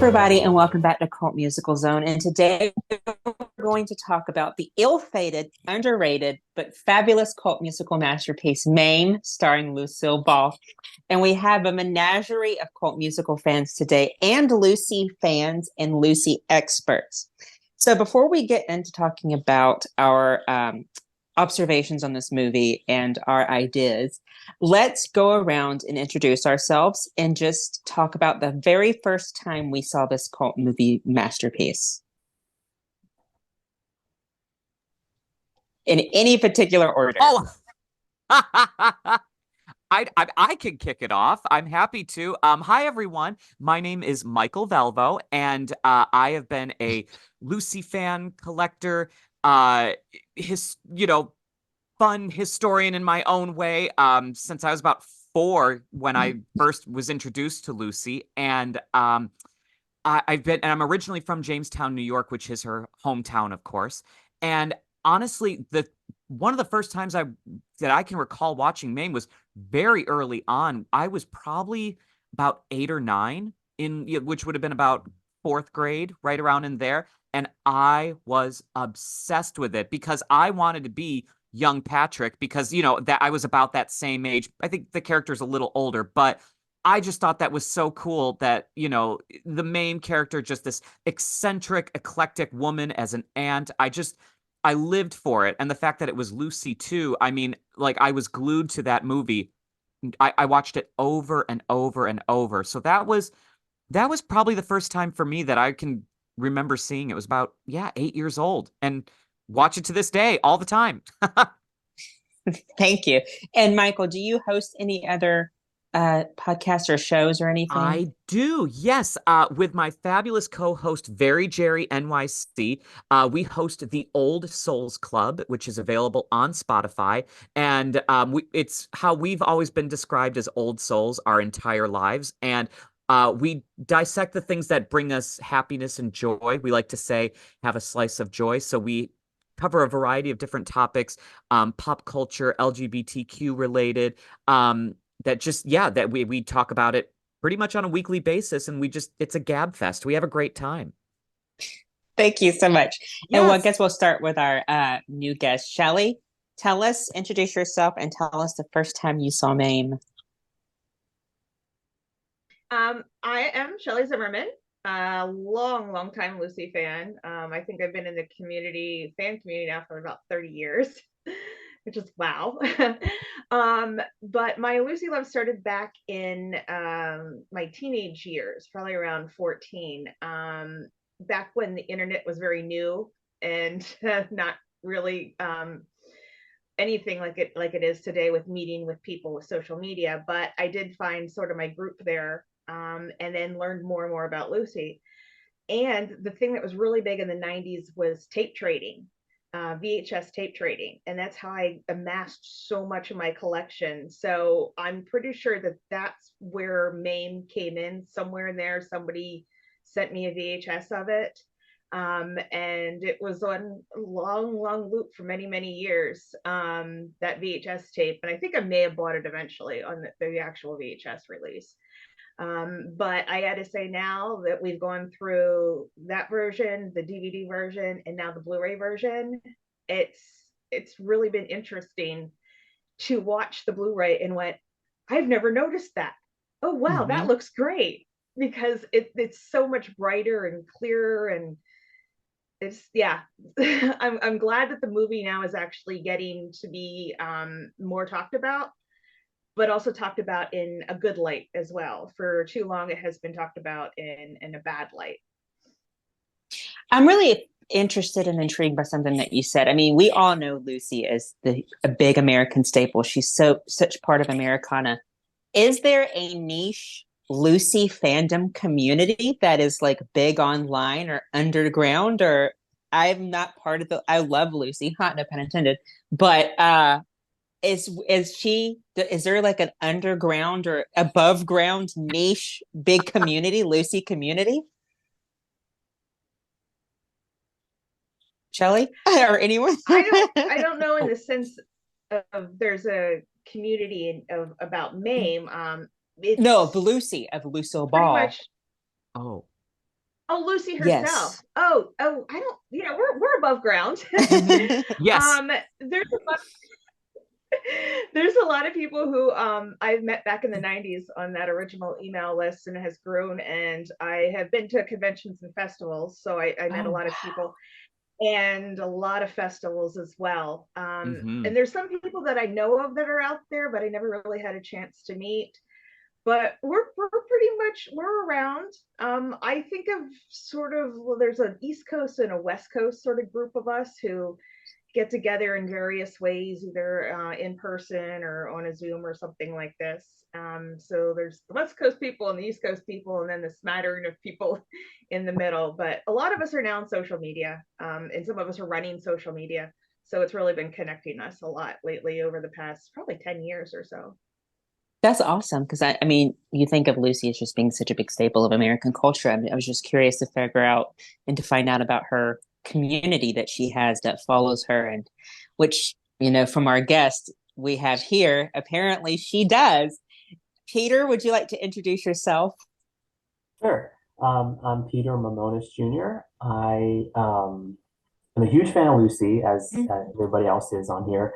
everybody, and welcome back to Cult Musical Zone. And today we're going to talk about the ill-fated, underrated, but fabulous cult musical masterpiece, Mame, starring Lucille Ball. And we have a menagerie of cult musical fans today, and Lucy fans and Lucy experts. So before we get into talking about our observations on this movie and our ideas, let's go around and introduce ourselves and just talk about the very first time we saw this cult movie masterpiece in any particular order. Oh, I can kick it off. I'm happy to. Hi everyone. My name is Michael Velvo, and I have been a Lucy fan collector, his fun historian in my own way, since I was about 4 when I first was introduced to Lucy, and I'm originally from Jamestown, New York, which is her hometown, of course. And honestly, the one of the first times that I can recall watching Mame was very early on. I was probably about 8 or 9 which would have been about fourth grade, right around in there. And I was obsessed with it because I wanted to be young Patrick because, that I was about that same age. I think the character's a little older, but I just thought that was so cool that, the main character, just this eccentric, eclectic woman as an aunt. I lived for it. And the fact that it was Lucy too, I mean, like I was glued to that movie. I watched it over and over and over. So that was probably the first time for me that I can remember seeing it. It was about, yeah, 8 years old and watch it to this day all the time. Thank you. And Michael, do you host any other podcasts or shows or anything? I do, yes. With my fabulous co-host, Very Jerry NYC, we host the Old Souls Club, which is available on Spotify, and it's how we've always been described as old souls our entire lives, and we dissect the things that bring us happiness and joy. We like to say, have a slice of joy, so we cover a variety of different topics, pop culture, LGBTQ related. That just that we talk about it pretty much on a weekly basis, and it's a gab fest. We have a great time. Thank you so much. And well, I Yes. guess we'll start with our new guest, Shelley. Introduce yourself and tell us the first time you saw Mame. I am Shelley Zimmerman, a long, long time Lucy fan. I think I've been in the fan community now for about 30 years, which is wow. But my Lucy love started back in my teenage years, probably around 14, back when the internet was very new and not really anything like it is today with meeting with people with social media. But I did find sort of my group there, and then learned more and more about Lucy. And the thing that was really big in the 90s was tape trading, VHS tape trading. And that's how I amassed so much of my collection. So I'm pretty sure that that's where Mame came in, somewhere in there. Somebody sent me a VHS of it. And it was on a long, long loop for many, many years, that VHS tape. And I think I may have bought it eventually on the actual VHS release. But I got to say, now that we've gone through that version, the DVD version, and now the Blu-ray version, it's it's really been interesting to watch the Blu-ray and went, I've never noticed that. Oh wow, that Mhm. looks great, because it's so much brighter and clearer, and it's yeah. I'm glad that the movie now is actually getting to be more talked about, but also talked about in a good light as well. For too long, it has been talked about in a bad light. I'm really interested and intrigued by something that you said. I mean, we all know Lucy as a big American staple. She's such part of Americana. Is there a niche Lucy fandom community that is like big online or underground? Or I'm not part of the. I love Lucy, hot no pun intended. But is there like an underground or above ground niche big community, Lucy community? Shelley or anyone? I don't know in Oh, the sense of there's a community of about Mame. No, of It's Lucy, of Lucille pretty Ball. much oh. Oh, Lucy herself. Yes. I don't, we're above ground. Yes. There's there's a lot of people who I've met back in the 90s on that original email list, and it has grown. And I have been to conventions and festivals, so I met a Oh, lot of people and a lot of festivals as well. Hmm. And there's some people that I know of that are out there, but I never really had a chance to meet. But we're pretty much we're around. I think of sort of, well, there's an East Coast and a West Coast sort of group of us who get together in various ways, either in person or on a Zoom or something like this. So there's the West Coast people and the East Coast people, and then the smattering of people in the middle. But a lot of us are now on social media, and some of us are running social media. So it's really been connecting us a lot lately over the past probably 10 years or so. that's awesome. Because I mean, you think of Lucy as just being such a big staple of American culture. I mean, I was just curious to figure out and to find out about her community that she has that follows her, and which, from our guest we have here, apparently she does. Peter, would you like to introduce yourself? Sure. I'm Peter Mamonis Jr. I'm a huge fan of Lucy, as everybody else is on here.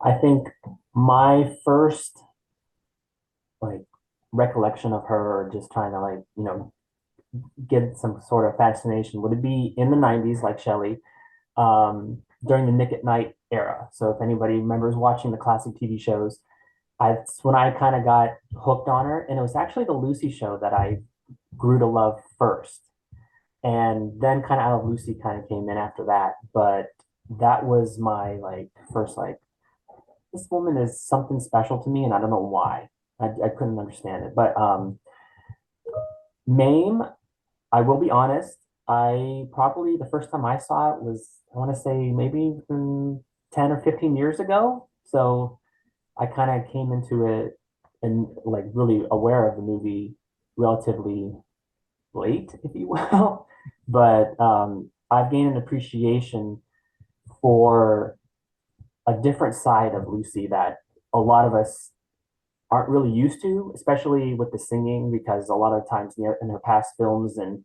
I think my first like recollection of her, or just trying to get some sort of fascination, would it be in the '90s, like Shelley, during the Nick at Night era. So if anybody remembers watching the classic TV shows, that's when I kind of got hooked on her, and it was actually the Lucy show that I grew to love first. And then kind of Out of Lucy kind of came in after that. But that was my first this woman is something special to me, and I don't know why. I couldn't understand it. But Mame, I will be honest, I probably the first time I saw it was, I want to say, maybe 10 or 15 years ago. So I kind of came into it and really aware of the movie relatively late, if you will. But I've gained an appreciation for a different side of Lucy that a lot of us aren't really used to, especially with the singing, because a lot of times in her past films and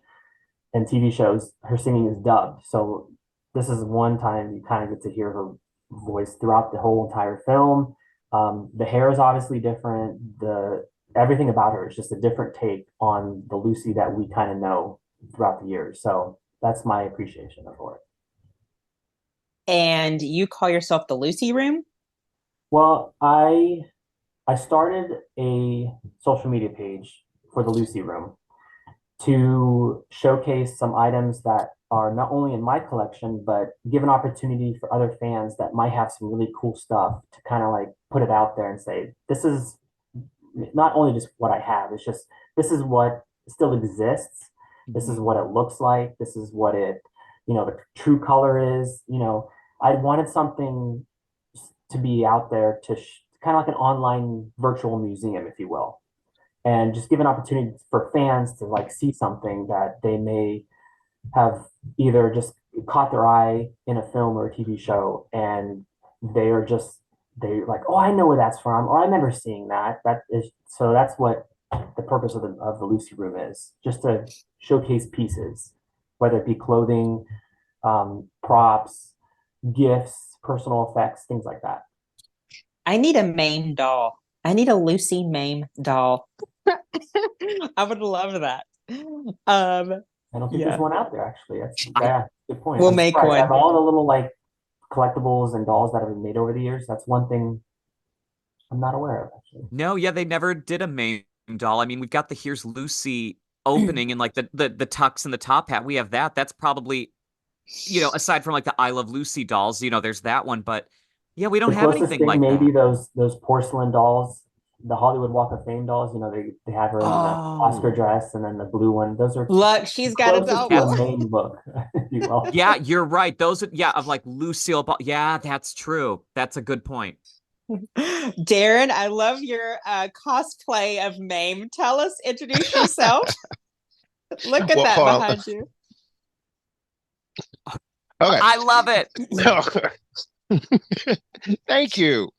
TV shows, her singing is dubbed. So this is one time you kind of get to hear her voice throughout the whole entire film. The hair is obviously different. The Everything about her is just a different take on the Lucy that we kind of know throughout the years. So that's my appreciation of her. And you call yourself the Lucy Room? Well, I started a social media page for the Lucy Room to showcase some items that are not only in my collection, but give an opportunity for other fans that might have some really cool stuff to kind of put it out there and say, this is not only just what I have, it's just, this is what still exists. This is what it looks like. This is what the true color is. I wanted something to be out there to kind of like an online virtual museum, if you will, and just give an opportunity for fans to see something that they may have either just caught their eye in a film or a TV show, and they're like, oh, I know where that's from, or I remember seeing that. So that's what the purpose of the Lucy Room is, just to showcase pieces, whether it be clothing, props, gifts, personal effects, things like that. I need a Mame doll. I need a Lucy Mame doll. I would love that. I don't think there's Yeah, one out there, actually. I Yeah, good point. we'll I'm make surprised. I have one. all the little collectibles and dolls that have been made over the years. That's one thing I'm not aware of, actually. No, yeah, they never did a Mame doll. I mean, we've got the Here's Lucy opening and the tux and the top hat. We have that. That's probably, aside from the I Love Lucy dolls, there's that one. But yeah, we don't The have closest anything thing like may that. be those porcelain dolls, the Hollywood Walk of Fame dolls. They have her in the Oscar Oh, dress, and then the blue one. Those are Look, she's got a closest to a double. that's main look, if you will. yeah, you're right. Those are yeah, of Lucille Ball. Yeah, that's true. That's a good point. Darren, I love your cosplay of Mame. Tell us, introduce yourself. Look at that Well, behind you. okay. I love it. Thank you.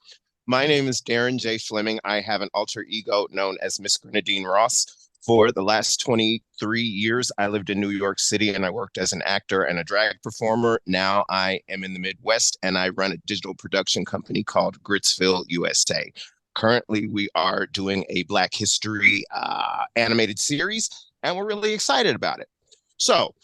My name is Darren J. Fleming. I have an alter ego known as Miss Grenadine Ross For the last 23 years, I lived in New York City and I worked as an actor and a drag performer. Now I am in the Midwest and I run a digital production company called Gritsville USA. Currently, we are doing a Black History animated series, and we're really excited about it. So,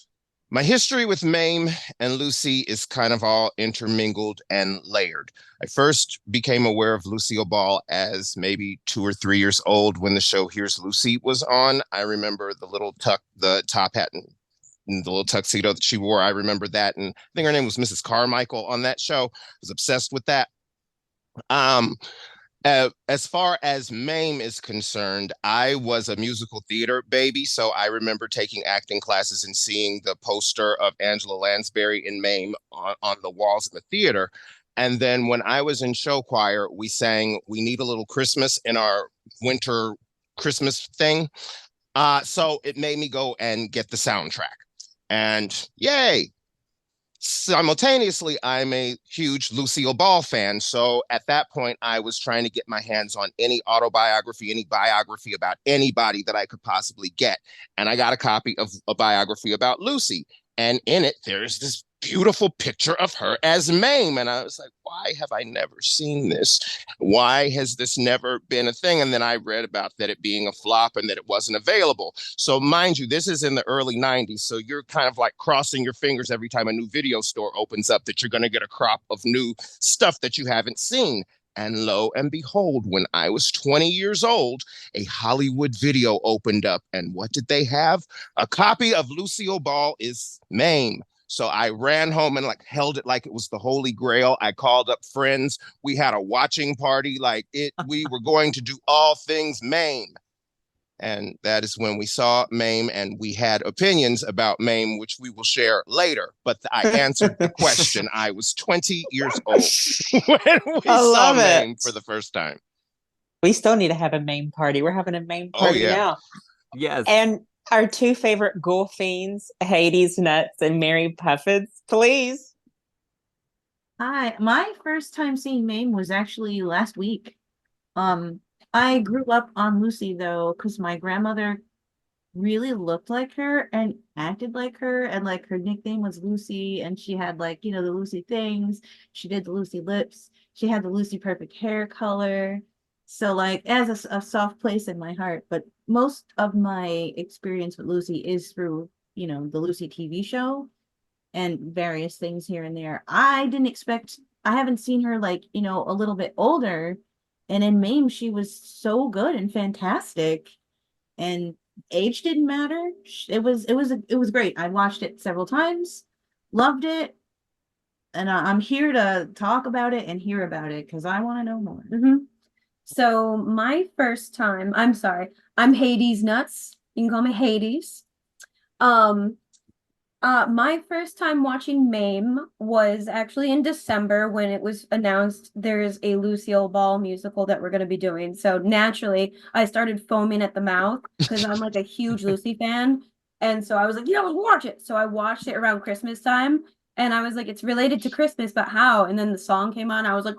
my history with Mame and Lucy is kind of all intermingled and layered. I first became aware of Lucille Ball as maybe 2 or 3 years old when the show Here's Lucy was on. I remember the top hat and the little tuxedo that she wore. I remember that. And I think her name was Mrs. Carmichael on that show. I was obsessed with that. Um, as far as Mame is concerned, I was a musical theater baby, so I remember taking acting classes and seeing the poster of Angela Lansbury in Mame on the walls in the theater. And then when I was in show choir, we sang "We Need a Little Christmas" in our winter Christmas thing. So it made me go and get the soundtrack. And yay, simultaneously, I'm a huge Lucille Ball fan. So at that point, I was trying to get my hands on any autobiography, any biography about anybody that I could possibly get. And I got a copy of a biography about Lucy. And in it, there's this beautiful picture of her as Mame. And I was like, why have I never seen this? Why has this never been a thing? And then I read about that it being a flop and that it wasn't available. So mind you, this is in the early 90s. So you're kind of like crossing your fingers every time a new video store opens up that you're going to get a crop of new stuff that you haven't seen. And lo and behold, when I was 20 years old, a Hollywood video opened up. And what did they have? A copy of Lucille Ball is Mame. So I ran home and like held it like it was the Holy Grail. I called up friends. We had a watching party. We were going to do all things Mame. And that is when we saw Mame and we had opinions about Mame, which we will share later. But I answered the question. I was 20 years old when we saw Mame for the first time. We still need to have a Mame party. We're having a Mame party now. Yes. And our two favorite ghoul fiends, Hades Nuts and Mary Puffins, please. Hi, my first time seeing Mame was actually last week. I grew up on Lucy though, because my grandmother really looked like her and acted like her, and like her nickname was Lucy, and she had like, the Lucy things. She did the Lucy lips. She had the Lucy perfect hair color. So like it has a soft place in my heart, but most of my experience with Lucy is through, the Lucy TV show and various things here and there. I haven't seen her like, a little bit older. And in Mame, she was so good and fantastic. And age didn't matter. It was great. I watched it several times, loved it. And I'm here to talk about it and hear about it because I want to know more. So my first time, I'm Hades Nuts. You can call me Hades. My first time watching Mame was actually in December when it was announced there's a Lucille Ball musical that we're going to be doing. So naturally, I started foaming at the mouth because I'm like a huge Lucy fan. And so I was like, let's watch it. So I watched it around Christmas time and I was like, it's related to Christmas, but how? And then the song came on. I was like,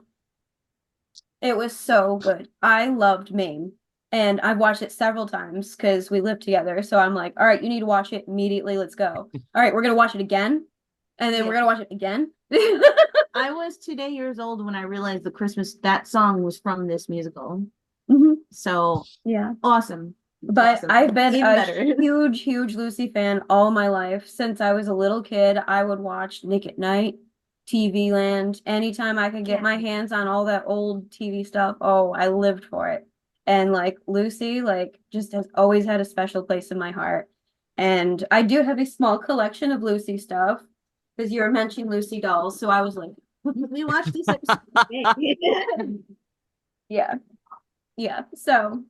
it was so good. I loved Mame. And I've watched it several times because we live together. So I'm like, all right, you need to watch it immediately. Let's go. All right, we're going to watch it again. And then we're going to watch it again. I was 2 years old when I realized that song was from this musical. So yeah, awesome. But awesome. I've been Even a better. huge Lucy fan all my life. Since I was a little kid, I would watch Nick at Night, TV Land. Anytime I could get my hands on all that old TV stuff, oh, I lived for it. And like Lucy, like just has always had a special place in my heart. And I do have a small collection of Lucy stuff because you were mentioning Lucy dolls. So I was like, we watched this episode. Yeah. So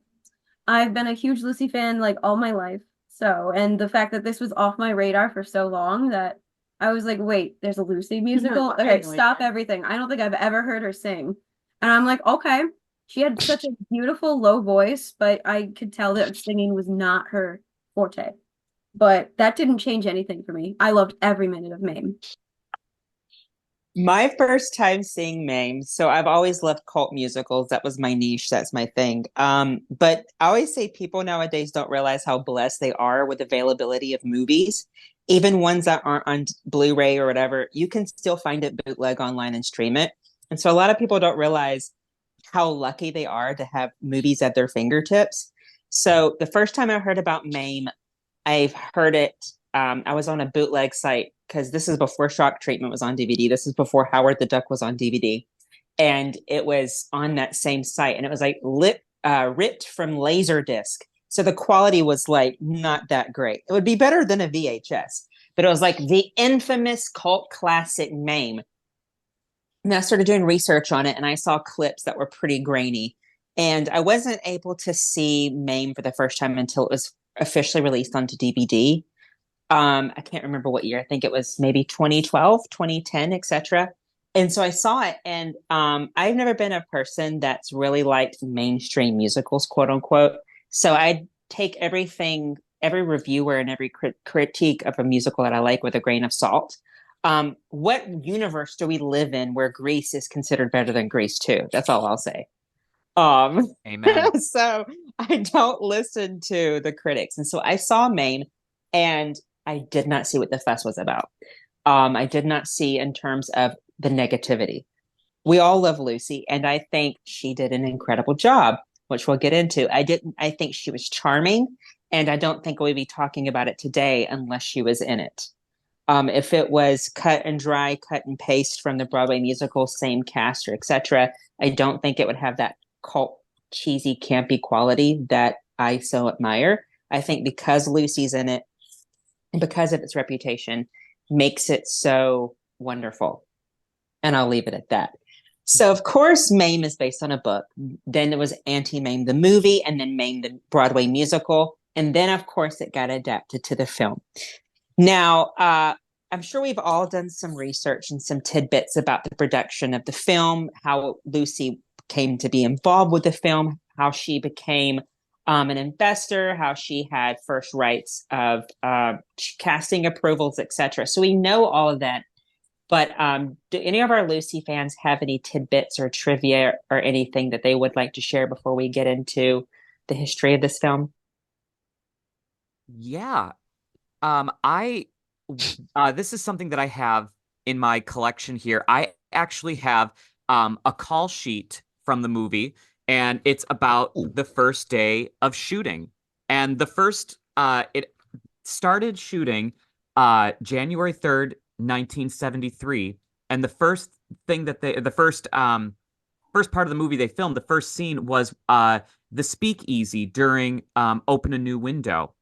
I've been a huge Lucy fan like all my life. So, and the fact that this was off my radar for so long that I was like, wait, there's a Lucy musical? Okay, stop everything. I don't think I've ever heard her sing. And I'm like, okay. She had such a beautiful low voice, but I could tell that singing was not her forte. But that didn't change anything for me. I loved every minute of Mame. My first time seeing Mame, so I've always loved cult musicals. That was my niche. That's my thing. But I always say people nowadays don't realize how blessed they are with availability of movies, even ones that aren't on Blu-ray or whatever. You can still find it bootleg online and stream it. And so a lot of people don't realize how lucky they are to have movies at their fingertips. So the first time I heard about Mame, I've heard it. I was on a bootleg site because this is before Shock Treatment was on DVD. This is before Howard the Duck was on DVD, and it was on that same site, and it was like ripped from Laserdisc. So the quality was like not that great. It would be better than a VHS, but it was like the infamous cult classic Mame. And I started doing research on it, and I saw clips that were pretty grainy. And I wasn't able to see Mame for the first time until it was officially released onto DVD. I can't remember what year. I think it was maybe 2012, 2010, etc. And so I saw it, and I've never been a person that's really liked mainstream musicals, quote unquote. So I take everything, every reviewer and every critique of a musical that I like with a grain of salt. What universe do we live in where Grease is considered better than Grease 2? That's all I'll say. Amen. So I don't listen to the critics. And so I saw Mame, and I did not see what the fuss was about. I did not see in terms of the negativity. We all love Lucy, and I think she did an incredible job, which we'll get into. I think she was charming, and I don't think we'd be talking about it today unless she was in it. If it was cut and dry, cut and paste from the Broadway musical, same cast or etc., I don't think it would have that cult, cheesy, campy quality that I so admire. I think because Lucy's in it, and because of its reputation, makes it so wonderful. And I'll leave it at that. So, of course, Mame is based on a book. Then there was Anti-Mame, the movie, and then Mame, the Broadway musical. And then, of course, it got adapted to the film. Now, I'm sure we've all done some research and some tidbits about the production of the film, how Lucy came to be involved with the film, how she became an investor, how she had first rights of casting approvals, etc. So we know all of that. But do any of our Lucy fans have any tidbits or trivia or anything that they would like to share before we get into the history of this film? Yeah. I this is something that I have in my collection here. I actually have a call sheet from the movie, and it's about the first day of shooting. And the first it started shooting January 3rd, 1973. And the first thing that the first part of the movie they filmed, the first scene was the speakeasy during Open a New Window.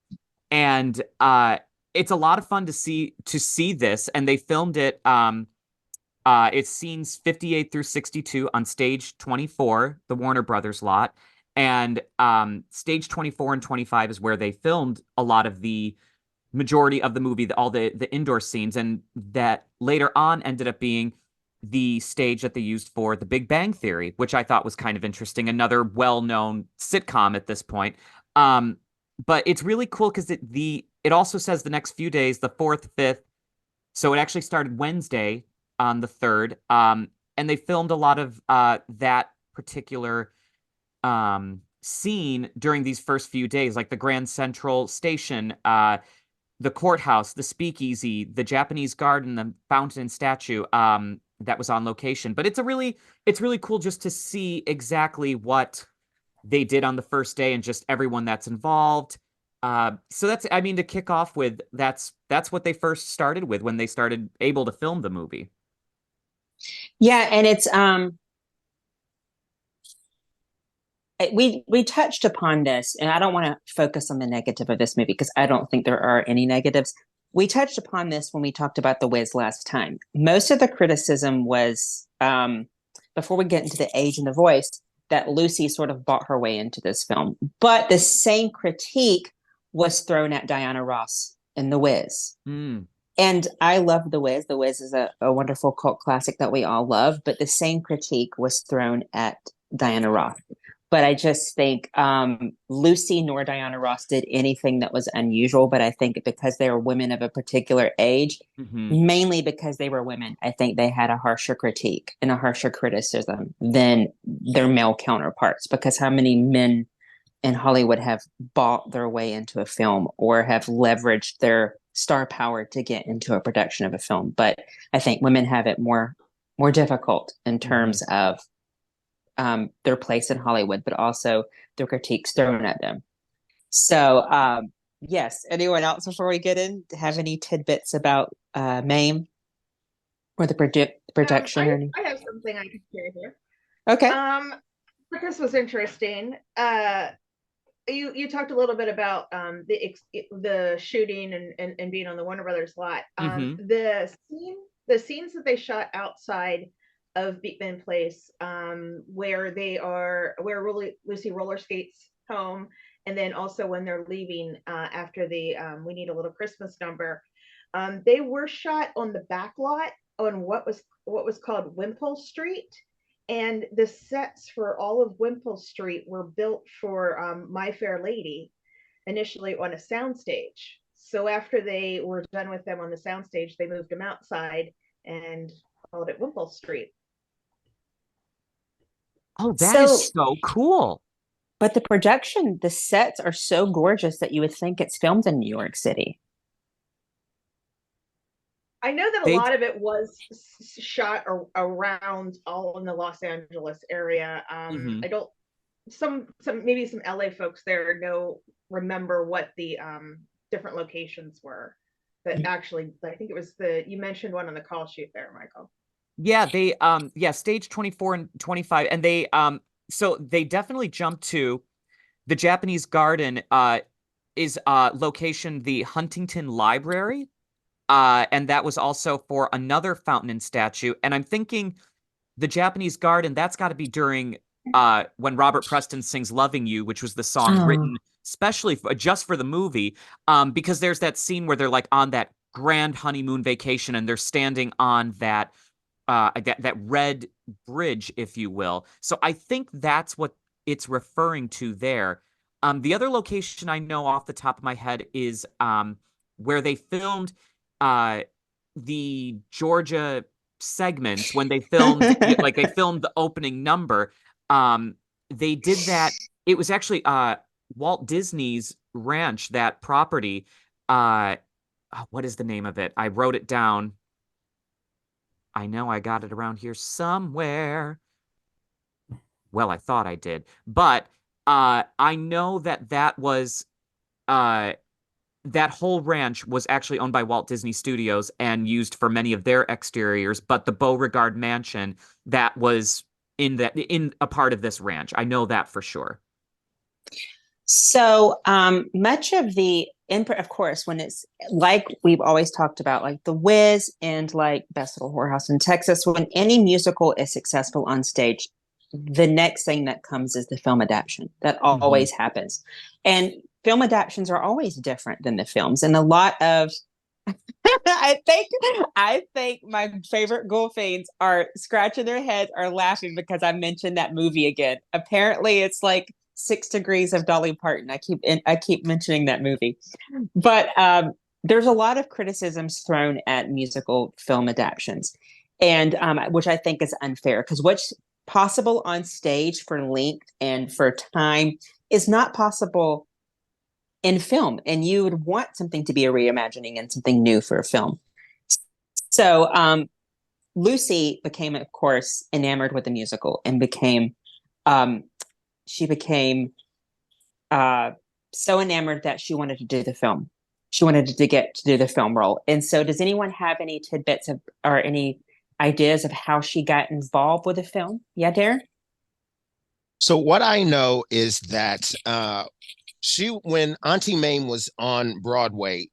And it's a lot of fun to see this, and they filmed it. It's scenes 58 through 62 on stage 24, the Warner Brothers lot, and stage 24 and 25 is where they filmed a lot of the majority of the movie, all the indoor scenes, and that later on ended up being the stage that they used for The Big Bang Theory, which I thought was kind of interesting. Another well-known sitcom at this point. But it's really cool because it also says the next few days, the 4th, 5th. So it actually started Wednesday on the 3rd. And they filmed a lot of that particular scene during these first few days, like the Grand Central Station, the courthouse, the speakeasy, the Japanese garden, the fountain and statue that was on location. But it's really cool just to see exactly what they did on the first day and just everyone that's involved. So that's, I mean, to kick off with, that's what they first started with when they started able to film the movie. Yeah, and it's we touched upon this, and I don't want to focus on the negative of this movie because I don't think there are any negatives. We touched upon this when we talked about The Wiz last time. Most of the criticism was before we get into the age and the voice, that Lucy sort of bought her way into this film. But the same critique was thrown at Diana Ross in The Wiz. Mm. And I love The Wiz. The Wiz is a wonderful cult classic that we all love, but the same critique was thrown at Diana Ross. But I just think Lucy nor Diana Ross did anything that was unusual. But I think because they were women of a particular age, mainly because they were women, I think they had a harsher critique and a harsher criticism than their male counterparts. Because how many men in Hollywood have bought their way into a film or have leveraged their star power to get into a production of a film? But I think women have it more difficult in terms of their place in Hollywood, but also the critiques thrown at them. So, yes. Anyone else before we get in have any tidbits about Mame or the production? I have something I can share here. Okay. This was interesting. You talked a little bit about the shooting and being on the Warner Brothers lot. The scenes that they shot outside of Beekman Place, where Lucy roller skates home, and then also when they're leaving after the "We Need a Little Christmas" number, they were shot on the back lot on what was called Wimpole Street. And the sets for all of Wimpole Street were built for My Fair Lady, initially on a soundstage. So after they were done with them on the soundstage, they moved them outside and called it Wimpole Street. Oh, that is so cool. But the production, the sets are so gorgeous that you would think it's filmed in New York City. I know that a lot of it was shot around all in the Los Angeles area. I don't, maybe some LA folks there remember what the different locations were. But actually, I think it was you mentioned one on the call sheet there, Michael. Yeah, they stage 24 and 25, and they so they definitely jumped to the Japanese Garden is location the Huntington Library. And that was also for another fountain and statue. And I'm thinking the Japanese Garden, that's got to be during when Robert Preston sings Loving You, which was the song written especially just for the movie, because there's that scene where they're like on that grand honeymoon vacation and they're standing on that red bridge, if you will. So I think that's what it's referring to there. The other location I know off the top of my head is where they filmed the Georgia segments when they filmed they filmed the opening number. They did that. It was actually Walt Disney's ranch, that property. What is the name of it? I wrote it down. I know I got it around here somewhere. Well, I thought I did, but I know that was that whole ranch was actually owned by Walt Disney Studios and used for many of their exteriors, but the Beauregard Mansion that was in a part of this ranch. I know that for sure. So much of of course, when it's like we've always talked about, like The Wiz and like Best Little Whorehouse in Texas, when any musical is successful on stage, the next thing that comes is the film adaptation. That always happens. And film adaptations are always different than the films. And a lot of I think my favorite Ghoul fiends are scratching their heads or laughing because I mentioned that movie again. Apparently it's like 6 Degrees of Dolly Parton. I keep mentioning that movie. But there's a lot of criticisms thrown at musical film adaptations, and which I think is unfair, because what's possible on stage for length and for time is not possible in film, and you would want something to be a reimagining and something new for a film. So Lucy became, of course, enamored with the musical and became so enamored that she wanted to do the film. She wanted to get to do the film role. And so does anyone have any tidbits or any ideas of how she got involved with the film? Yeah, Darren? So what I know is that when Auntie Mame was on Broadway,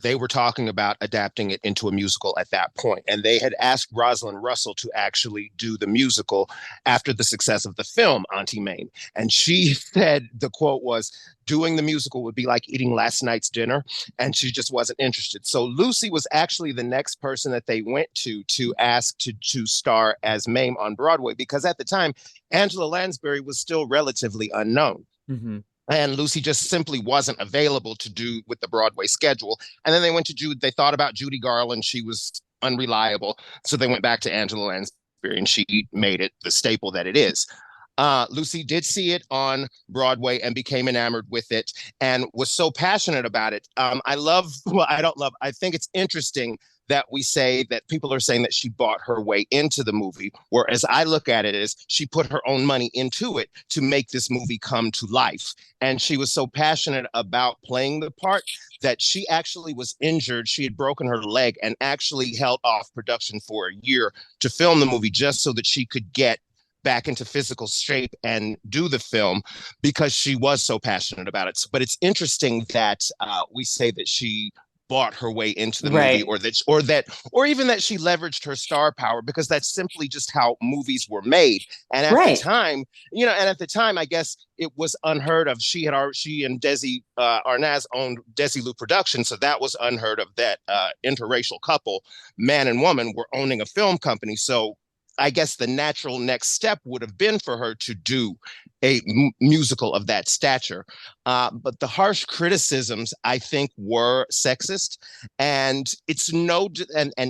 they were talking about adapting it into a musical at that point, and they had asked Rosalind Russell to actually do the musical after the success of the film Auntie Mame. And she said, the quote was, doing the musical would be like eating last night's dinner, and she just wasn't interested. So Lucy was actually the next person that they went to ask to star as Mame on Broadway, because at the time Angela Lansbury was still relatively unknown. Mm-hmm. And Lucy just simply wasn't available to do with the Broadway schedule. And then they went to Jude. They thought about Judy Garland. She was unreliable. So they went back to Angela Lansbury, and she made it the staple that it is. Lucy did see it on Broadway and became enamored with it and was so passionate about it. I think it's interesting that we say that people are saying that she bought her way into the movie, whereas I look at it as she put her own money into it to make this movie come to life. And she was so passionate about playing the part that she actually was injured. She had broken her leg and actually held off production for a year to film the movie just so that she could get back into physical shape and do the film, because she was so passionate about it. But it's interesting that we say that she bought her way into the movie, or even that she leveraged her star power, because that's simply just how movies were made. And at the time, I guess it was unheard of. She and Desi Arnaz owned Desilu Productions, so that was unheard of, that interracial couple, man and woman, were owning a film company. So I guess the natural next step would have been for her to do a musical of that stature. But the harsh criticisms, I think, were sexist, and it's and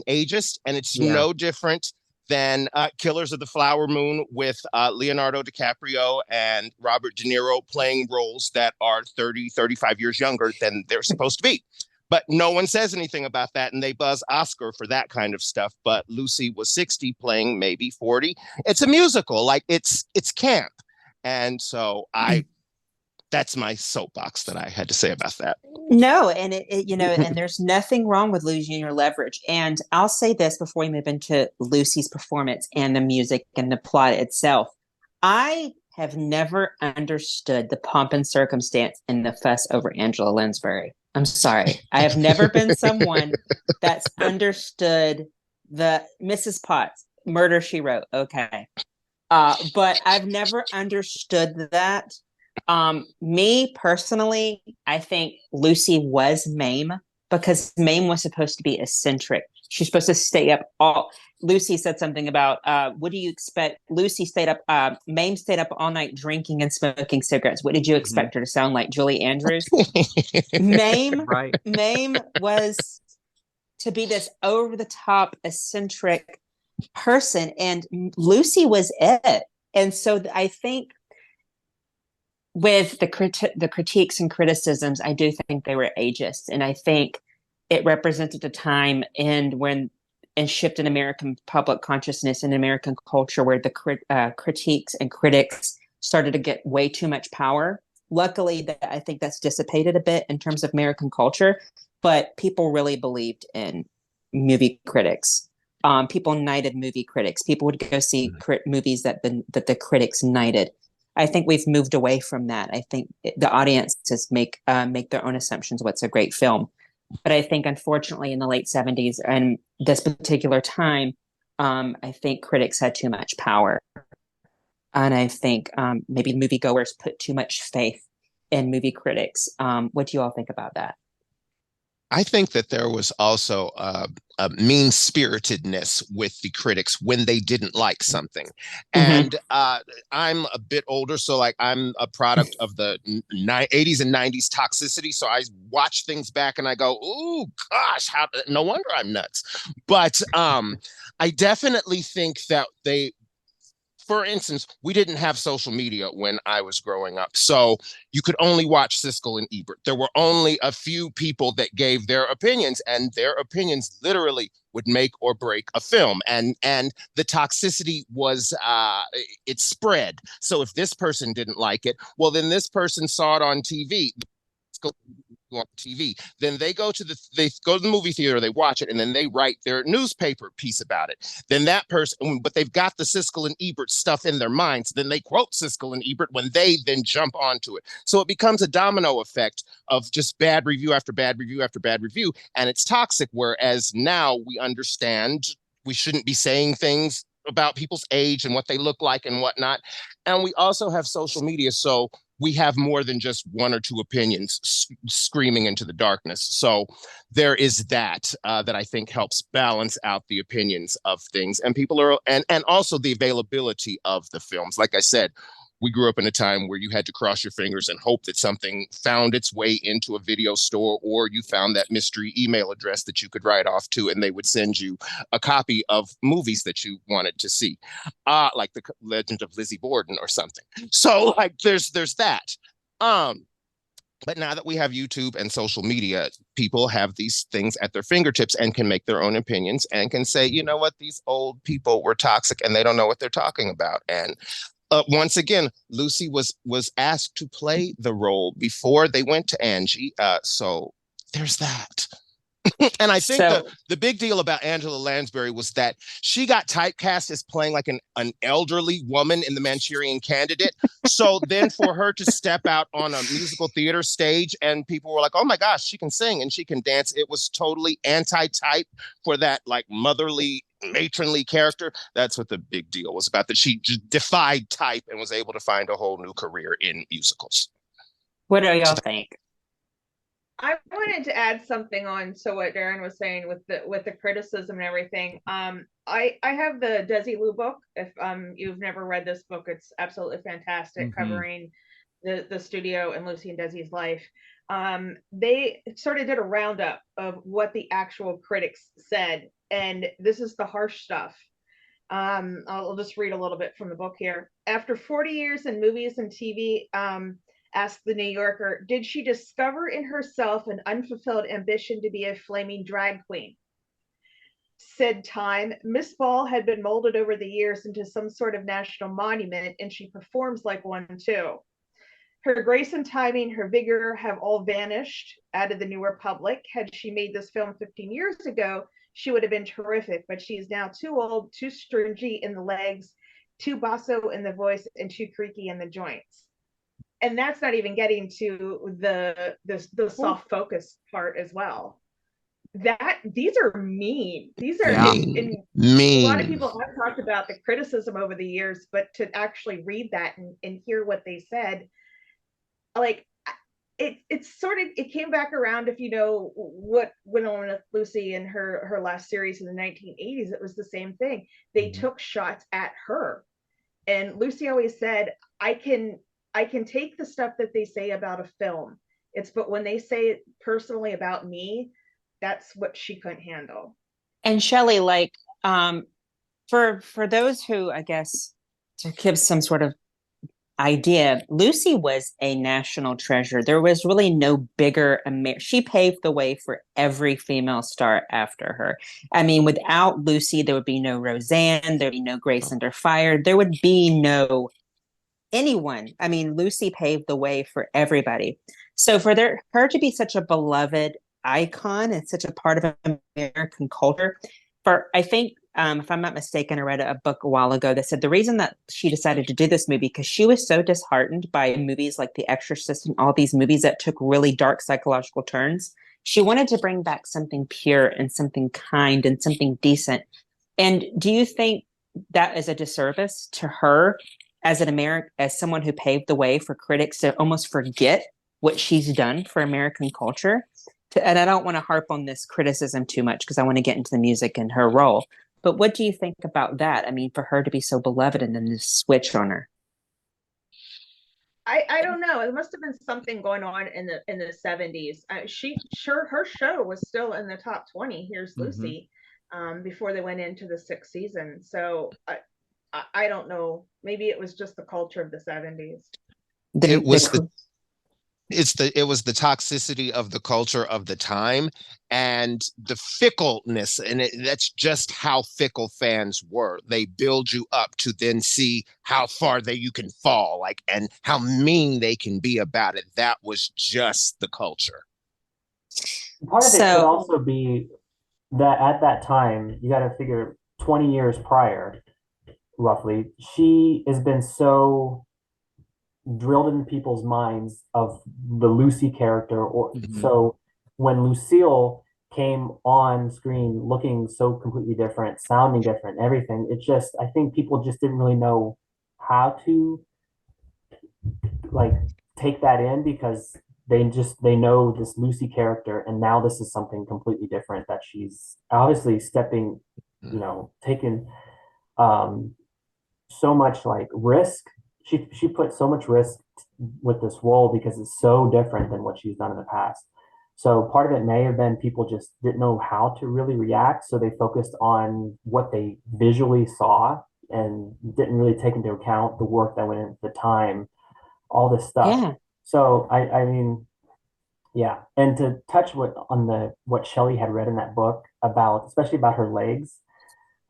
ageist, and it's no different than Killers of the Flower Moon with Leonardo DiCaprio and Robert De Niro playing roles that are 30, 35 years younger than they're supposed to be. But no one says anything about that, and they buzz Oscar for that kind of stuff. But Lucy was 60 playing maybe 40. It's a musical, like it's camp. And so that's my soapbox that I had to say about that. No, and and there's nothing wrong with losing your leverage. And I'll say this before we move into Lucy's performance and the music and the plot itself. I have never understood the pomp and circumstance and the fuss over Angela Lansbury. I'm sorry. I have never been someone that's understood the Mrs. Potts, Murder, She Wrote. Okay. But I've never understood that. Me personally, I think Lucy was Mame, because Mame was supposed to be eccentric. She's supposed to stay up all. Lucy said something about, what do you expect? Lucy stayed up, Mame stayed up all night drinking and smoking cigarettes. What did you expect her to sound like? Julie Andrews? Mame was to be this over the top, eccentric person, and Lucy was it. And so I think with the critiques and criticisms, I do think they were ageist, and I think it represented a time and shift in American public consciousness and American culture where the critiques and critics started to get way too much power. Luckily, I think that's dissipated a bit in terms of American culture, but people really believed in movie critics. People knighted movie critics. People would go see movies that the critics knighted. I think we've moved away from that. I think the audiences make their own assumptions what's a great film. But I think, unfortunately, in the late 70s and this particular time, I think critics had too much power. And I think maybe moviegoers put too much faith in movie critics. What do you all think about that? I think that there was also a mean-spiritedness with the critics when they didn't like something. And I'm a bit older, so like I'm a product of the 80s and 90s toxicity. So I watch things back and I go, "Ooh, gosh, no wonder I'm nuts." But I definitely think that for instance, we didn't have social media when I was growing up. So you could only watch Siskel and Ebert. There were only a few people that gave their opinions, and their opinions literally would make or break a film. And the toxicity was, it spread. So if this person didn't like it, well, then this person saw it on TV. on TV. Then they go to the movie theater, they watch it, and then they write their newspaper piece about it. Then that person, but they've got the Siskel and Ebert stuff in their minds. Then they quote Siskel and Ebert when they then jump onto it. So it becomes a domino effect of just bad review after bad review after bad review, and it's toxic. Whereas now we understand we shouldn't be saying things about people's age and what they look like and whatnot. And we also have social media, so we have more than just one or two opinions screaming into the darkness. So there is that that I think helps balance out the opinions of things, and people are, and also the availability of the films. Like I said, we grew up in a time where you had to cross your fingers and hope that something found its way into a video store, or you found that mystery email address that you could write off to, and they would send you a copy of movies that you wanted to see, like The Legend of Lizzie Borden or something. So like there's that. But now that we have YouTube and social media, people have these things at their fingertips and can make their own opinions and can say, you know what, these old people were toxic and they don't know what they're talking about. And once again, Lucy was asked to play the role before they went to Angie. So there's that. And I think the big deal about Angela Lansbury was that she got typecast as playing like an elderly woman in The Manchurian Candidate. So then for her to step out on a musical theater stage and people were like, oh my gosh, she can sing and she can dance. It was totally anti-type for that like motherly, matronly character. That's what the big deal was about, that she just defied type and was able to find a whole new career in musicals. What do y'all think? I wanted to add something on to what Darren was saying with the criticism and everything. I have the Desilu book. If you've never read this book, it's absolutely fantastic, covering the studio and Lucy and Desi's life. They sort of did a roundup of what the actual critics said, and this is the harsh stuff. I'll just read a little bit from the book here. After 40 years in movies and TV, asked the New Yorker, did she discover in herself an unfulfilled ambition to be a flaming drag queen? Said Time, Miss Ball had been molded over the years into some sort of national monument, and she performs like one too. Her grace and timing, her vigor have all vanished, added the New Republic. Had she made this film 15 years ago, she would have been terrific, but she is now too old, too stringy in the legs, too basso in the voice, and too creaky in the joints. And that's not even getting to the soft focus part as well. These are mean. These are mean. A lot of people have talked about the criticism over the years, but to actually read that and hear what they said, like it's sort of, it came back around. If you know what went on with Lucy in her last series in the 1980s, it was the same thing. They took shots at her, and Lucy always said, I can take the stuff that they say about a film. But when they say it personally about me, that's what she couldn't handle. And Shelley, like, for those who, I guess, to give some sort of idea, Lucy was a national treasure. There was really no bigger she paved the way for every female star after her. I mean, without Lucy, there would be no Roseanne, there would be no Grace Under Fire, there would be no anyone. I mean, Lucy paved the way for everybody. So for her to be such a beloved icon and such a part of American culture, I think, if I'm not mistaken, I read a book a while ago that said the reason that she decided to do this movie, because she was so disheartened by movies like The Exorcist and all these movies that took really dark psychological turns. She wanted to bring back something pure and something kind and something decent. And do you think that is a disservice to her as as someone who paved the way for critics to almost forget what she's done for American culture? And I don't want to harp on this criticism too much because I want to get into the music and her role. But what do you think about that? I mean, for her to be so beloved and then this switch on her. I don't know. It must have been something going on in the 70s. Her show was still in the top 20. Here's Lucy, before they went into the 6th season. So I don't know. Maybe it was just the culture of the 70s. It was the toxicity of the culture of the time and the fickleness, and that's just how fickle fans were. They build you up to then see how far you can fall, like, and how mean they can be about it. That was just the culture. Part of it could So also be that at that time, you got to figure 20 years prior, roughly, she has been so drilled in people's minds of the Lucy character, or Mhm. so when Lucille came on screen looking so completely different, sounding different, everything, it just, I think people just didn't really know how to like take that in because they know this Lucy character, and now this is something completely different that she's obviously stepping, taking um so much like risk. She put so much risk with this role because it's so different than what she's done in the past. So part of it may have been people just didn't know how to really react, so they focused on what they visually saw and didn't really take into account the work that went into the time, all this stuff. yeah, So I mean, yeah. And to touch on the what Shelley had read in that book about, especially about her legs,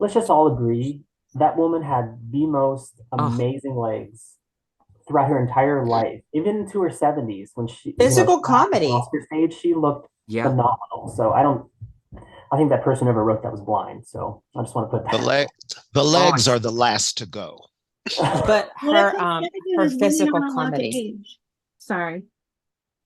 let's just all agree that woman had the most Oh, amazing legs throughout her entire life, even into her 70s when she physical got the comedy. Oscar stage, she looked yeah. phenomenal. So I think that person ever wrote that was blind. So I just want to put The that. leg, the Oh, legs are the last to go. But What it comes down to her is women physical aren't allowed to comedy. age. Sorry.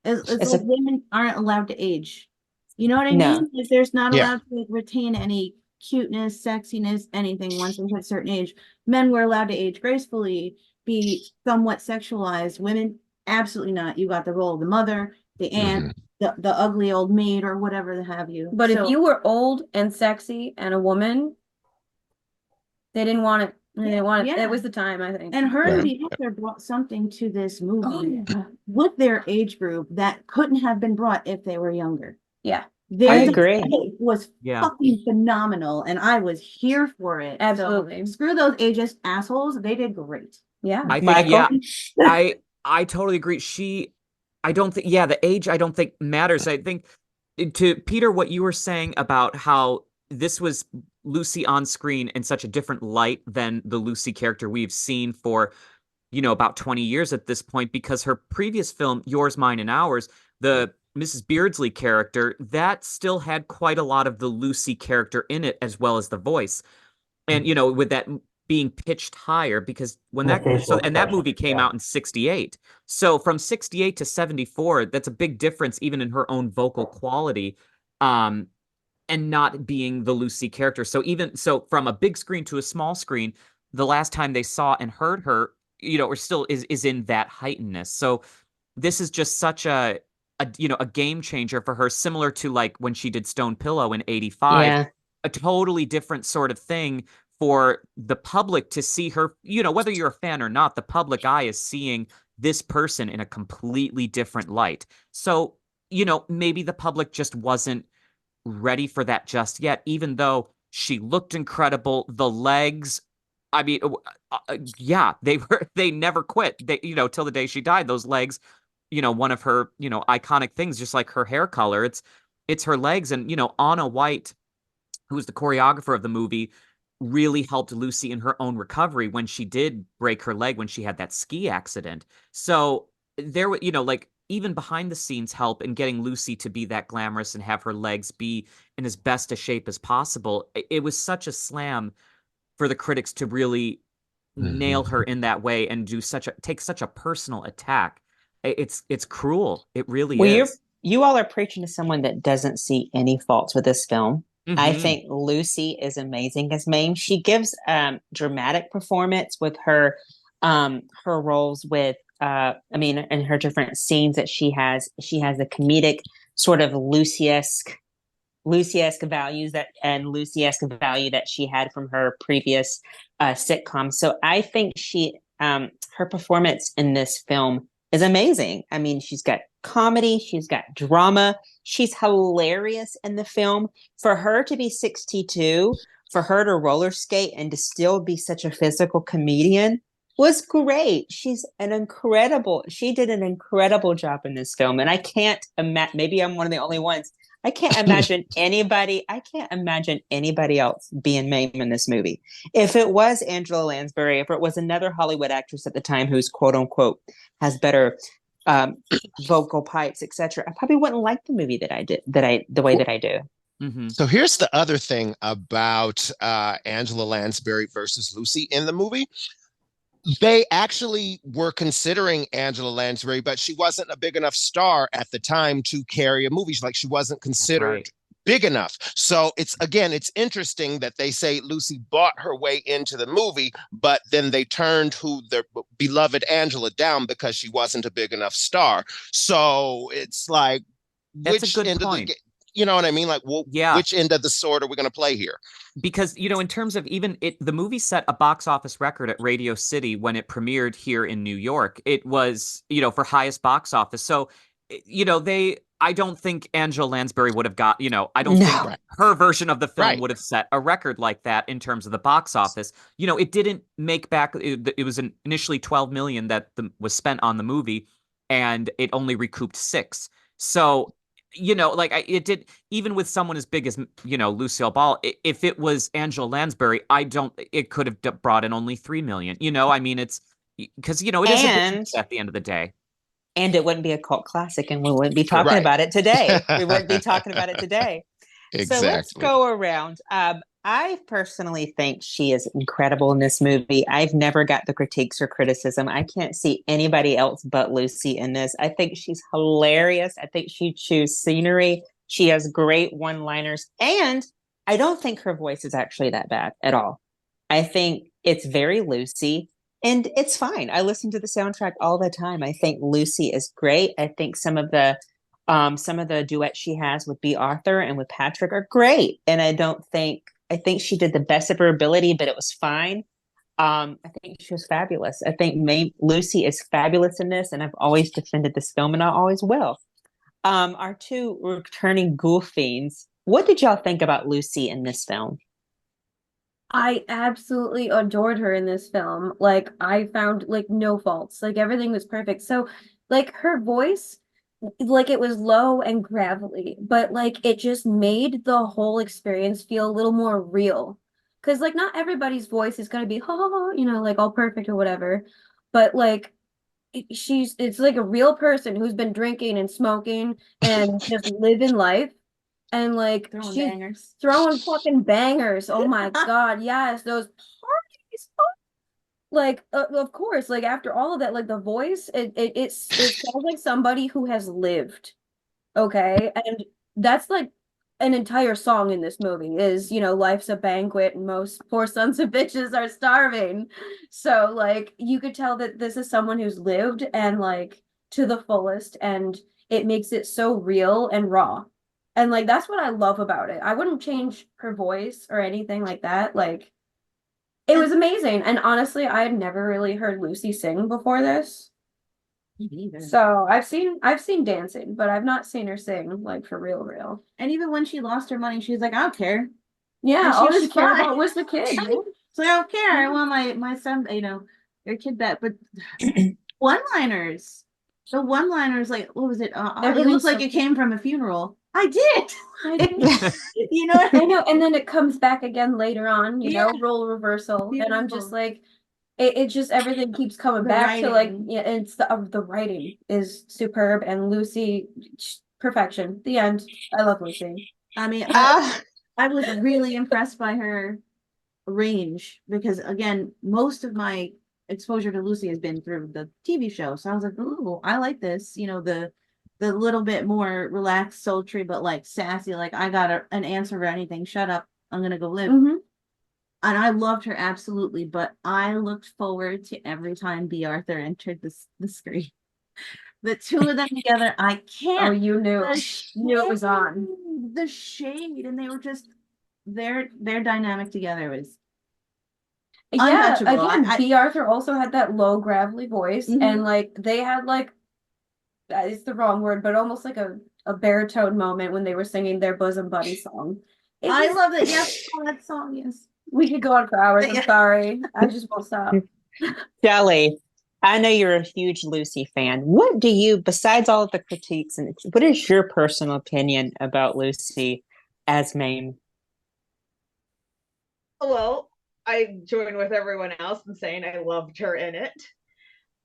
It's It's like a women aren't allowed to age. You know what I no. mean? Like there's not Yeah. allowed to like, retain any cuteness, sexiness, anything once they hit a certain age. Men were allowed to age gracefully, be somewhat sexualized. Women, absolutely not. You got the role of the mother, the aunt, Hmm. the ugly old maid, or whatever the have you. But if So, you were old and sexy and a woman, they didn't want it. They didn't want it. yeah. It was the time, I think. And her Yeah. and the actor brought something to this movie with their age group that couldn't have been brought if they were younger. Yeah, I Their agree. dynamic was Yeah. fucking phenomenal, and I was here for it. So, absolutely. screw those ageist assholes. They did great. Yeah. I think, Michael? yeah, I totally agree. I don't think, yeah, the age I don't think matters. I think to Peter, what you were saying about how this was Lucy on screen in such a different light than the Lucy character we've seen for, about 20 years at this point, because her previous film, Yours, Mine, and Ours, the Mrs. Beardsley character, that still had quite a lot of the Lucy character in it, as well as the voice. And, with that being pitched higher, because And the facial and that expression. movie came Yeah. out in 68. So from 68 to 74, that's a big difference, even in her own vocal quality. And not being the Lucy character. So from a big screen to a small screen, the last time they saw and heard her, or still is in that heightenedness. So this is just such a game changer for her, similar to like when she did Stone Pillow in 85, Yeah. a totally different sort of thing for the public to see her, whether you're a fan or not, the public eye is seeing this person in a completely different light. So, maybe the public just wasn't ready for that just yet, even though she looked incredible. The legs, I mean, yeah, they never quit. Till the day she died, those legs, one of her, iconic things, just like her hair color, it's her legs. And, Anna White, who was the choreographer of the movie, really helped Lucy in her own recovery when she did break her leg when she had that ski accident. So there were, like even behind the scenes help in getting Lucy to be that glamorous and have her legs be in as best a shape as possible. It was such a slam for the critics to really nail her in that way and take such a personal attack. It's cruel. It really Well, is. you all are preaching to someone that doesn't see any faults with this film. I Hmm. think Lucy is amazing as Mame. She gives dramatic performance with her roles with and her different scenes that she has. She has the comedic sort of Lucy-esque values Lucy-esque value that she had from her previous sitcom. So I think her performance in this film is amazing. I mean, she's got comedy, she's got drama, she's hilarious in the film. For her to be 62, for her to roller skate and to still be such a physical comedian was great. She did an incredible job in this film. And I can't imagine, maybe I'm one of the only ones. I can't imagine anybody else being Mame in this movie. If it was Angela Lansbury, if it was another Hollywood actress at the time who's quote unquote has better um, vocal pipes, etc., I probably wouldn't like the movie the way that I do. Mm-hmm. So here's the other thing about Angela Lansbury versus Lucy in the movie. They actually were considering Angela Lansbury, but she wasn't a big enough star at the time to carry a movie. Like she wasn't considered right. big enough. So it's interesting that they say Lucy bought her way into the movie, but then they turned who their beloved Angela down because she wasn't a big enough star. So it's like, That's a which good end of the point. you know what I mean? Like, Yeah. which end of the sword are we going to play here? Because, in terms of even the movie set a box office record at Radio City when it premiered here in New York. It was, for highest box office. So, I don't think Angela Lansbury would have got, I don't think No. her version of the film Right. would have set a record like that in terms of the box office. It didn't make back, it was initially 12 million that was spent on the movie, and it only recouped 6. So, it did, even with someone as big as, Lucille Ball, if it was Angela Lansbury, it could have brought in only 3 million. I mean, it's because, it is a And business at the end of the day. and it wouldn't be a cult classic, and we wouldn't be talking Right. about it today. We wouldn't be talking about it today. So let's Exactly. go around. I personally think she is incredible in this movie. I've never got the critiques or criticism. I can't see anybody else but Lucy in this. I think she's hilarious. I think she chews scenery. She has great one-liners. And I don't think her voice is actually that bad at all. I think it's very Lucy. And it's fine. I listen to the soundtrack all the time. I think Lucy is great. I think some of the duets she has with B. Arthur and with Patrick are great. And I think she did the best of her ability, but it was fine. I think she was fabulous. I think Lucy is fabulous in this, and I've always defended this film, and I always will. Our two returning ghoul fiends. What did y'all think about Lucy in this film? I absolutely adored her in this film. Like I found like no faults. Like everything was perfect. So like her voice, like it was low and gravelly, but like it just made the whole experience feel a little more real. Because like not everybody's voice is gonna be like all perfect or whatever. But like it's like a real person who's been drinking and smoking and just living life and like Throwing she's bangers. throwing fucking bangers. Oh my God, yes, those parties. Oh, like of course, like after all of that, like the voice, it sounds like somebody who has lived. Okay, and that's like an entire song in this movie is, life's a banquet and most poor sons of bitches are starving. So like you could tell that this is someone who's lived and like to the fullest, and it makes it so real and raw. And like that's what I love about it. I wouldn't change her voice or anything like that. Like it was amazing. And honestly, I had never really heard Lucy sing before this. Me neither. So I've seen dancing, but I've not seen her sing like for real, real. And even when she lost her money, she was like, I don't care. Yeah, And she all was she cared fine. about was the kid. So I don't care. I want my son, your kid back. But one-liners. The one-liners, like, what was it? It Everything's looks like so- it came from a funeral. I did. You know what I know, and then it comes back again later on, Yeah. role reversal, and I'm just Beautiful. like, it just everything keeps coming The back to like, writing. yeah, it's the writing is superb, and Lucy, perfection. The end. I love Lucy. I mean, Ah, I was really impressed by her range because again, most of my exposure to Lucy has been through the TV show. So I was like, "Ooh, I like this." The little bit more relaxed, sultry, but like sassy. Like I got an answer for anything. Shut up. I'm gonna go live. Mm-hmm. And I loved her absolutely. But I looked forward to every time B. Arthur entered the screen. The two of them together, I Oh, can't. you knew. The You knew it was on. the shade, and they were just their dynamic together was Yeah, untouchable. again, B. Arthur also had that low gravelly voice, Mhm. and like they had like it's the wrong word, but almost like a baritone moment when they were singing their bosom buddy song. I love that. Yes, that song. Yes. We could go on for hours. I'm Yeah. sorry. I just won't stop. Shelley, I know you're a huge Lucy fan. What do you, besides all of the critiques, and what is your personal opinion about Lucy as Mame? Well, I join with everyone else in saying I loved her in it.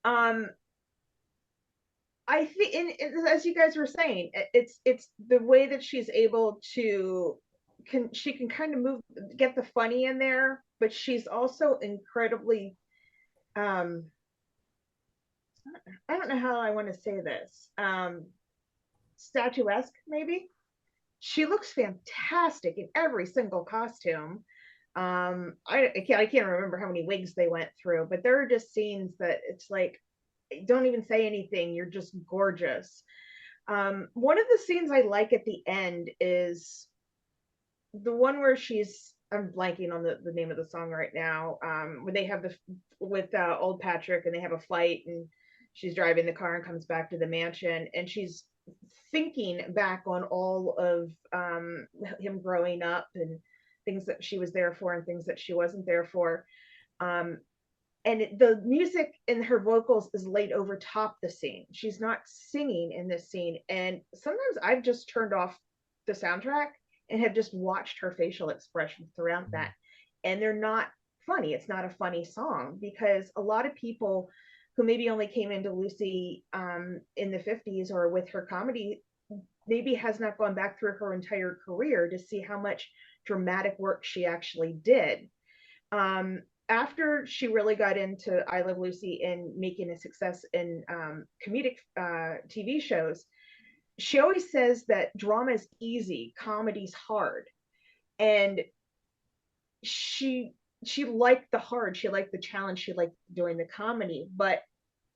Um, I think, as you guys were saying, it's the way that she's able to she can kind of move, get the funny in there, but she's also incredibly um I don't know how I want to say this, statuesque maybe. She looks fantastic in every single costume. I can't remember how many wigs they went through, but there are just scenes that it's like, don't even say anything, you're just gorgeous. One of the scenes I like at the end is the one where I'm blanking on the name of the song right now. When they have the with old Patrick and they have a fight and she's driving the car and comes back to the mansion and she's thinking back on all of him growing up and things that she was there for and things that she wasn't there for. Um, the music in her vocals is laid over top the scene. She's not singing in this scene. And sometimes I've just turned off the soundtrack and have just watched her facial expressions throughout that. And they're not funny. It's not a funny song because a lot of people who maybe only came into Lucy in the 50s or with her comedy maybe has not gone back through her entire career to see how much dramatic work she actually did. After she really got into I Love Lucy and making a success in comedic TV shows, she always says that drama is easy, comedy's hard. And she she liked the hard, she liked the challenge, she liked doing the comedy. But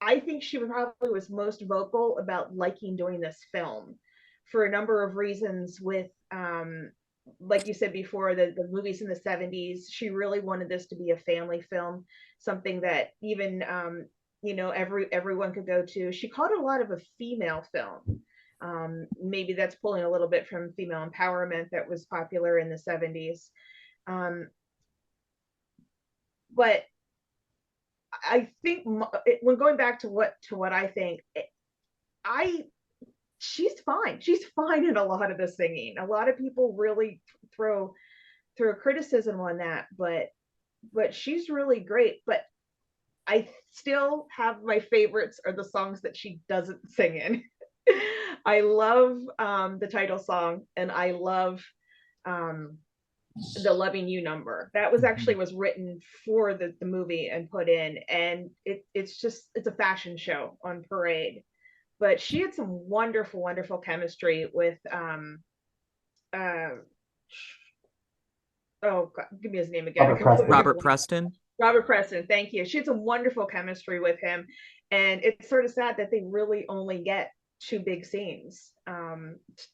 I think she probably was most vocal about liking doing this film for a number of reasons with like you said before, the movies in the 70s. She really wanted this to be a family film, something that even everyone could go to. She called it a lot of a female film. Maybe that's pulling a little bit from female empowerment that was popular in the 70s. But I think when going back to what I think, I she's fine. She's fine in a lot of the singing. A lot of people really throw criticism on that, but she's really great. But I still have my favorites are the songs that she doesn't sing in. I love the title song, and I love the Loving You number. That was actually was written for the movie and put in, and it's a fashion show on Parade. But she had some wonderful, wonderful chemistry with uh oh God, give me his name again. Robert Preston. Robert Preston, thank you. She had some wonderful chemistry with him, and it's sort of sad that they really only get two big scenes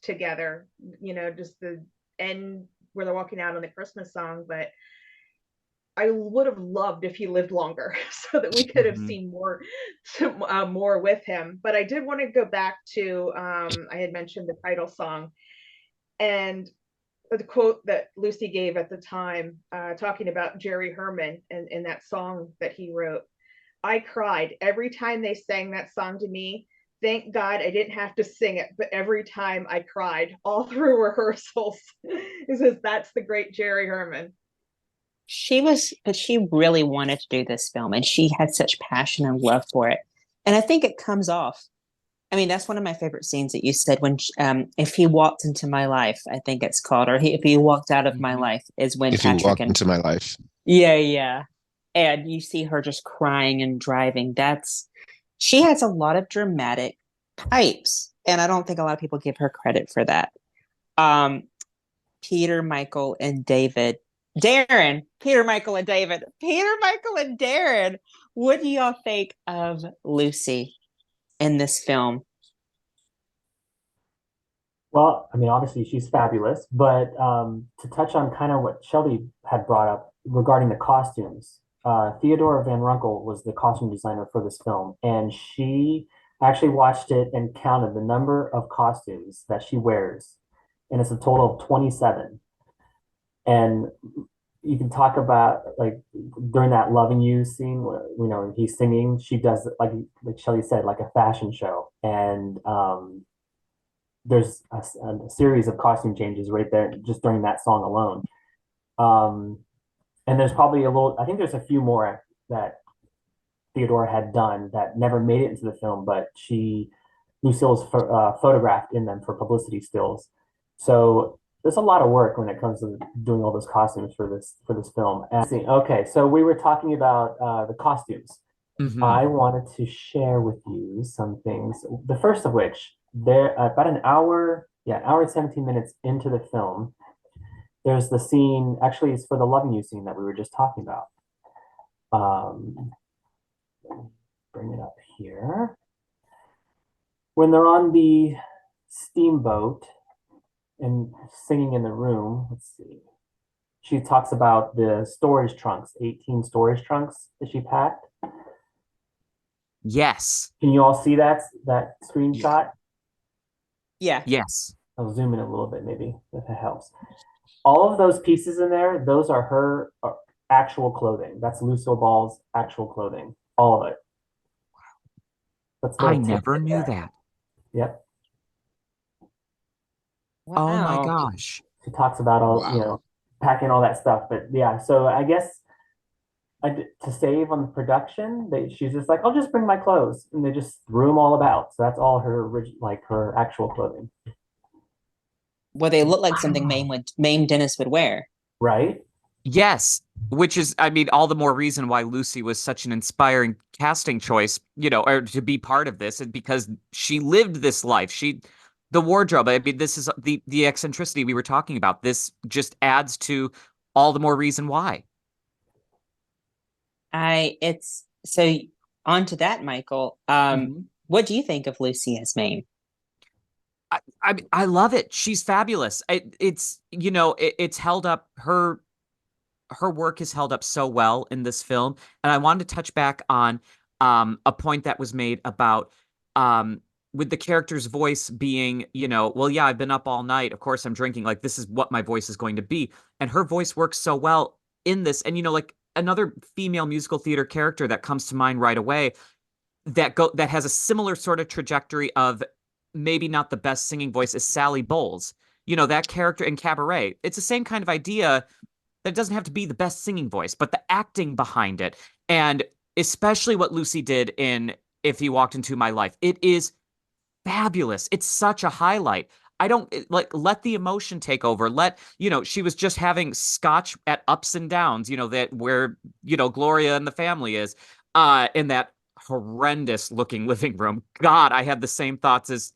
together. Just the end where they're walking out on the Christmas song, but I would have loved if he lived longer so that we could have seen more with him. But I did want to go back to I had mentioned the title song and the quote that Lucy gave at the time, talking about Jerry Herman and that song that he wrote. I cried every time they sang that song to me. Thank God I didn't have to sing it, but every time I cried all through rehearsals. He says that's the great Jerry Herman. But she really wanted to do this film and she had such passion and love for it. And I think it comes off. I mean, that's one of my favorite scenes that you said when, if he walked into my life, I think it's called, or if he walked out of my life is when if Patrick he walked into my life. Yeah, yeah. And you see her just crying and driving. She has a lot of dramatic pipes. And I don't think a lot of people give her credit for that. Peter, Michael, and Darren. What do y'all think of Lucy in this film? Well, I mean, obviously she's fabulous, but to touch on kind of what Shelby had brought up regarding the costumes, Theodora Van Runkle was the costume designer for this film, and she actually watched it and counted the number of costumes that she wears, and it's a total of 27. And you can talk about like during that "Loving You" scene where he's singing, she does like Shelly said, like a fashion show, and there's a series of costume changes right there just during that song alone. And there's probably I think there's a few more that Theodora had done that never made it into the film, but she Lucille's photographed in them for publicity stills. So there's a lot of work when it comes to doing all those costumes for this film. Okay, so we were talking about the costumes. Mhm. I wanted to share with you some things. The first of which, there about an hour, yeah, an hour and 17 minutes into the film, there's the scene. Actually, it's for the loving you scene that we were just talking about. Bring it up here. When they're on the steamboat and singing in the room, let's see. She talks about the storage trunks, 18 storage trunks that she packed. Yes. Can you all see that screenshot? Yeah. Yes. I'll zoom in a little bit, maybe, if it helps. All of those pieces in there, those are her actual clothing. That's Lucille Ball's actual clothing. All of it. That's I never knew that. Yep. Oh my Wow. gosh. She talks about all, Wow. packing all that stuff. But yeah, so I guess to save on the production, she's just like, I'll just bring my clothes, and they just threw them all about. So that's all her her actual clothing, Well, they look like something Mame Dennis would wear. right? Yes, which is, I mean, all the more reason why Lucy was such an inspiring casting choice, or to be part of this, and because she lived this life. The wardrobe, I mean, this is the eccentricity we were talking about. This just adds to all the more reason why. It's so on to that, Michael. Mhm. What do you think of Lucy as Mame? I love it. She's fabulous. It's held up. Her work is held up so well in this film, and I wanted to touch back on a point that was made about with the character's voice being, well, yeah, I've been up all night. Of course, I'm drinking. Like, this is what my voice is going to be, and her voice works so well in this. And like another female musical theater character that comes to mind right away that has a similar sort of trajectory of maybe not the best singing voice is Sally Bowles. That character in Cabaret. It's the same kind of idea that it doesn't have to be the best singing voice, but the acting behind it. And especially what Lucy did in If You Walked Into My Life. It is fabulous. It's such a highlight. I don't let the emotion take over. She was just having scotch at ups and downs, that where, Gloria and the family is, in that horrendous looking living room. God, I had the same thoughts as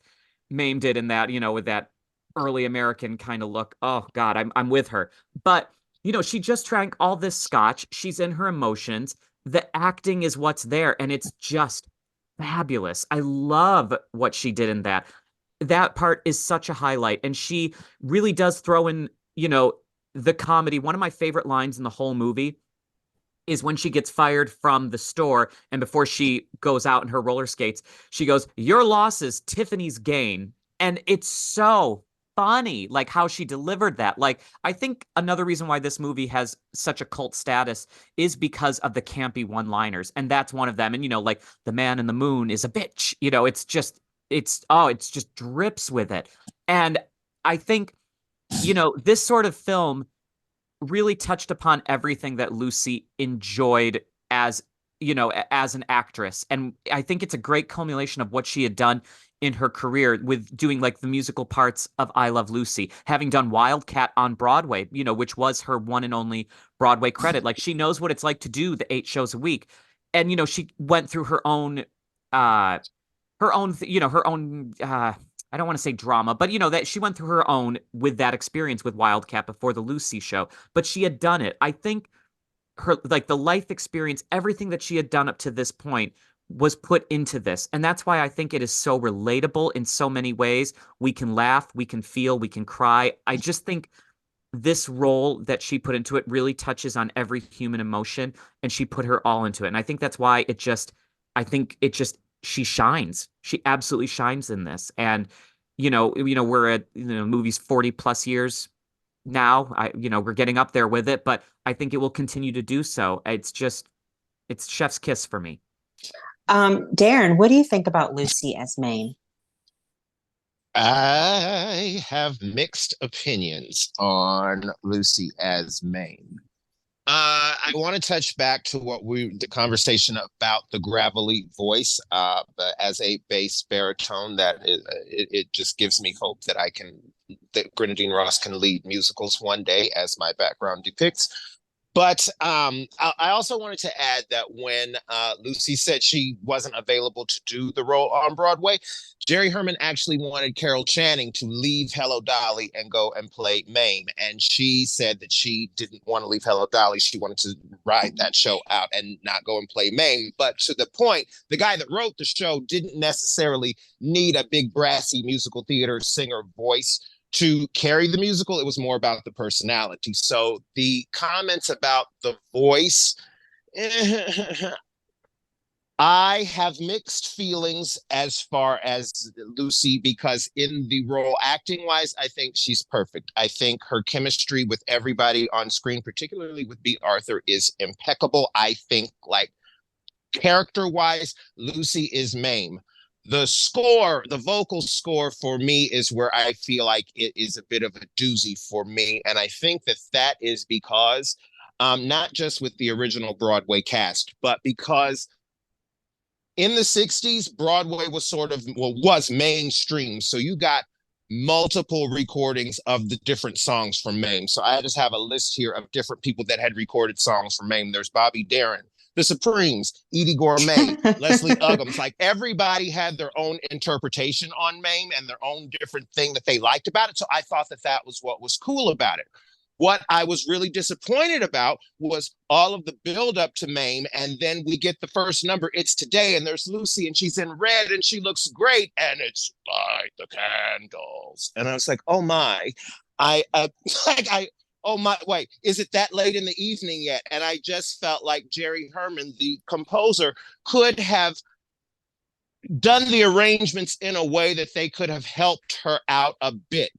Mame did in that, with that early American kind of look. Oh God, I'm with her. But, she just drank all this scotch. She's in her emotions. The acting is what's there, and it's just fabulous. I love what she did in that. That part is such a highlight, and she really does throw in, the comedy. One of my favorite lines in the whole movie is when she gets fired from the store, and before she goes out in her roller skates, she goes, "Your loss is Tiffany's gain." And it's so funny, like how she delivered that. Like, I think another reason why this movie has such a cult status is because of the campy one-liners, and that's one of them. And like the man in the moon is a bitch. It's just drips with it. And I think, this sort of film really touched upon everything that Lucy enjoyed as, as an actress. And I think it's a great culmination of what she had done in her career with doing like the musical parts of I Love Lucy, having done Wildcat on Broadway, which was her one and only Broadway credit. Like, she knows what it's like to do the 8 shows a week. And, she went through her own I don't want to say drama, but that she went through her own with that experience with Wildcat before the Lucy show. But she had done it. I think her, like, the life experience, everything that she had done up to this point was put into this. And that's why I think it is so relatable in so many ways. We can laugh, we can feel, we can cry. I just think this role that she put into it really touches on every human emotion, and she put her all into it. And I think that's why she shines. She absolutely shines in this. And we're at movies 40 plus years now. We're getting up there with it, but I think it will continue to do so. It's chef's kiss for me. Darren, what do you think about Lucy as Mame? I have mixed opinions on Lucy as Mame. I want to touch back to the conversation about the gravelly voice, as a bass baritone. It just gives me hope that Grenadine Ross can lead musicals one day, as my background depicts. But I also wanted to add that when Lucy said she wasn't available to do the role on Broadway, Jerry Herman actually wanted Carol Channing to leave Hello Dolly and go and play Mame. And she said that she didn't want to leave Hello Dolly. She wanted to ride that show out and not go and play Mame. But to the point, the guy that wrote the show didn't necessarily need a big brassy musical theater singer voice to carry the musical. It was more about the personality. So the comments about the voice, I have mixed feelings as far as Lucy, because in the role, acting wise, I think she's perfect. I think her chemistry with everybody on screen, particularly with B. Arthur, is impeccable. I think, like, character wise, Lucy is Mame. The score, the vocal score for me is where I feel like it is a bit of a doozy for me. And I think that is because, not just with the original Broadway cast, but because in the 60s, Broadway was mainstream. So you got multiple recordings of the different songs from Mame. So I just have a list here of different people that had recorded songs from Mame. There's Bobby Darin, the Supremes, Edie Gourmet, Leslie Uggams. Like, everybody had their own interpretation on Mame and their own different thing that they liked about it. So I thought that was what was cool about it. What I was really disappointed about was all of the build up to Mame, and then we get the first number, It's Today, and there's Lucy, and she's in red, and she looks great, and it's Light the Candles. And I was like, oh my, oh my, wait, is it that late in the evening yet? And I just felt like Jerry Herman, the composer, could have done the arrangements in a way that they could have helped her out a bit.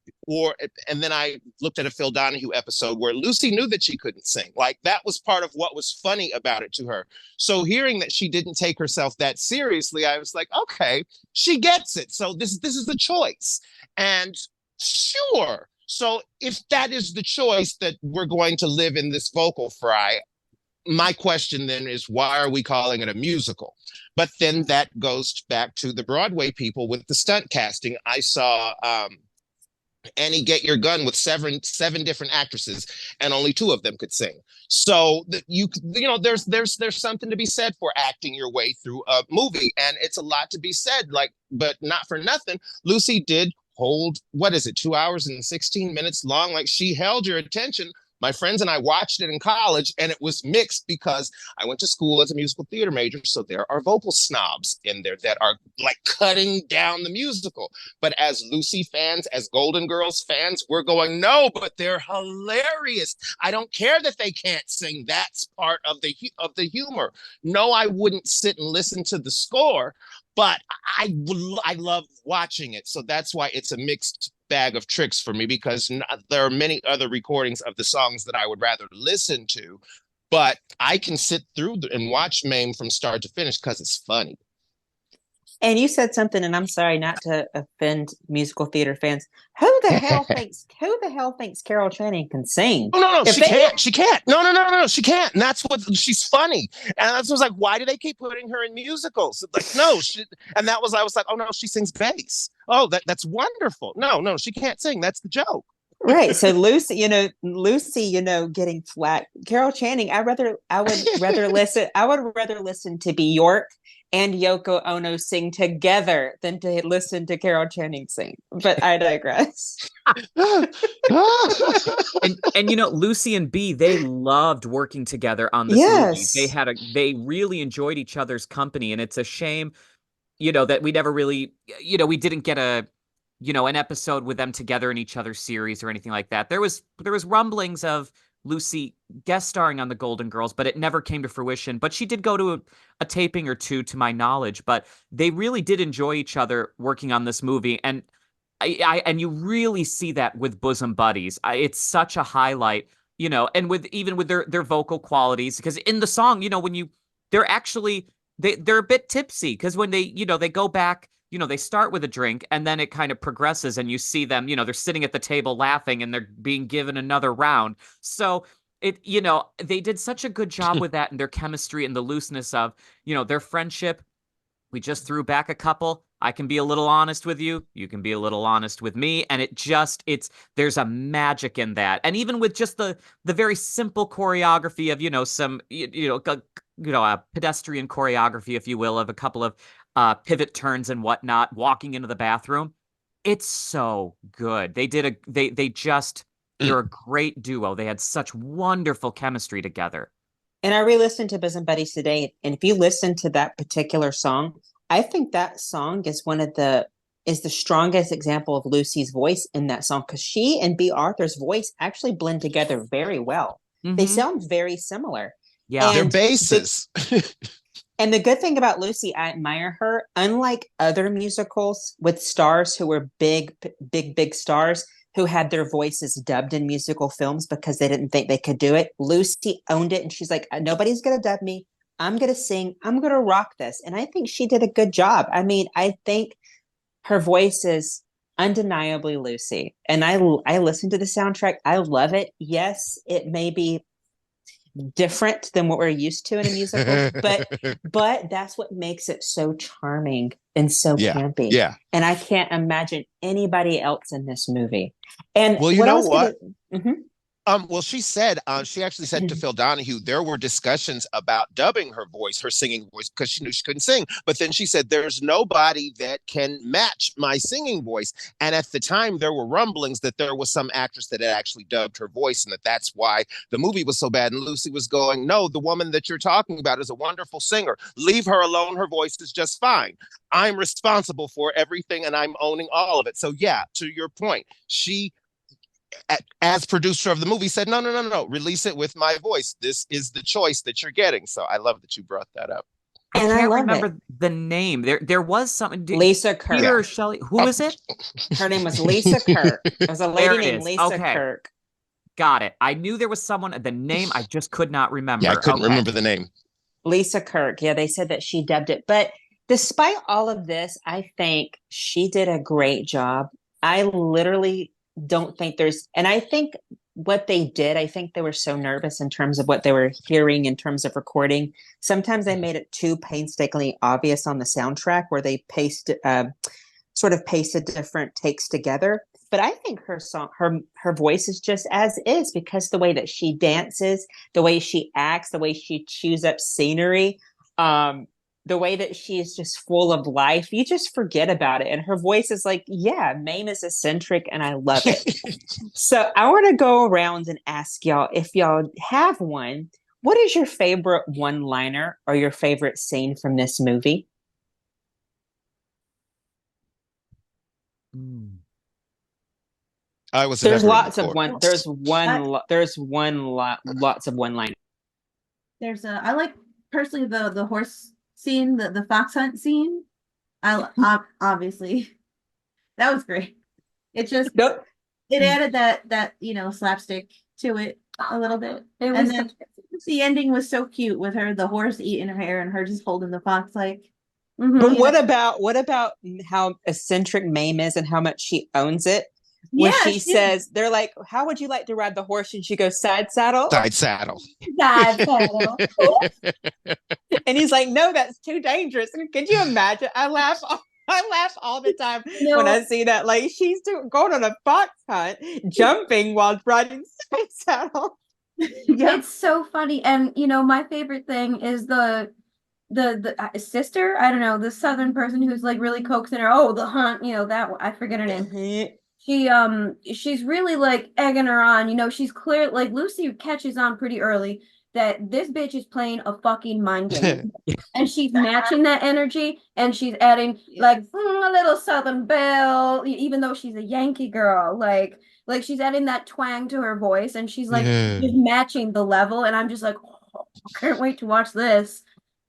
And then I looked at a Phil Donahue episode where Lucy knew that she couldn't sing. Like, that was part of what was funny about it to her. So hearing that she didn't take herself that seriously, I was like, okay, she gets it. So this is the choice. And sure. So if that is the choice, that we're going to live in this vocal fry, my question then is, why are we calling it a musical? But then that goes back to the Broadway people with the stunt casting. I saw Annie Get Your Gun with seven different actresses, and only 2 of them could sing. So you know, there's something to be said for acting your way through a movie, and it's a lot to be said. Like, but not for nothing, Lucy did hold, what is it, 2 hours and 16 minutes long? Like, she held your attention. My friends and I watched it in college, and it was mixed because I went to school as a musical theater major. So there are vocal snobs in there that are like cutting down the musical. But as Lucy fans, as Golden Girls fans, we're going, no, but they're hilarious. I don't care that they can't sing. That's part of the humor. No, I wouldn't sit and listen to the score, but I love watching it. So that's why it's a mixed bag of tricks for me, because there are many other recordings of the songs that I would rather listen to, but I can sit through and watch Mame from start to finish because it's funny. And you said something, and I'm sorry not to offend musical theater fans. Who the hell thinks Carol Channing can sing? Oh, no, she can't. She can't. No, she can't. And that's what, she's funny. And that's was like, why do they keep putting her in musicals? Like, no, and I was like, oh no, she sings bass. Oh, that's wonderful. No, she can't sing. That's the joke. Right. So Lucy, getting flat. Carol Channing, I would rather listen to Bjork and Yoko Ono sing together than to listen to Carol Channing sing. But I digress. and Lucy and B, they loved working together on this movie. They really enjoyed each other's company, and it's a shame, that we never really, we didn't get an episode with them together in each other's series or anything like that. There was rumblings of Lucy guest starring on the Golden Girls, but it never came to fruition. But she did go to a taping or 2, to my knowledge. But they really did enjoy each other working on this movie, and and you really see that with Bosom Buddies. It's such a highlight, and with their vocal qualities, because in the song, they're actually they're a bit tipsy, because when they they go back. They start with a drink, and then it kind of progresses, and you see them, they're sitting at the table laughing, and they're being given another round. So They did such a good job with that and their chemistry and the looseness of, their friendship. We just threw back a couple. I can be a little honest with you. You can be a little honest with me. And there's a magic in that. And even with just the very simple choreography of, a pedestrian choreography, if you will, of a couple of pivot turns and whatnot, walking into the bathroom. It's so good. They're a great duo. They had such wonderful chemistry together. And I re-listened to Bosom Buddies today, and if you listen to that particular song, I think that song is the strongest example of Lucy's voice in that song, because she and B. Arthur's voice actually blend together very well. They sound very similar. Yeah. Their bases. And the good thing about Lucy, I admire her. Unlike other musicals with stars who were big stars, who had their voices dubbed in musical films because they didn't think they could do it, Lucy owned it, and she's like, nobody's going to dub me. I'm going to sing. I'm going to rock this. And I think she did a good job. I mean, I think her voice is undeniably Lucy. And I listen to the soundtrack. I love it. Yes, it may be different than what we're used to in a musical, but that's what makes it so charming and so campy. Yeah. And I can't imagine anybody else in this movie. And well, you know what? Well, she actually said to Phil Donahue, there were discussions about dubbing her voice, her singing voice, because she knew she couldn't sing. But then she said, there's nobody that can match my singing voice. And at the time, there were rumblings that there was some actress that had actually dubbed her voice, and that's why the movie was so bad. And Lucy was going, no, the woman that you're talking about is a wonderful singer. Leave her alone. Her voice is just fine. I'm responsible for everything, and I'm owning all of it. So yeah, to your point, she, as producer of the movie, said, no, release it with my voice. This is the choice that you're getting. So I love that you brought that up. And I can't remember the name. There was something. Lisa Kirk. Peter or Shelley. Who is it? Her name was Lisa Kirk. It was a lady named Lisa Kirk. Got it. I knew there was someone. The name I just could not remember. Yeah, I couldn't remember the name. Lisa Kirk. Yeah, they said that she dubbed it. But despite all of this, I think she did a great job. I literally don't think and I think what they did, I think they were so nervous in terms of what they were hearing in terms of recording. Sometimes they made it too painstakingly obvious on the soundtrack, where they sort of pasted different takes together. But I think her voice is just as is, because the way that she dances, the way she acts, the way she chews up scenery, the way that she is just full of life, you just forget about it. And her voice is like, yeah, Mame is eccentric, and I love it. So I want to go around and ask y'all, if y'all have one, what is your favorite one-liner or your favorite scene from this movie? There's lots of one. There's lots of one-liners. I like personally the horse scene, the fox hunt scene. Obviously that was great. It just it added that slapstick to it a little bit. And then the ending was so cute with the horse eating her hair and her just holding the fox like. But what about how eccentric Mame is and how much she owns it? When she says, they're like, how would you like to ride the horse? And she goes, side saddle. Side saddle. Side saddle. And he's like, no, that's too dangerous. And could you imagine? I laugh all the time when I see that. Like, she's going on a fox hunt, jumping while riding side saddle. It's so funny. And my favorite thing is the sister, I don't know, the southern person who's like really coaxing her. Oh, the hunt, that I forget her name. She's really like egging her on. She's clear, like Lucy catches on pretty early that this bitch is playing a fucking mind game. And she's matching that energy, and she's adding like a little Southern belle, even though she's a Yankee girl. Like she's adding that twang to her voice, and she's like just matching the level. And I'm just like, oh, I can't wait to watch this.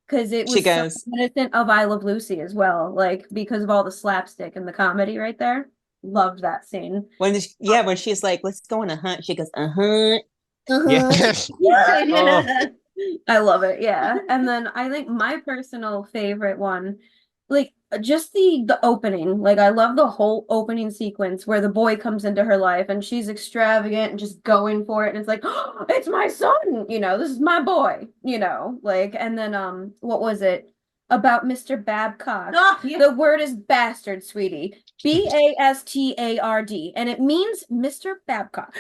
Because it was so innocent of I Love Lucy as well, like because of all the slapstick and the comedy right there. Loved that scene. When she's like, let's go on a hunt, she goes, hunt. Yeah. I love it. Yeah. And then I think my personal favorite one, like just the opening. Like I love the whole opening sequence where the boy comes into her life and she's extravagant and just going for it. And it's like, oh, it's my son, this is my boy, like, and then what was it? About Mr. Babcock. Oh, yeah. The word is bastard, sweetie. Bastard, and it means Mr. Babcock.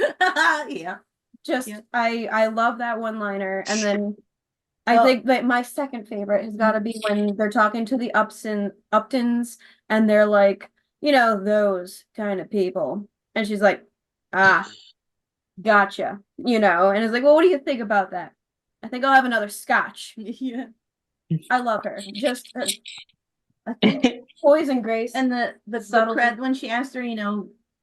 Yeah. Just Yeah. I love that one liner. And then I Well- think that my second favorite has got to be when they're talking to the Uptons and they're like, those kind of people. And she's like, ah, gotcha, and it's like, well, what do you think about that? I think I'll have another scotch. Yeah. I love her. Just, I think Poison Grace. And the Subtlety. cred when she asked her,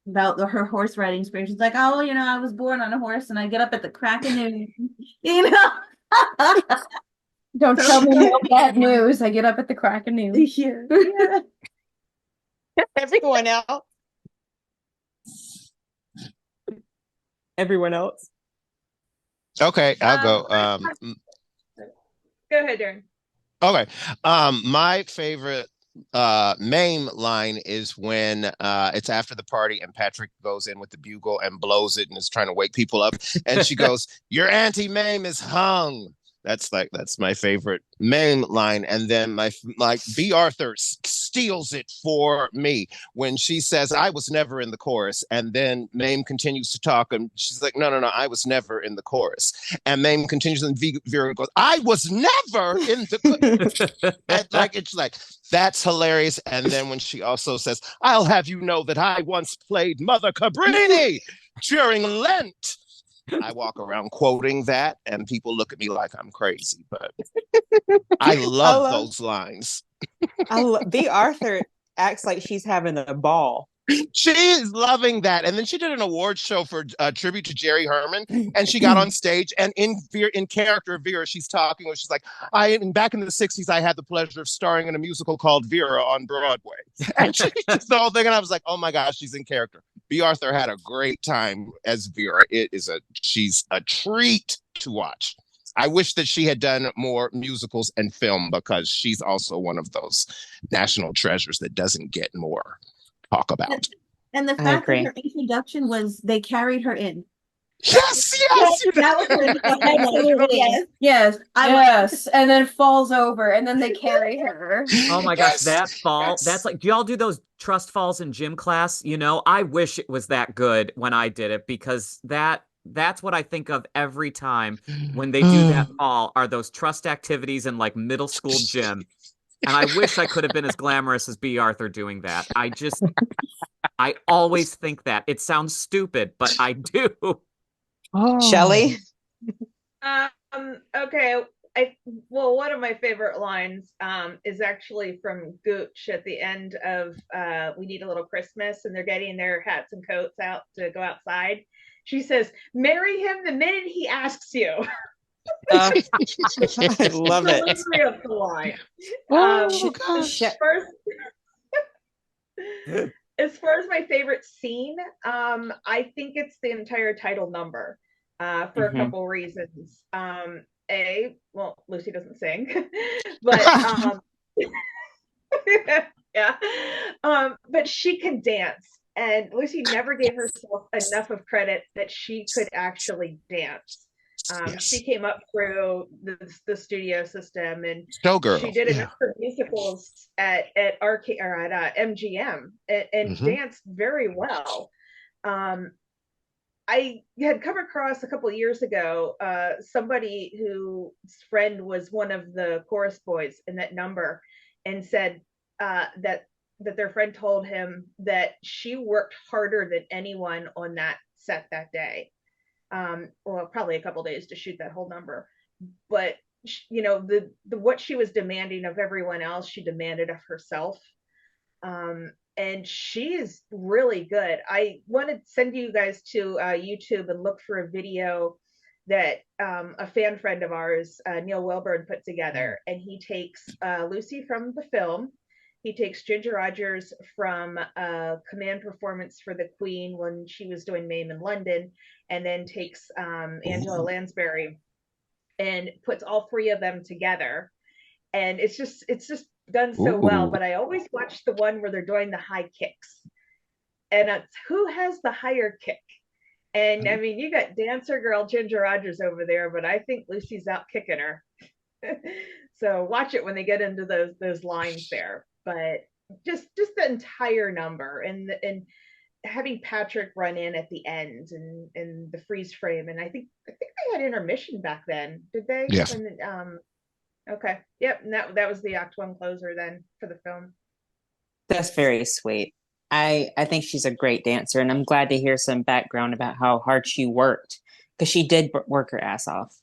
about her horse riding experience, she's like, oh, I was born on a horse and I get up at the crack of noon. Don't tell me no bad news. I get up at the crack of noon. Yeah. Yeah. Everyone else. Everyone else. Okay, I'll go. Go ahead, Darren. Okay. My favorite Mame line is when it's after the party and Patrick goes in with the bugle and blows it and is trying to wake people up, and she goes, "Your Auntie Mame is hung." That's my favorite Mame line. And then my B. Arthur steals it for me when she says, "I was never in the chorus," and then Mame continues to talk and she's like, no, I was never in the chorus, and Mame continues and Vera goes, "I was never in the and it's like, that's hilarious. And then when she also says, "I'll have you know that I once played Mother Cabrini during Lent," I walk around quoting that, and people look at me like I'm crazy, but I love those lines. B. Arthur acts like she's having a ball. She is loving that. And then she did an award show for tribute to Jerry Herman, and she got on stage, and in character Vera, she's talking, where she's like, back in the 60s, I had the pleasure of starring in a musical called Vera on Broadway. And she just the whole thing, and I was like, oh my gosh, she's in character. B. Arthur had a great time as Vera. She's a treat to watch. I wish that she had done more musicals and film, because she's also one of those national treasures that doesn't get more talk about. And the fact that her introduction was they carried her in. Yes. That was yes, and then falls over, and then they carry her. Oh my gosh, that fall. That's like, do y'all do those trust falls in gym class? I wish it was that good when I did it, because that's what I think of every time when they do that fall, are those trust activities in like middle school gym. And I wish I could have been as glamorous as B. Arthur doing that. I always think that. It sounds stupid, but I do. Shelley? Okay. One of my favorite lines is actually from Gooch at the end of We Need a Little Christmas, and they're getting their hats and coats out to go outside. She says, "Marry him the minute he asks you." I love it. Of the line. Gosh. As far as my favorite scene, I think it's the entire title number for a couple reasons. Lucy doesn't sing, but yeah, but she can dance, and Lucy never gave herself enough of credit that she could actually dance. Yes. She came up through the studio system, and Showgirl. she did a number of musicals at MGM and danced very well. I had come across a couple of years ago somebody whose friend was one of the chorus boys in that number, and said that their friend told him that she worked harder than anyone on that set that day. Probably a couple days to shoot that whole number, but the what she was demanding of everyone else, she demanded of herself, and she is really good. I want to send you guys to YouTube and look for a video that a fan friend of ours, Neil Wilburn, put together, and he takes Lucy from the film. He takes Ginger Rogers from a command performance for the Queen when she was doing Mame in London, and then takes Angela Lansbury and puts all three of them together. And it's just done so well, Ooh. but I always watch the one where they're doing the high kicks. And it's who has the higher kick? And I mean, you got dancer girl Ginger Rogers over there, but I think Lucy's out kicking her. So watch it when they get into those lines there. But just the entire number and having Patrick run in at the end and the freeze frame, and I think they had intermission back then, did they? Yeah. When okay, yep, and that was the Act One closer then for the film. That's very sweet. I think she's a great dancer, and I'm glad to hear some background about how hard she worked because she did work her ass off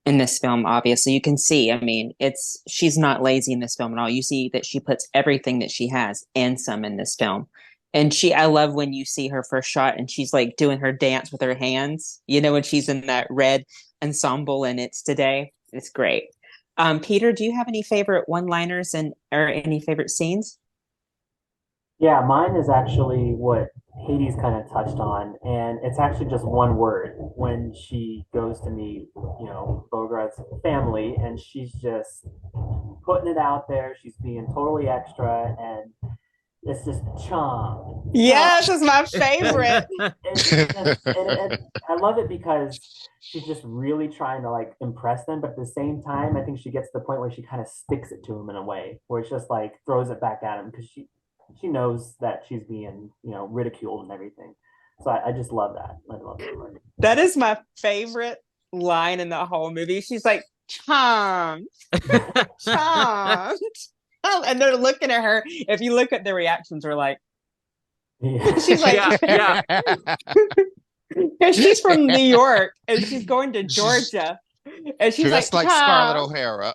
in this film. Obviously, you can see. I mean, she's not lazy in this film at all. You see that she puts everything that she has and some in this film. And I love when you see her first shot and she's like doing her dance with her hands. You know, when she's in that red ensemble and It's Today. It's great. Peter, do you have any favorite one-liners or any favorite scenes? Yeah, mine is actually what Hades kind of touched on, and it's actually just one word when she goes to meet, Bogart's family, and she's just putting it out there. She's being totally extra, and it's just charm. Yes, it's my favorite. And I love it because she's just really trying to like impress them, but at the same time, I think she gets to the point where she kind of sticks it to him in a way where it's just like throws it back at him because she knows that she's being ridiculed and everything. So I just love that. I love that. That is my favorite line in the whole movie. She's like, charmed, charmed. And they're looking at her. If you look at their reactions, we're like, Yeah. she's like, Yeah. because she's from New York and she's going to Georgia. And she's Dressed like "Charmed." Scarlett O'Hara.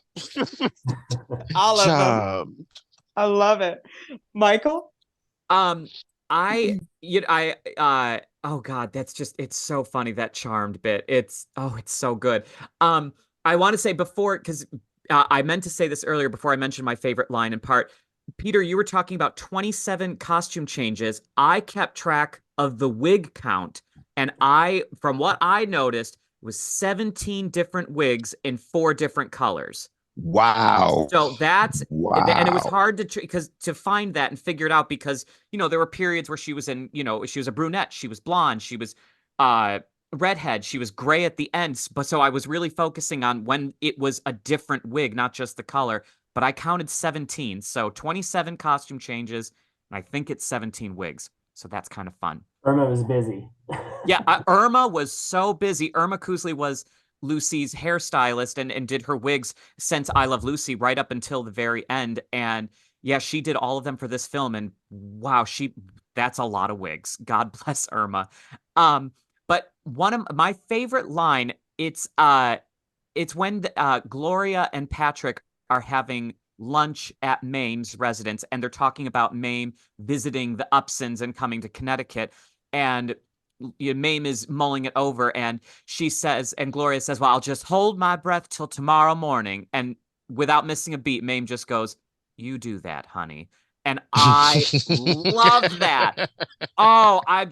All of them. Charmed. I love it. Michael? Oh God, it's so funny, that charmed bit. It's so good. I want to say before, because I meant to say this earlier before I mentioned my favorite line in part. Peter, you were talking about 27 costume changes. I kept track of the wig count, and from what I noticed, was 17 different wigs in 4 different colors. Wow. So wow. And it was hard to find that and figure it out because, there were periods where she was she was a brunette, she was blonde, she was redhead, she was gray at the ends. But so I was really focusing on when it was a different wig, not just the color. But I counted 17. So 27 costume changes, and I think it's 17 wigs. So that's kind of fun. Irma was busy. Yeah, Irma was so busy. Irma Kuzley was Lucy's hairstylist and did her wigs since I Love Lucy right up until the very end. And yeah, she did all of them for this film. And wow, that's a lot of wigs. God bless Irma. But one of my favorite line, it's when Gloria and Patrick are having lunch at Mame's residence, and they're talking about Mame visiting the Upsons and coming to Connecticut. And Mame is mulling it over, and she says, and Gloria says, well, I'll just hold my breath till tomorrow morning. And without missing a beat, Mame just goes, you do that, honey. And I love that. Oh, I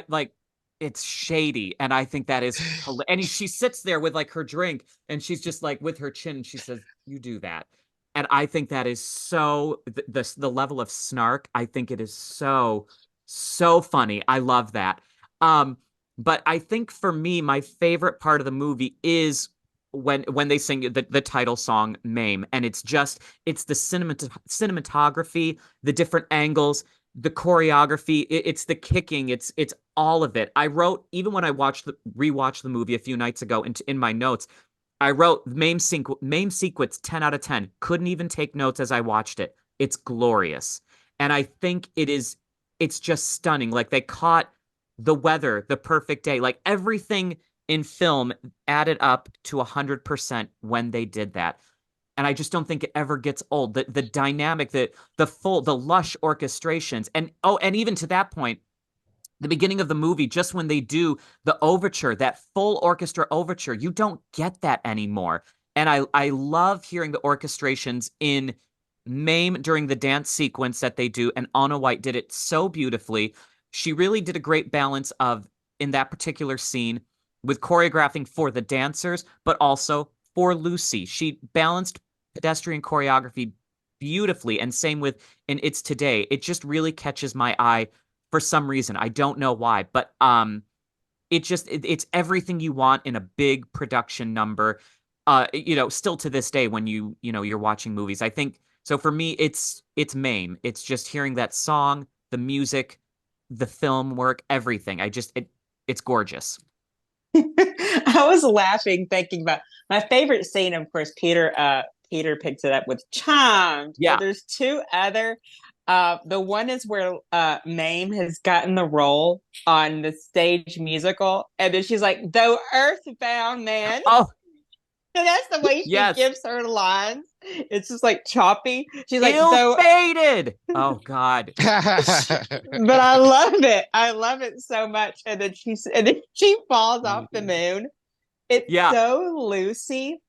like, it's shady. And I think that is, and she sits there with like her drink, and she's just like with her chin, and she says, you do that. And I think that is so, the level of snark, I think it is so, so funny. I love that. But I think for me, my favorite part of the movie is when they sing the title song Mame, and it's the cinematography, the different angles, the choreography, it's the kicking, it's all of it. I wrote, even when I rewatched the movie a few nights ago, in my notes, I wrote Mame sequence 10 out of 10. Couldn't even take notes as I watched it. It's glorious. And I think it's just stunning. Like, they caught the weather, the perfect day, like everything in film added up to 100% when they did that. And I just don't think it ever gets old. The dynamic, the lush orchestrations, and even to that point, the beginning of the movie, just when they do the overture, that full orchestra overture, you don't get that anymore. And I love hearing the orchestrations in Mame during the dance sequence that they do, and Anna White did it so beautifully. She really did a great balance in that particular scene, with choreographing for the dancers, but also for Lucy. She balanced pedestrian choreography beautifully, and same with in It's Today. It just really catches my eye for some reason. I don't know why, but it's everything you want in a big production number. Still to this day when you're watching movies. I think so for me it's Mame. It's just hearing that song, the music, the film work, everything. It's gorgeous. I was laughing thinking about my favorite scene. Of course, Peter picks it up with Charmed, Yeah. but there's two other. The one is where Mame has gotten the role on the stage musical, and then she's like, "Though earthbound man." Oh, And that's the way she yes. gives her lines. It's just like choppy. She's like, though, Ill-fated. Oh God. but I love it. I love it so much. And then she falls off the moon. It's Yeah. so Lucy,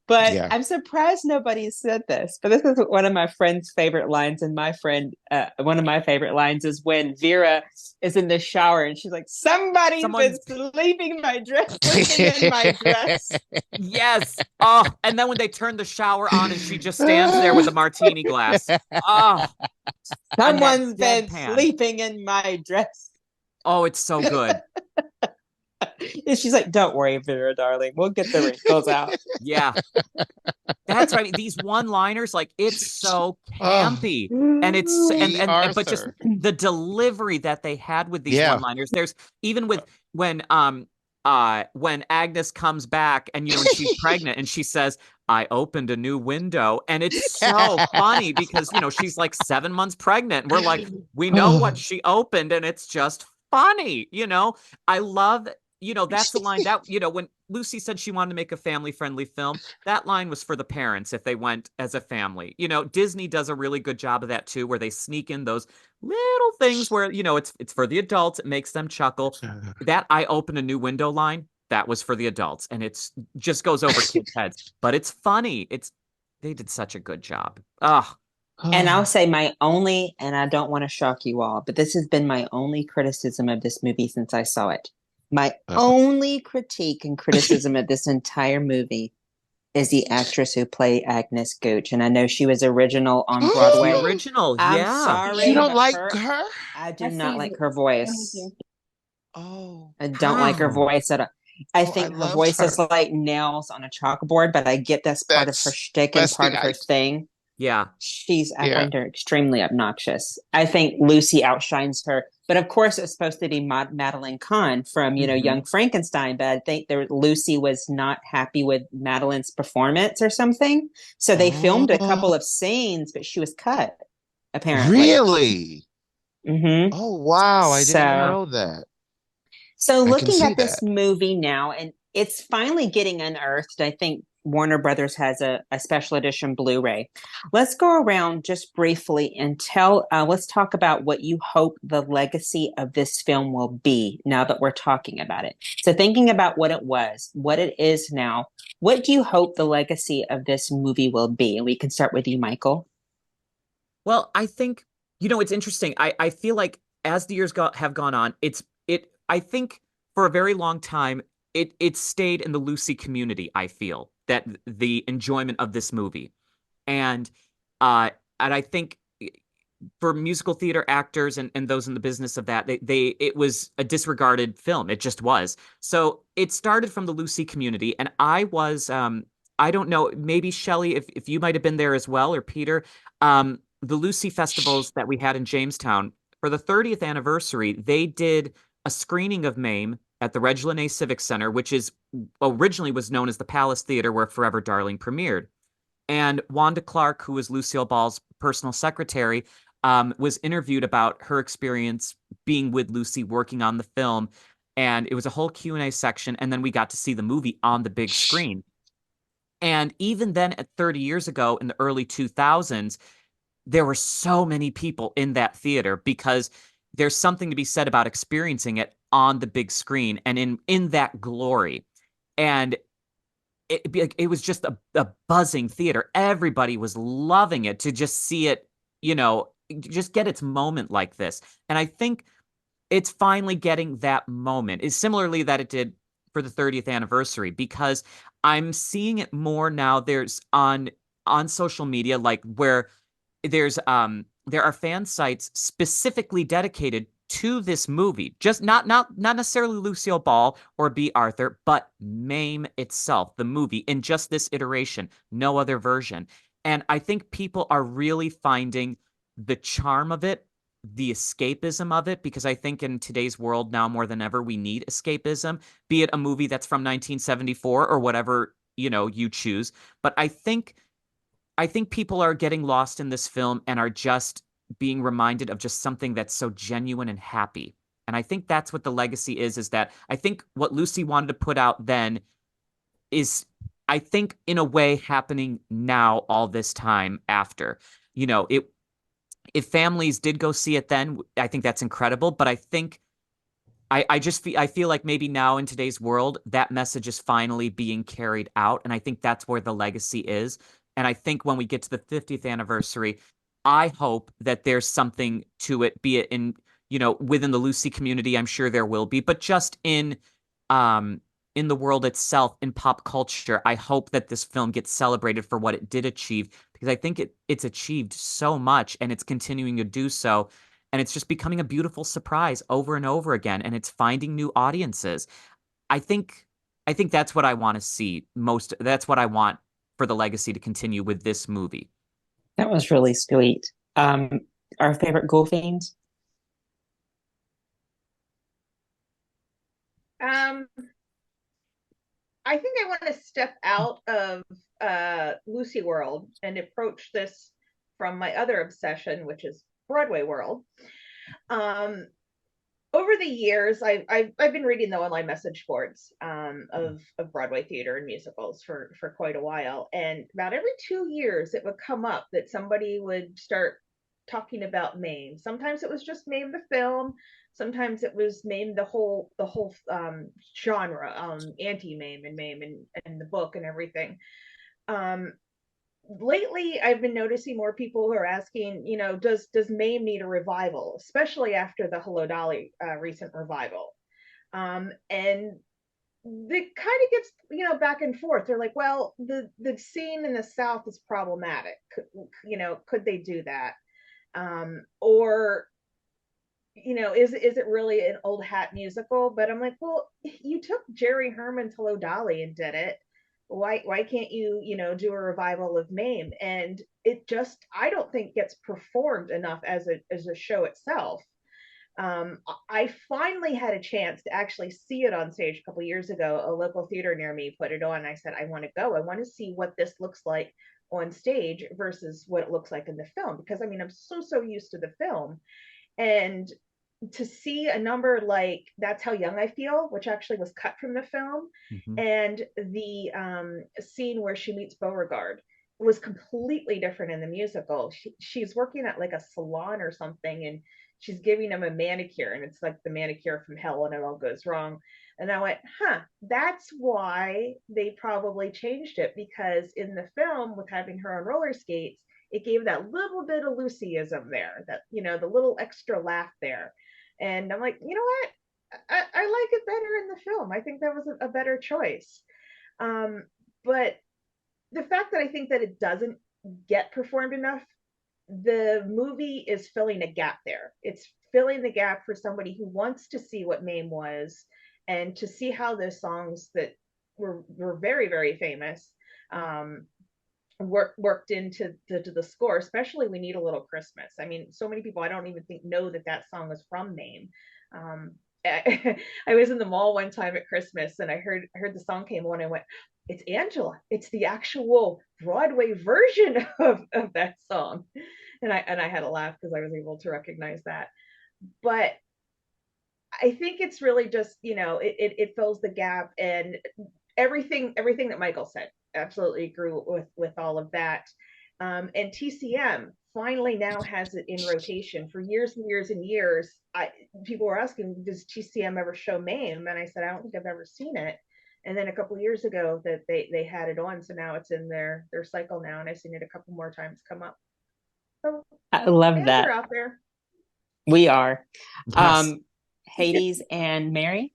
but Yeah. I'm surprised nobody said this. But this is one of my friend's favorite lines, and one of my favorite lines is when Vera is in the shower and she's like, "Somebody's been sleeping in my dress." Yes. Oh, and then when they turn the shower on and she just stands there with a martini glass. Oh, Someone's been deadpan. sleeping in my dress. Oh, it's so good. And she's like, "Don't worry, Vera, darling. We'll get the wrinkles out." Yeah. That's right. These one-liners, like it's so campy. And it's but just the delivery that they had with these one-liners. There's even with when Agnes comes back and and she's pregnant and she says, "I opened a new window," and it's so funny because she's like 7 months pregnant and we're like, we know what she opened, and it's just funny. I love that's the line that when Lucy said she wanted to make a family-friendly film, that line was for the parents if they went as a family. Disney does a really good job of that too, where they sneak in those little things where it's for the adults, it makes them chuckle. That "I opened a new window" line, that was for the adults, and it's just goes over kids' heads, but it's funny. They did such a good job. And I'll say and I don't want to shock you all, but this has been my only criticism of this movie since I saw it. My only critique and criticism of this entire movie is the actress who played Agnes Gooch. And I know she was original on Broadway. The original, I'm yeah. sorry. You don't like her? I do not like her voice. Oh. I don't like her voice at all. I think her voice is like nails on a chalkboard, but I get that's part of her shtick and part of her thing. Yeah. I find her extremely obnoxious. I think Lucy outshines her. But of course, it's supposed to be Madeline Kahn from, Young Frankenstein. But I think Lucy was not happy with Madeline's performance or something. So they filmed a couple of scenes, but she was cut, apparently. Really? Mm-hmm. Oh, wow. I didn't know that. So looking at this movie now, and it's finally getting unearthed. I think Warner Brothers has a special edition Blu-ray. Let's go around just briefly and let's talk about what you hope the legacy of this film will be now that we're talking about it. So thinking about what it was, what it is now, what do you hope the legacy of this movie will be? And we can start with you, Michael. Well, I think, it's interesting. I feel like as the years have gone on, I think for a very long time, it stayed in the Lucy community, I feel, that the enjoyment of this movie. And I think for musical theater actors and those in the business of that, it was a disregarded film. It just was. So it started from the Lucy community. And I was, I don't know, maybe Shelley, if you might have been there as well, or Peter, the Lucy festivals that we had in Jamestown, for the 30th anniversary, they did a screening of Mame at the Reg Linné Civic Center, which is originally was known as the Palace Theater, where Forever Darling premiered. And Wanda Clark, who was Lucille Ball's personal secretary, was interviewed about her experience being with Lucy, working on the film. And it was a whole Q&A section. And then we got to see the movie on the big screen. And even then, at 30 years ago, in the early 2000s, there were so many people in that theater because there's something to be said about experiencing it on the big screen and in that glory. And it was just a buzzing theater. Everybody was loving it to just see it, just get its moment like this. And I think it's finally getting that moment. Is similarly that it did for the 30th anniversary, because I'm seeing it more now. There's on on social media, like where there are fan sites specifically dedicated to this movie, just not necessarily Lucille Ball or B. Arthur, but Mame itself, the movie in just this iteration, no other version. And I think people are really finding the charm of it, the escapism of it, because I think in today's world now more than ever we need escapism, be it a movie that's from 1974 or whatever, you choose. But I think people are getting lost in this film and are just being reminded of just something that's so genuine and happy. And I think that's what the legacy is that I think what Lucy wanted to put out then is, I think, in a way happening now all this time after. If families did go see it then, I think that's incredible. But I think I feel like maybe now in today's world, that message is finally being carried out. And I think that's where the legacy is. And I think when we get to the 50th anniversary, I hope that there's something to it, be it in, within the Lucy community, I'm sure there will be, but just in the world itself, in pop culture, I hope that this film gets celebrated for what it did achieve, because I think it's achieved so much and it's continuing to do so. And it's just becoming a beautiful surprise over and over again, and it's finding new audiences. I think that's what I want to see most. That's what I want for the legacy to continue with this movie. That was really sweet. Our favorite ghoul fiends? I think I want to step out of Lucy World and approach this from my other obsession, which is Broadway World. Over the years, I've been reading the online message boards of Broadway theater and musicals for quite a while, and about every 2 years it would come up that somebody would start talking about Mame. Sometimes it was just Mame the film. Sometimes it was Mame the whole genre, anti-Mame and Mame and the book and everything. Lately I've been noticing more people who are asking, does Mame need a revival, especially after the Hello Dolly recent revival. And it kind of gets, back and forth. They're like, well, the scene in the South is problematic. Could they do that? Or is it really an old hat musical? But I'm like, well, you took Jerry Herman's Hello Dolly and did it. Why can't you do a revival of Mame? And it just, I don't think, gets performed enough as a show itself. I finally had a chance to actually see it on stage a couple years ago. A local theater near me put it on. I said, I want to go. I want to see what this looks like on stage versus what it looks like in the film, because I'm so used to the film. And to see a number like That's How Young I Feel, which actually was cut from the film, and the scene where she meets Beauregard was completely different in the musical. She's working at like a salon or something, and she's giving him a manicure, and it's like the manicure from hell and it all goes wrong. And I went, that's why they probably changed it, because in the film, with having her on roller skates, it gave that little bit of Lucyism there, that, the little extra laugh there. And I'm like, you know what? I like it better in the film. I think that was a better choice. But the fact that I think that it doesn't get performed enough, the movie is filling a gap there. It's filling the gap for somebody who wants to see what Mame was, and to see how those songs that were very, very famous worked into the score, especially We Need a Little Christmas. I mean, so many people I don't even think know that song is from Mame. I was in the mall one time at Christmas, and I heard the song came on, and went, it's Angela. It's the actual Broadway version of that song. And I had a laugh because I was able to recognize that. But I think it's really just, it fills the gap, and everything that Michael said, absolutely agree with all of that. And TCM finally now has it in rotation. For years and years and years, people were asking, does TCM ever show Mame? And I said, I don't think I've ever seen it. And then a couple of years ago that they had it on, so now it's in their cycle now, and I've seen it a couple more times come up. So I love that. Are out there. We are. Yes. Hades and Mary.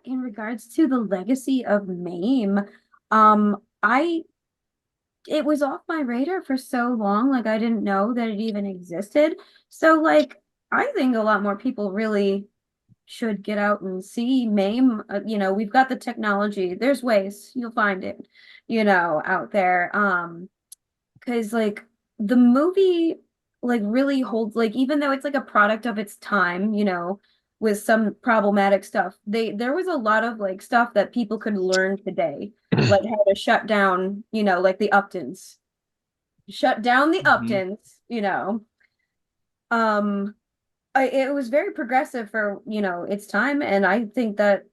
In regards to the legacy of Mame, I it was off my radar for so long. Like I didn't know that it even existed. So like I think a lot more people really should get out and see Mame. We've got the technology. There's ways you'll find it, out there. Because like the movie like really holds like even though it's like a product of its time, with some problematic stuff, there was a lot of like stuff that people could learn today, like how to shut down, like the Uptons. Shut down the Mhm. Uptons, Um, it was very progressive for, its time, and I think that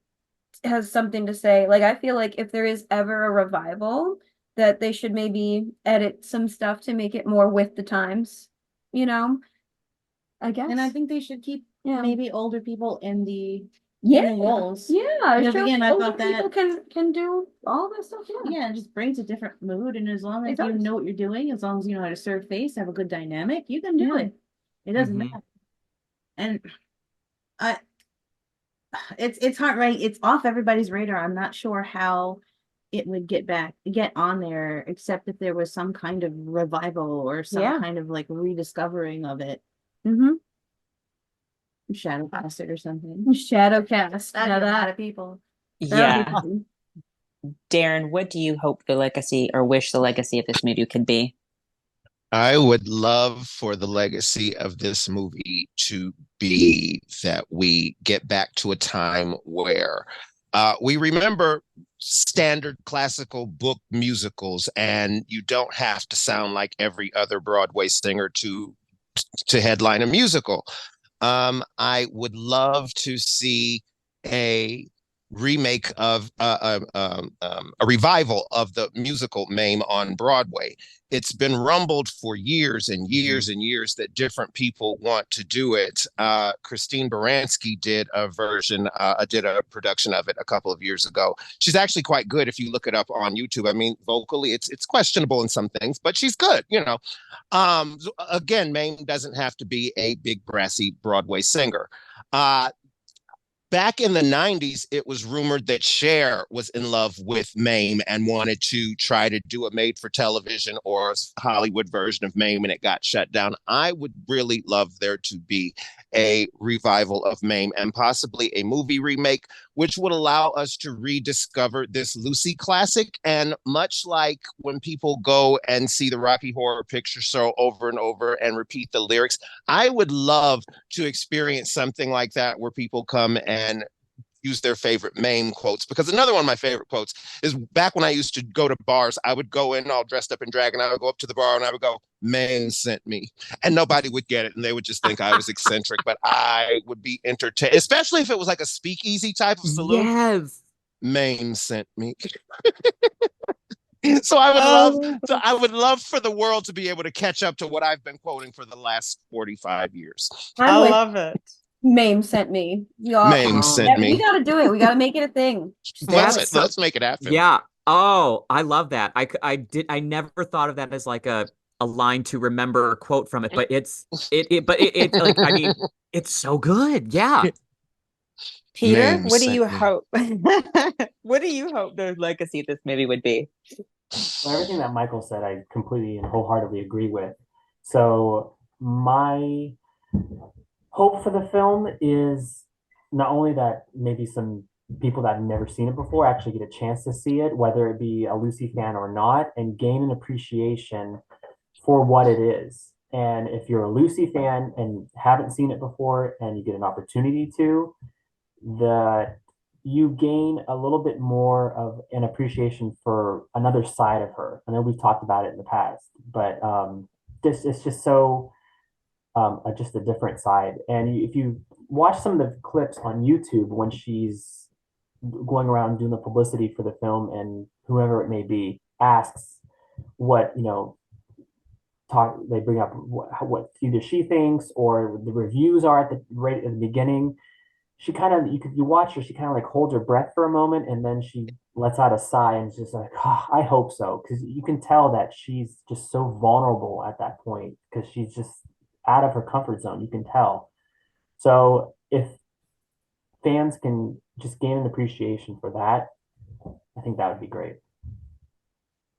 has something to say. Like, I feel like if there is ever a revival, that they should maybe edit some stuff to make it more with the times, you know, I guess. And I think they should keep Yeah. maybe older people in the Yeah. roles. Yeah. Because show again, I older thought that people can do all that stuff. Yeah. yeah, it just brings a different mood. And as long It as you does. know what you're doing, as long as you know how to serve face, have a good dynamic, you can do Yeah. it. It doesn't Mhm. matter. And I it's hard, right? It's off everybody's radar. I'm not sure how it would get on there, except if there was some kind of revival or some Yeah. kind of like rediscovering of it. Mm-hmm. Shadow cast it or something. Shadowcast. That'd Now be a lot that of people. that would Yeah. be fun. Darren, what do you hope the legacy or wish the legacy of this movie could be? I would love for the legacy of this movie to be that we get back to a time where we remember standard classical book musicals, and you don't have to sound like every other Broadway singer to headline a musical. I would love to see a remake of a revival of the musical Mame on Broadway. It's been rumbled for years and years and years that different people want to do it. Christine Baranski did a production of it a couple of years ago. She's actually quite good if you look it up on YouTube. I mean, vocally, it's questionable in some things, but she's good, you know. Again, Mame doesn't have to be a big brassy Broadway singer. Uh, Back in the 90s, it was rumored that Cher was in love with Mame and wanted to try to do a made for television or Hollywood version of Mame, and it got shut down. I would really love there to be a revival of Mame and possibly a movie remake, which would allow us to rediscover this Lucy classic. And much like when people go and see the Rocky Horror Picture Show over and over and repeat the lyrics, I would love to experience something like that where people come and use their favorite Mame quotes. Because another one of my favorite quotes is back when I used to go to bars, I would go in all dressed up in drag and I would go up to the bar and I would go, Mame sent me. And nobody would get it. And they would just think I was eccentric, but I would be entertained, especially if it was like a speakeasy type of saloon. Yes. Mame sent me. Oh, So I would love for the world to be able to catch up to what I've been quoting for the last 45 years. I I'm with love it. Mame sent me. Y'all, Mame sent yeah, we me. gotta do it. We gotta make it a thing. That's so Let's make it happen. yeah. Oh, I love that. I never thought of that as like a line to remember or quote from it, but it like I mean, it's so good. Yeah. Peter, Mame what do sent you me. hope? What do you hope the legacy of this movie would be? So everything that Michael said, I completely and wholeheartedly agree with. So my hope for the film is not only that maybe some people that have never seen it before actually get a chance to see it, whether it be a Lucy fan or not, and gain an appreciation for what it is. And if you're a Lucy fan and haven't seen it before and you get an opportunity to, that you gain a little bit more of an appreciation for another side of her. I know we've talked about it in the past, but this it's just so just a different side. And if you watch some of the clips on YouTube when she's going around doing the publicity for the film, and whoever it may be asks what talk they bring up what either she thinks or the reviews are at the right at the beginning, she kind of you watch her, she kind of like holds her breath for a moment and then she lets out a sigh and is just like, oh, I hope so, because you can tell that she's just so vulnerable at that point because she's just out of her comfort zone, you can tell. So if fans can just gain an appreciation for that, I think that would be great.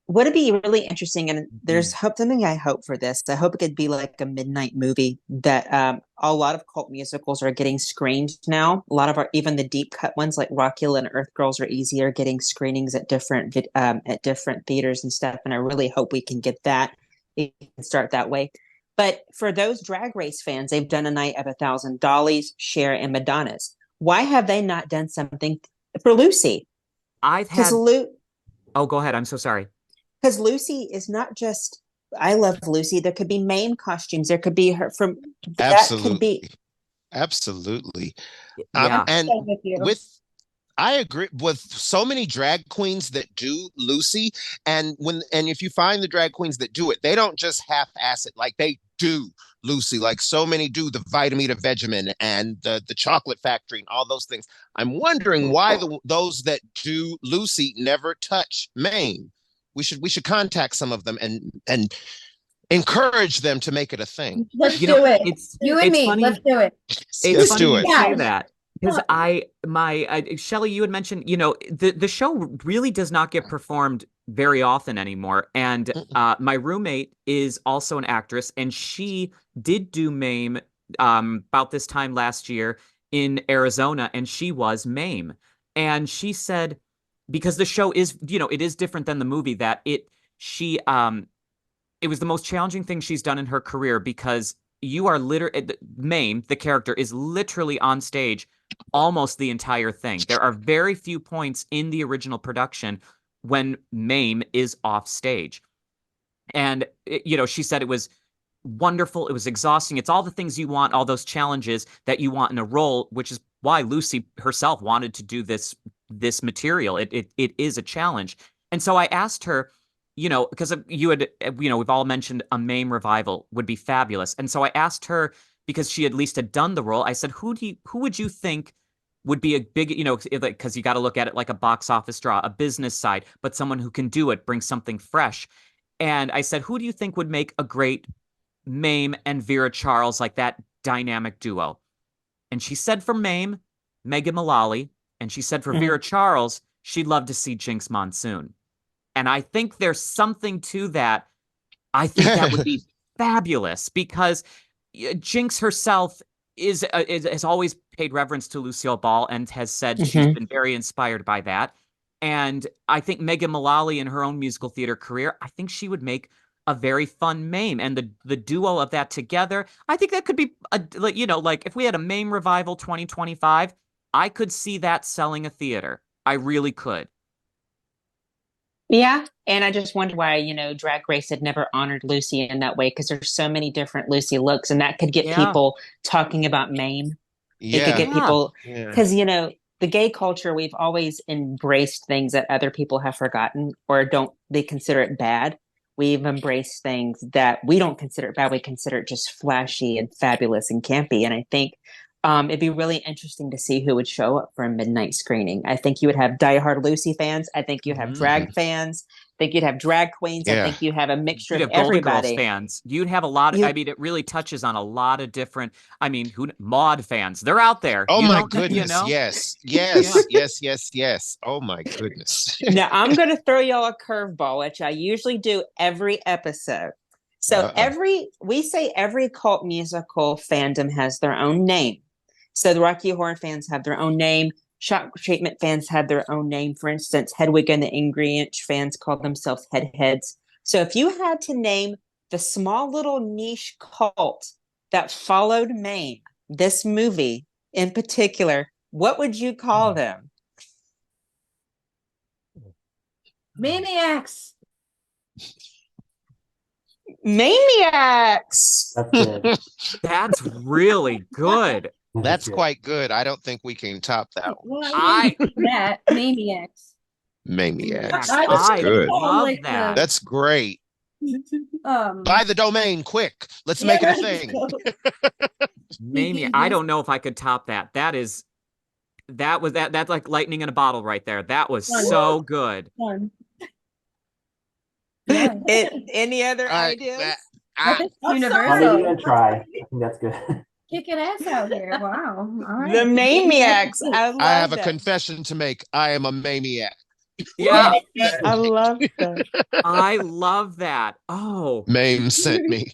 would it be really interesting? And there's Mhm. hope, something I hope for this. I hope it could be like a midnight movie that a lot of cult musicals are getting screened now. A lot of our, even the deep cut ones like Rockula and Earth Girls are easier getting screenings at different theaters and stuff. And I really hope we can get that. We can start that way. But for those Drag Race fans, they've done a night of 1,000 Dollies, Cher, and Madonnas. Why have they not done something for Lucy? I've Because had, oh, go ahead. I'm so sorry. because Lucy is not just, I love Lucy. There could be Mame costumes. There could be her from that could Absolutely. be Absolutely. Yeah. And So with you. with I agree with so many drag queens that do Lucy, and if you find the drag queens that do it, they don't just half-ass it, like they do Lucy, like so many do the Vitamita Vegemin and the Chocolate Factory and all those things. I'm wondering why those that do Lucy never touch Maine. We should contact some of them and encourage them to make it a thing. Let's You do know, it. it's You and it's me. funny. Let's do it. It's Let's funny do you it. say Yes. that because Shelley, you had mentioned, the show really does not get performed very often anymore. And Mm-mm. my roommate is also an actress, and she did do Mame about this time last year in Arizona, and she was Mame. And she said, because the show is, it is different than the movie, that she it was the most challenging thing she's done in her career because you are literally Mame, the character, is literally on stage almost the entire thing. There are very few points in the original production when Mame is off stage. And she said it was wonderful, it was exhausting. It's all the things you want, all those challenges that you want in a role, which is why Lucy herself wanted to do this material. It is a challenge. And so I asked her, because you had, we've all mentioned a Mame revival would be fabulous. And so I asked her, because she at least had done the role, I said, who would you think would be a big, because you got to look at it like a box office draw, a business side, but someone who can do it, bring something fresh. And I said, who do you think would make a great Mame and Vera Charles, like that dynamic duo? And she said for Mame, Megan Mullally, and she said for Mhm. Vera Charles, she'd love to see Jinx Monsoon. And I think there's something to that. I think that would be fabulous because Jinx herself has always paid reverence to Lucille Ball and has said she's Mhm. been very inspired by that. And I think Megan Mullally in her own musical theater career, I think she would make a very fun Mame, and the duo of that together, I think that could be like if we had a Mame revival 2025, I could see that selling a theater. I really could. Yeah. And I just wonder why, Drag Race had never honored Lucy in that way because there's so many different Lucy looks, and that could get Yeah. people talking about Mame. It could Yeah. get Yeah. people Yeah. because the gay culture, we've always embraced things that other people have forgotten or don't they consider it bad. We've embraced things that we don't consider it bad. We consider it just flashy and fabulous and campy. And I think it'd be really interesting to see who would show up for a midnight screening. I think you would have diehard Lucy fans. I think you'd have Mhm. drag fans. I think you'd have drag queens. I Yeah. think you'd have a mixture You'd of have Golden Girls everybody. fans. You'd have a lot of, I You mean, it really touches on a lot of different, I mean, Maud fans. They're out there. Oh You my don't, goodness. Yes. Yeah. Yes. Yes. Yes. Yes. Oh my goodness. Now I'm going to throw y'all a curveball, which I usually do every episode. So Uh-oh. we say every cult musical fandom has their own name. So the Rocky Horror fans have their own name. Shock Treatment fans have their own name. For instance, Hedwig and the Angry Inch fans call themselves Headheads. So if you had to name the small little niche cult that followed Mame, this movie in particular, what would you call them? Maniacs. Maniacs. That's good. That's really good. That's quite good. I don't think we can top that one. Well, I, that Maniacs. Maniacs. I That's I good. love like that. That's great. Um, Buy the domain quick. Let's make it a thing. Mamie, I don't know if I could top that. That's like lightning in a bottle right there. That was Fun. so good. Fun. Yeah. Any other I- ideas? I think I'm Universal. Not even sorry. gonna try. I think that's good. Kicking ass out here. Wow. All right. The Maniacs. I love I have a that. confession to make. I am a maniac. Yeah, I love that. I love that. Oh, Mame sent me.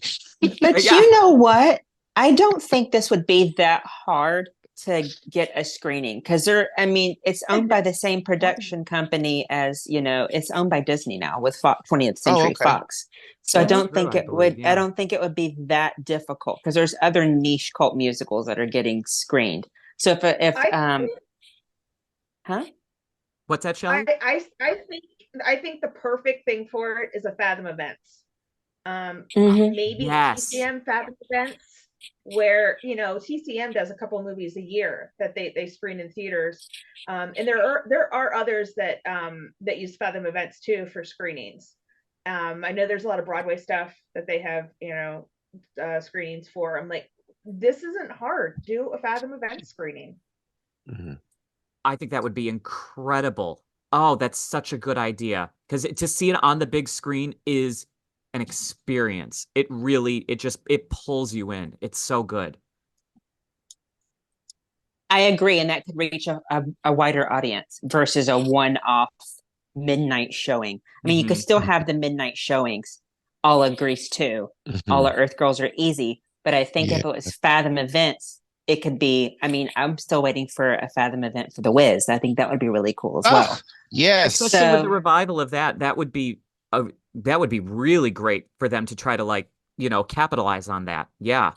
But yeah. you know what? I don't think this would be that hard to get a screening because I mean, it's owned by the same production company as, it's owned by Disney now with 20th Oh, Century okay. Fox. So I That's don't true, think I it believe, would, I yeah. don't think it would be that difficult because there's other niche cult musicals that are getting screened. So I huh? What's that, I Shelley? I think the perfect thing for it is a Fathom Events. Mhm. Maybe a Yes. TCM Fathom Events where TCM does a couple movies a year that they screen in theaters, and there are others that use Fathom Events too for screenings. I know there's a lot of Broadway stuff that they have screenings for. I'm like, this isn't hard. Do a Fathom Events screening. Mhm. I think that would be incredible. Oh, that's such a good idea. Because to see it on the big screen is an experience. It pulls you in. It's so good. I agree, and that could reach a wider audience versus a one-off midnight showing. I mean, you could Mhm. still have the midnight showings, all of Grease 2, all Mhm. of Earth Girls Are Easy, but I think Yeah. if it was Fathom events, it could be. I mean, I'm still waiting for a Fathom event for The Wiz. I think that would be really cool as well. Ah, yes. Especially with the So, revival of that would be really great for them to try to capitalize on that. Yeah.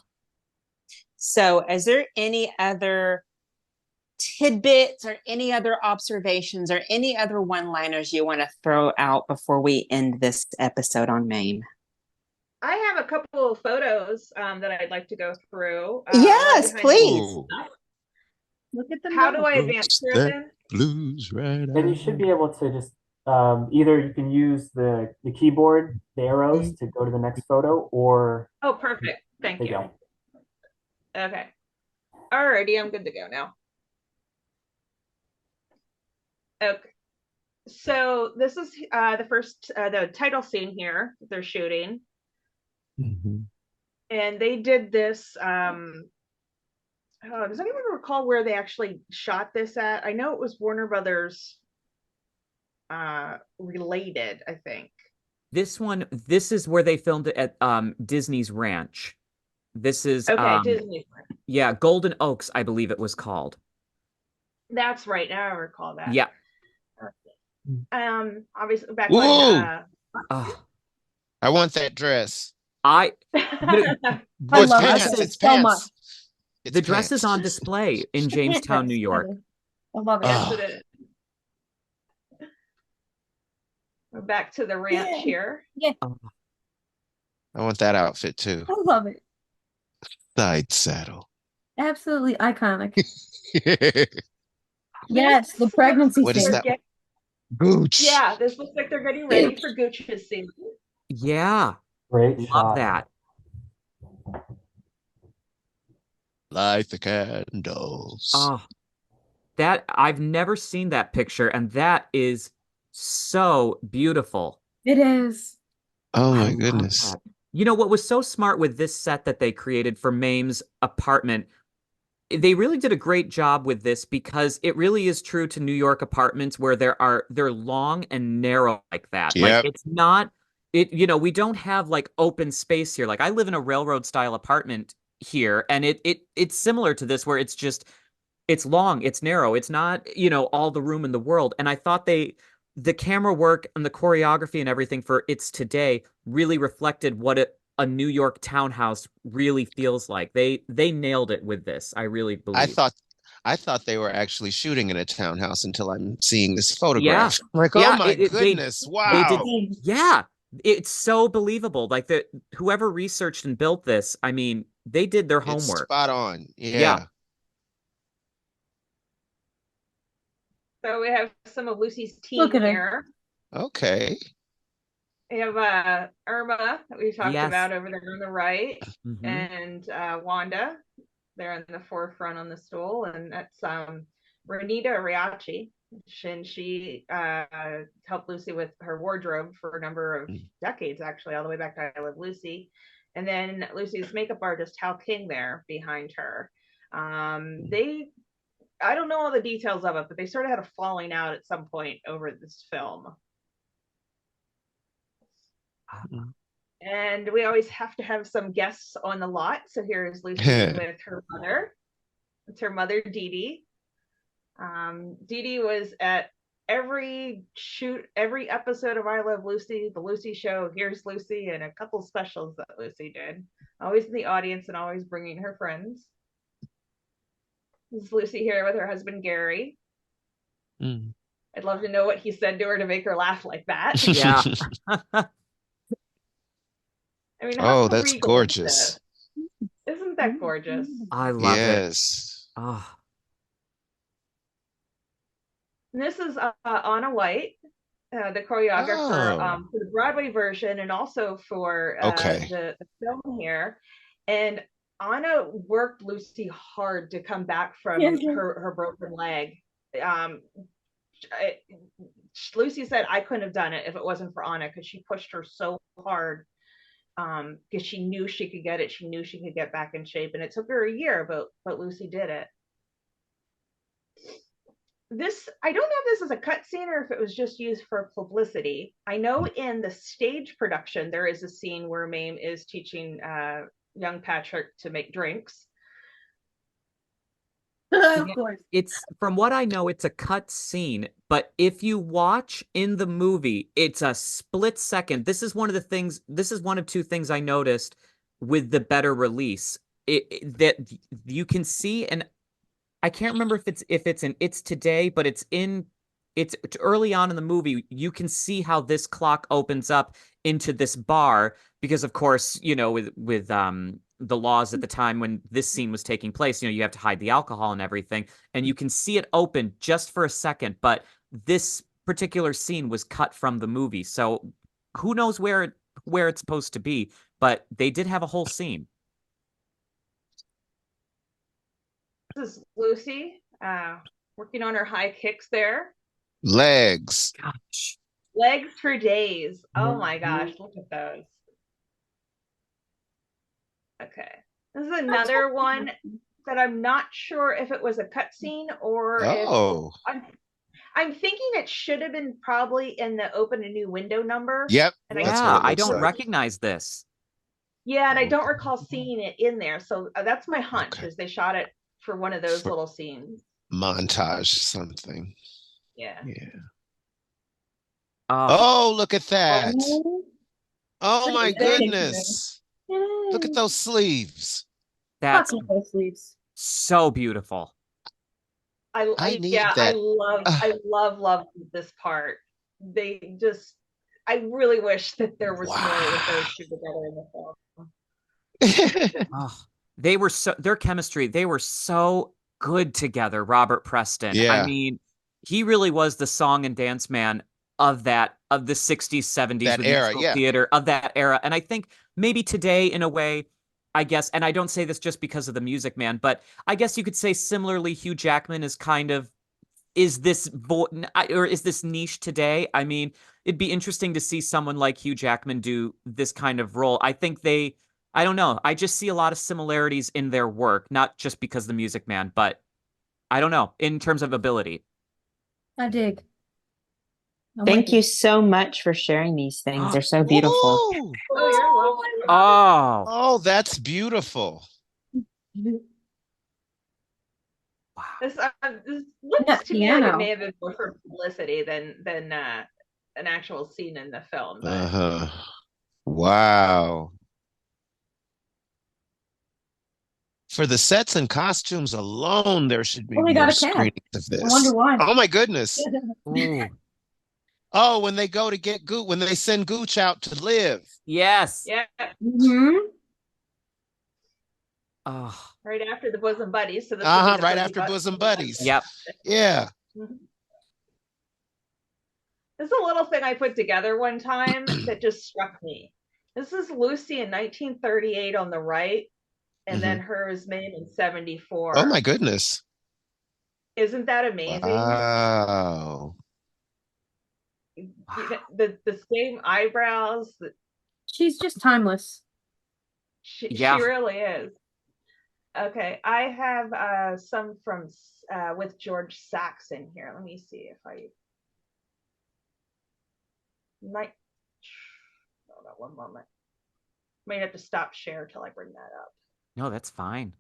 so is there any other tidbits or any other observations or any other one-liners you want to throw out before we end this episode on Maine? I have a couple of photos that I'd like to go through. A little Yes, behind the please. scenes Ooh. stuff. Look at them How go. do I advance That Pearson? blues right Then you should be able to just either you can use the keyboard, the arrows to go to the next photo, or Oh, perfect. Thank there you you. go. Okay. Alrighty, I'm good to go now. Okay. So this is the first, the title scene here that they're shooting. Mhm. And they did this. Does anyone recall where they actually shot this at? I know it was Warner Brothers related, I think. This is where they filmed it at Disney's Ranch. This is Okay, Disney. yeah, Golden Oaks, I believe it was called. That's right. Now I recall that. Yeah. Obviously back when Ooh, I want that dress. I the, I Oh, the it's love dress pants. this is It's so much. pants. It's the dress is pants. on display in Jamestown, New Yes, York. I love it. Yes, Oh, it is. We're back to the ranch here. Yeah, Oh, I want that outfit too. I love it. Side saddle. Absolutely iconic. What Yes, the This looks pregnancy like is scene. they're that? Gooch. yeah, this looks like they're getting ready for Gooch's scene. yeah, Great love shot. that. Light the candles. Oh, that I've never seen that picture, and that is so beautiful. It is. Oh I my love goodness. that. You know what was so smart with this set that they created for Mame's apartment? They really did a great job with this because it really is true to New York apartments where they're long and narrow like that. Like Yep. it's not we don't have like open space here. Like I live in a railroad style apartment here and it's similar to this where it's long, it's narrow, it's not, all the room in the world. And I thought the camera work and the choreography and everything for It's Today really reflected what a New York townhouse really feels like. They nailed it with this, I really I believe. thought I thought they were actually shooting in a townhouse until I'm seeing this Yeah. photograph. Like, oh Yeah, my goodness. they did. Wow. Yeah, it's so believable. Like whoever researched and built this, I mean, they did their It's homework. spot on. Yeah. Yeah. So we have some of Lucy's Look team at her. here. Okay. We have Irma that we talked Yes. about over there on the right, Mhm. and Wanda there in the forefront on the stool, and that's Renita Ariachi. And she helped Lucy with her wardrobe for a number of decades, actually, all the way back to I Love Lucy. And then Lucy's makeup artist, Hal King, there behind her. They I don't know all the details of it, but they sort of had a falling out at some point over this film. And we always have to have some guests on the lot. So here's Lucy with her mother. It's her mother, Dee Dee. Dee Dee was at every episode of I Love Lucy, the Lucy Show, Here's Lucy, and a couple specials that Lucy did. Always in the audience and always bringing her friends. This is Lucy here with her husband, Gary. Mm. I'd love to know what he said to her to make her laugh like that. Yeah. I mean, Oh, how that's regal is gorgeous. this? Isn't that gorgeous? I love it. Yes. Oh, And this is Anna White, the choreographer for the Broadway version and also for Okay. the film here. And Anna worked Lucy hard to come back from her broken leg. Lucy said, I couldn't have done it if it wasn't for Anna, because she pushed her so hard, because she knew she could get it. She knew she could get back in shape, and it took her a year, but Lucy did it. This, I don't know if this is a cut scene or if it was just used for publicity. I know in the stage production there is a scene where Mame is teaching young Patrick to make drinks. Of course. it's from what I know, it's a cut scene, but if you watch in the movie, it's a split second. This is one of two things I noticed with the better release. That you can see, and I can't remember if it's in It's Today, but it's early on in the movie. You can see how this clock opens up into this bar because, of course, with the laws at the time when this scene was taking place, you have to hide the alcohol and everything, and you can see it open just for a second. But this particular scene was cut from the movie, so who knows where it's supposed to be? But they did have a whole scene. This is Lucy working on her high kicks there. Legs. Gosh. Legs for days. Oh my gosh, look at those. Okay. This is another one that I'm not sure if it was a cutscene or Oh. if I'm thinking it should have been probably in the open a new window number. Yep. And That's Yeah, what it I looks don't like. recognize this. Yeah, and I don't recall seeing it in there. So that's my hunch, Okay. is they shot it for one of those little scenes. Montage something. Yeah. Yeah. Oh, Oh, look at that. Oh my at that. goodness. Look at those sleeves. that's Fucking those sleeves. so beautiful. I need yeah, that. I love this part. I really wish that there was more with those two together in the film. Oh, their chemistry, they were so good together, Robert Preston. Yeah. I mean, he really was the song and dance man of the 60s, 70s That with era, musical yeah. theater of that era. And I think maybe today, in a way, I guess, and I don't say this just because of the Music Man, but I guess you could say similarly, Hugh Jackman is kind of, is this niche today? I mean, it'd be interesting to see someone like Hugh Jackman do this kind of role. I think I don't know. I just see a lot of similarities in their work, not just because of the Music Man, but I don't know, in terms of ability. I dig. Thank you so much for sharing these things. They're so beautiful. Ooh. Oh, you're welcome. Oh, Oh, that's beautiful. wow. This looks That to me like it piano. may have been more for publicity than an actual scene in the film. But Uh-huh. Wow. For the sets and costumes alone, there should be Only got more a cat. screenings of I this. wonder why. Oh my goodness. Ooh. Oh, when they go to get Gooch, when they send Gooch out to live. Yes. yeah, Oh, right after the Bosom Buddies. So this Uh-huh, would be the right Fuzzy after Bosom Buddies. yep. Yeah. This is a little thing I put together one time that just struck me. This is Lucy in 1938 on the right, and then hers Mame in 74. Oh my goodness. Isn't that amazing? Wow. The same eyebrows. She's just timeless. She Yeah. really is. Okay, I have some from with George Saxon here. Let me see if I might. Hold on one moment. Might have to stop share till I bring that up. No, that's fine.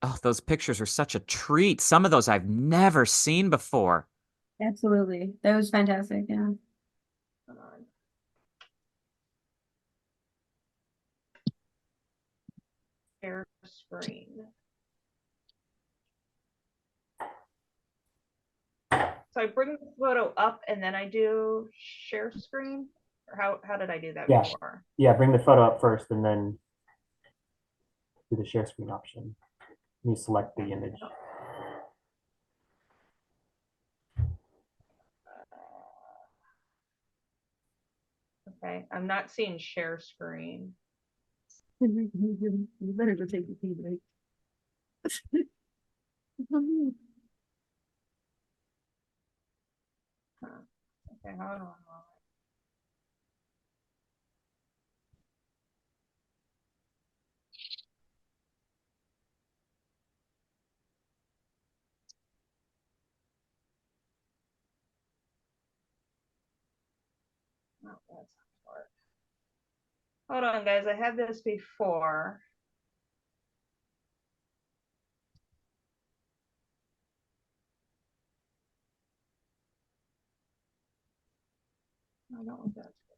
Oh, those pictures are such a treat. Some of those I've never seen before. Absolutely. That was fantastic. Yeah. Hold on. Share screen. So I bring the photo up and then I do share screen? Or how did I do that Yeah. before? Yeah, bring the photo up first and then do the share screen option. You select the image. Okay, I'm not seeing share screen. You better go take the pee break. Okay, hold on. Oh, that's hard. Hold on, guys. I had this before. I don't want that to go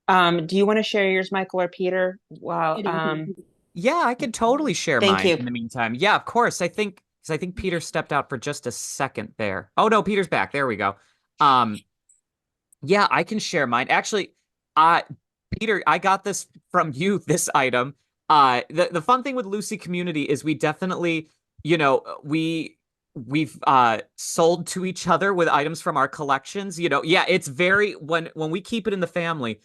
down. Do you want to share yours, Michael or Peter? Wow. Yeah, I could totally share Thank mine you. in the meantime. Yeah, of course. I think Peter stepped out for just a second there. Oh no, Peter's back. There we go. Yeah, I can share mine. Actually, uh Peter, I got this from you, this item. The fun thing with Lucy Community is we definitely, we've sold to each other with items from our collections. Yeah, it's very when we keep it in the family,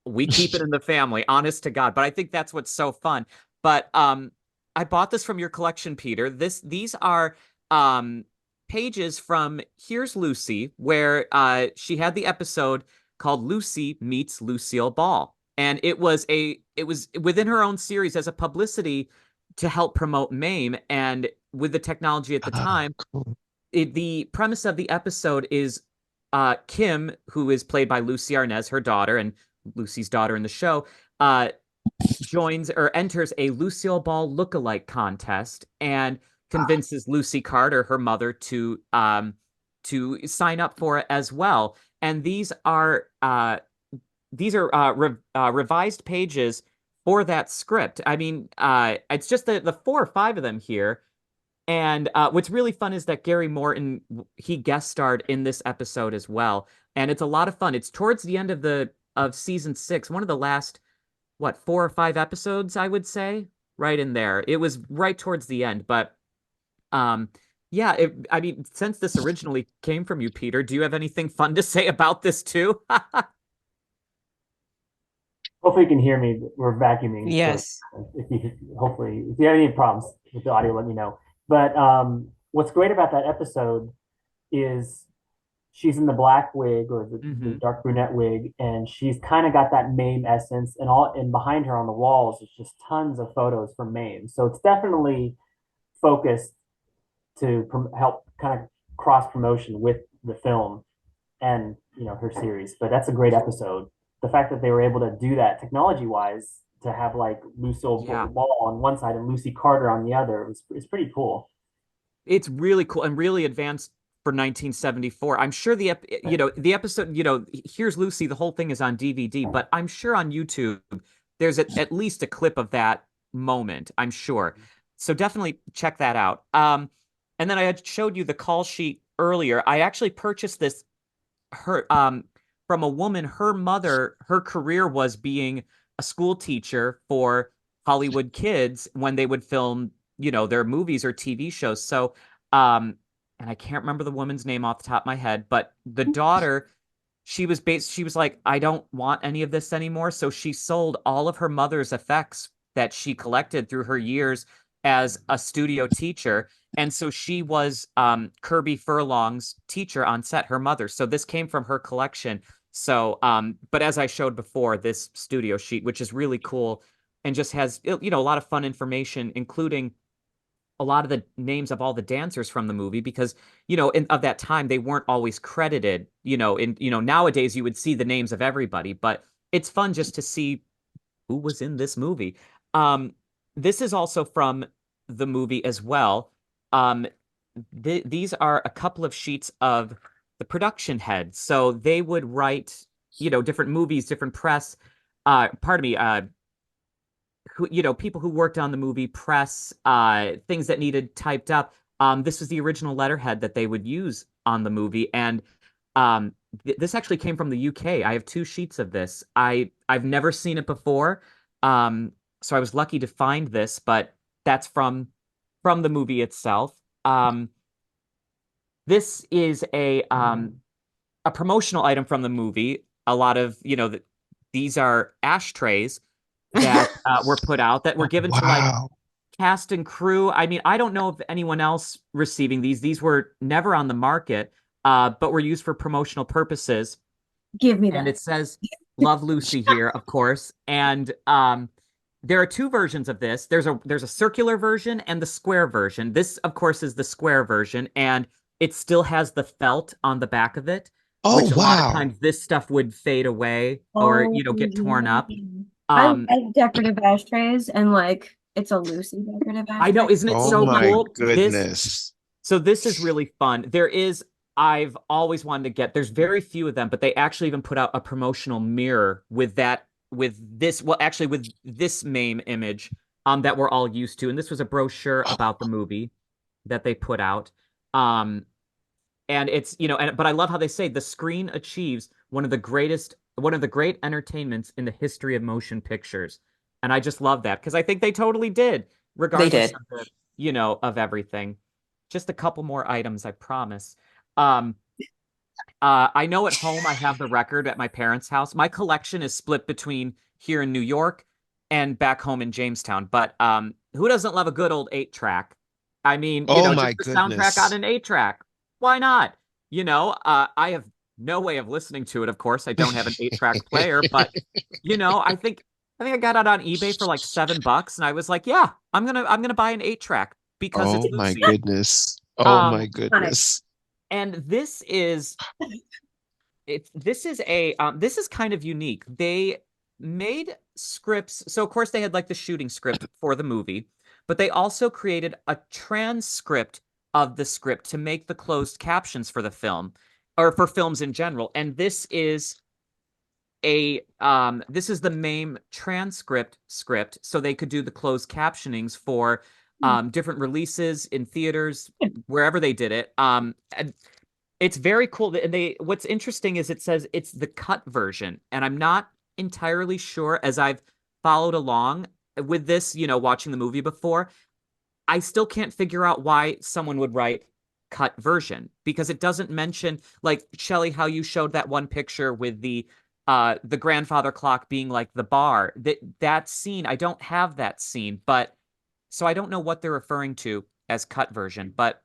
we keep it in the family, honest to God. But I think that's what's so fun. But I bought this from your collection, Peter. These are um pages from Here's Lucy, where she had the episode called Lucy Meets Lucille Ball. And it was within her own series as a publicity to help promote Mame. And with the technology at the time, the premise of the episode is Kim, who is played by Lucy Arnaz, her daughter, and Lucy's daughter in the show, uh, joins or enters a Lucille Ball lookalike contest and convinces Lucy Carter, her mother, to sign up for it as well. And these are revised pages for that script. I mean, it's just the four or five of them here. And what's really fun is that Gary Morton, he guest starred in this episode as well, and it's a lot of fun. It's towards the end of season 6, one of the last, what, 4 or 5 episodes, I would say, right in there. It was right towards the end, but um, yeah. I mean, since this originally came from you, Peter, do you have anything fun to say about this too? Hopefully you can hear me. We're vacuuming. So Yes. if you have any problems with the audio, let me know. But what's great about that episode is she's in the black wig or the Hmm. dark brunette wig, and she's kind of got that Mame essence, and behind her on the walls is just tons of photos from Mame. So it's definitely focused to help kind of cross promotion with the film and her series. But that's a great episode. The fact that they were able to do that technology wise, to have like Lucille Yeah. Ball on one side and Lucy Carter on the other, it's pretty cool. It's really cool and really advanced for 1974. I'm sure the episode, Here's Lucy, the whole thing is on DVD, but I'm sure on YouTube there's at least a clip of that moment, I'm sure. So definitely check that out. And then I had showed you the call sheet earlier. I actually purchased this her from a woman. Her mother, her career was being a school teacher for Hollywood kids when they would film, their movies or TV shows. So and I can't remember the woman's name off the top of my head, but the daughter, she was like, I don't want any of this anymore. So she sold all of her mother's effects that she collected through her years as a studio teacher. And so she was Kirby Furlong's teacher on set, her mother. So this came from her collection. So, but as I showed before, this studio sheet, which is really cool and just has, a lot of fun information, including a lot of the names of all the dancers from the movie, because, of that time, they weren't always credited, nowadays you would see the names of everybody, but it's fun just to see who was in this movie. This is also from the movie as well. These are a couple of sheets of the production heads. So they would write, different movies, different press, pardon me, who, people who worked on the movie, press, things that needed typed up. This was the original letterhead that they would use on the movie. And this actually came from the UK. I have 2 sheets of this. I've never seen it before. So I was lucky to find this, but that's from the movie itself. This is a promotional item from the movie. A lot of, these are ashtrays that were put out that were given to like Wow. cast and crew. I mean, I don't know of anyone else receiving these. These were never on the market, but were used for promotional purposes. Give me And that. it says "Love Lucy" here, of course. And there are 2 versions of this. There's a circular version and the square version. This, of course, is the square version, and it still has the felt on the back of it, Oh, which a lot of wow. times this stuff would fade away or, Oh, get torn up. yeah. I Um, like decorative ashtrays, and like it's a Lucy decorative I know, ashtray. isn't it Oh so my cool? goodness. So this is really fun. I've always wanted to get, there's very few of them, but they actually even put out a promotional mirror with this Mame image, that we're all used to. And this was a brochure about the movie that they put out. Um, and it's, but I love how they say the screen achieves one of the great entertainments in the history of motion pictures. And I just love that because I think they totally did, They regardless did. of of everything. Just a couple more items, I promise. Um, I know at home I have the record at my parents' house. My collection is split between here in New York and back home in Jamestown. But who doesn't love a good old 8-track? I mean, Oh my just the soundtrack on goodness. an 8-track. Why not? I have no way of listening to it, of course. I don't have an 8-track player, but I think I got it on eBay for like $7, and I was like, yeah, I'm gonna buy an 8-track because it's Oh my Lucy. goodness. Oh Um, my goodness. and this is kind of unique. They made scripts. So of course they had like the shooting script for the movie, but they also created a transcript of the script to make the closed captions for the film or for films in general. And this is the Mame transcript script, so they could do the closed captionings for different releases in theaters, wherever they did it. And it's very cool. And what's interesting is it says it's the cut version, and I'm not entirely sure as I've followed along with this, watching the movie before. I still can't figure out why someone would write cut version because it doesn't mention, like Shelley, how you showed that one picture with the grandfather clock being like the bar. That scene, I don't have that scene, but so I don't know what they're referring to as cut version. But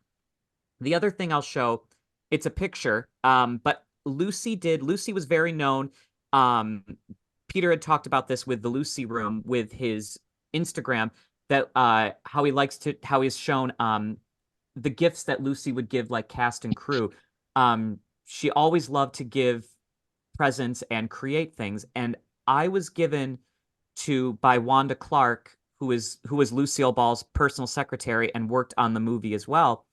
the other thing I'll show, it's a picture. But Lucy was very known. Um, Peter had talked about this with the Lucy Room with his Instagram, that how he's shown the gifts that Lucy would give like cast and crew. She always loved to give presents and create things. And I was given by Wanda Clark, who was Lucille Ball's personal secretary and worked on the movie as well.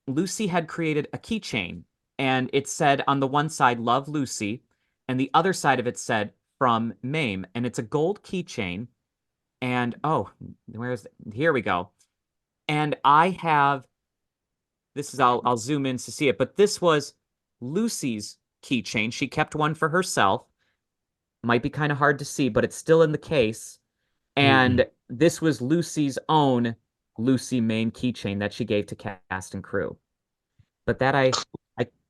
Lucy had created a keychain, and it said on the one side, "Love Lucy," and the other side of it said, "From Mame," and it's a gold keychain. And here we go. And I have this is I'll zoom in to see it, but this was Lucy's keychain. She kept one for herself. Might be kind of hard to see, but it's still in the case. And this was Lucy's own Lucy Mame keychain that she gave to cast and crew. But that I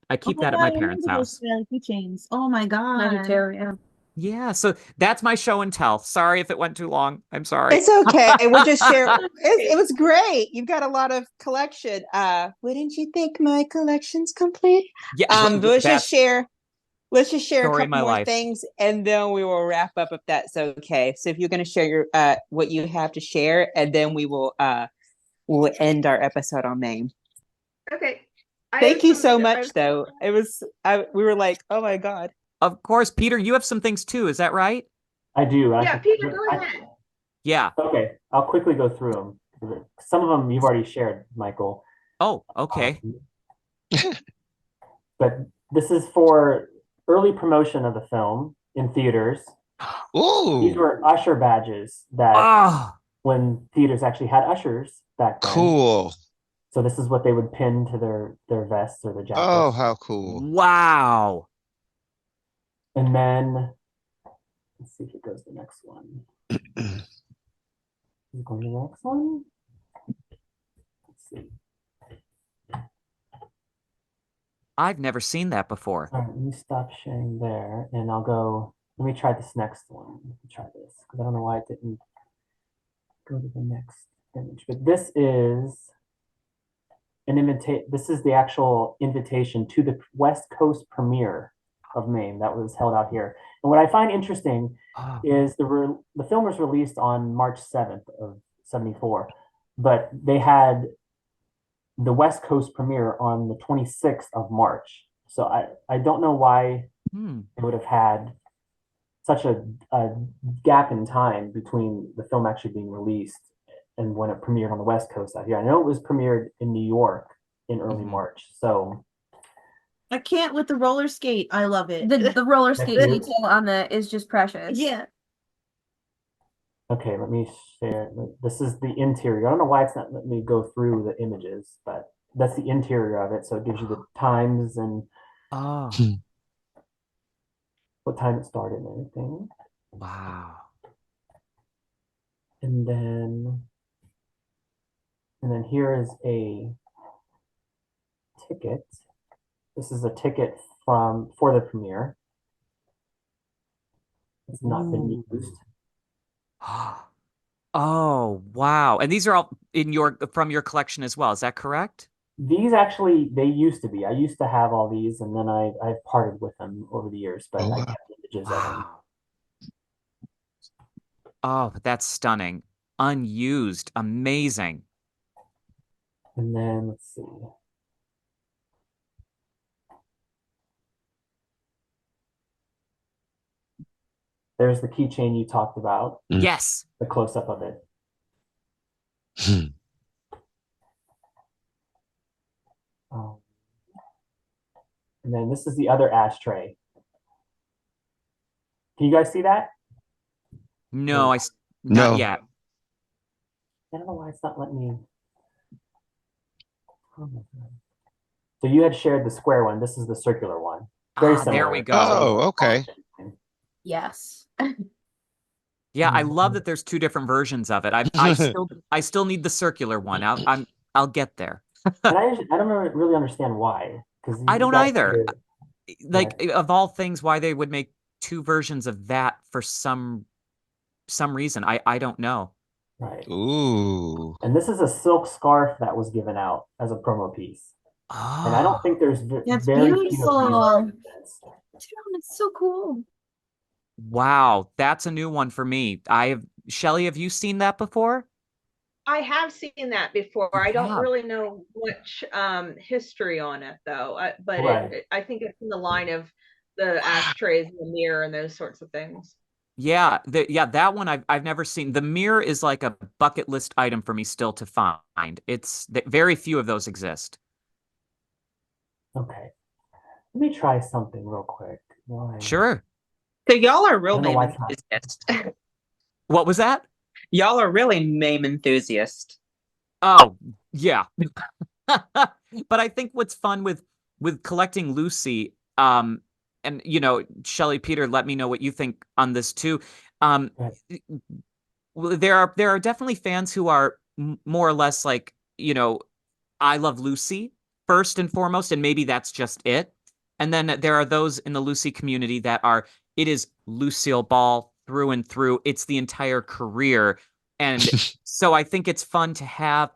Oh keep my that at God, my I parents' remember those house. keychains. Oh my I do God. too, yeah. Yeah, so that's my show and tell. Sorry if it went too long. I'm sorry. It's okay. We'll just share. It was great. You've got a lot of collection. Wouldn't you think my collection's complete? Yeah, But that's let's just share a story of couple my more life. things, and then we will wrap up if that's okay. So if you're going to share your what you have to share, and then we'll end our episode on Mame. Okay. Thank you so much, though. It was we were like, oh my God. Of course, Peter, you have some things too. Is that right? I do. Yeah, Peter, go ahead. Yeah. Okay, I'll quickly go through them. Some of them you've already shared, Michael. Oh, okay. But this is for early promotion of the film in theaters. These Ooh, were usher badges that Oh, when theaters actually had ushers back then. cool. So this is what they would pin to their vests or their jackets. Oh, how cool. wow. And then let's see if it goes to the next one. Is it going to the next one? Let's see. I've never seen that before. All right, let me stop sharing there and I'll go. Let me try this next one. Let me try this because I don't know why it didn't go to the next image. But this is an invitation. This is the actual invitation to the West Coast premiere of Mame that was held out here. And what I find interesting Oh. is the film was released on March 7th of 74, but they had the West Coast premiere on the 26th of March. So I don't know why they would have had such a gap in time between the film actually being released and when it premiered on the West Coast out here. I know it was premiered in New York in early March. So I can't with the roller skate. I love it. The roller skate you. detail on that is just precious. Yeah. okay, let me share. This is the interior. I don't know why it's not letting me go through the images, but that's the interior of it. So it gives you the times and Oh, what time it started and everything. wow. And then here is a ticket. This is a ticket for the premiere. It's not been used. Oh, wow. And these are all from your collection as well. Is that correct? These actually, they used to be. I used to have all these, and then I've parted with them over the years, but I kept images of them. Wow. Oh, that's stunning. Unused. Amazing. And then let's see. There's the keychain you talked about, Yes. the close-up of it. And then this is the other ashtray. Can you guys see that? No, not No. yet. I don't know why it's not letting me. Oh my God. So you had shared the square one. This is the circular one. Very similar. There we go. Oh, okay. Yes. Yeah, I love that there's two different versions of it. I still need the circular one. I'll get there. And I don't really understand why. Because I don't either. Like of all things, why they would make two versions of that for some reason. I don't know. Right. Ooh. And this is a silk scarf that was given out as a promo piece. Oh. And I don't think there's That's very beautiful. few. It's so cool. Wow, that's a new one for me. Shelly, have you seen that before? I have seen that before. I don't Yeah. really know much history on it though, but Right. I think it's in the line of the ashtrays and the mirror and those sorts of things. Yeah, that one I've never seen. The mirror is like a bucket list item for me still to find. Very few of those exist. Okay. Let me try something real quick. Why? Sure. So y'all are real I don't know Mame why it's not. enthusiasts. What was that? Y'all are really Mame enthusiasts. Oh, yeah. But I think what's fun with collecting Lucy, and Shelly, Peter, let me know what you think on this too. Right. There are definitely fans who are more or less like, I love Lucy first and foremost, and maybe that's just it. And then there are those in the Lucy community that are it is Lucille Ball through and through. It's the entire career. And so I think it's fun to have,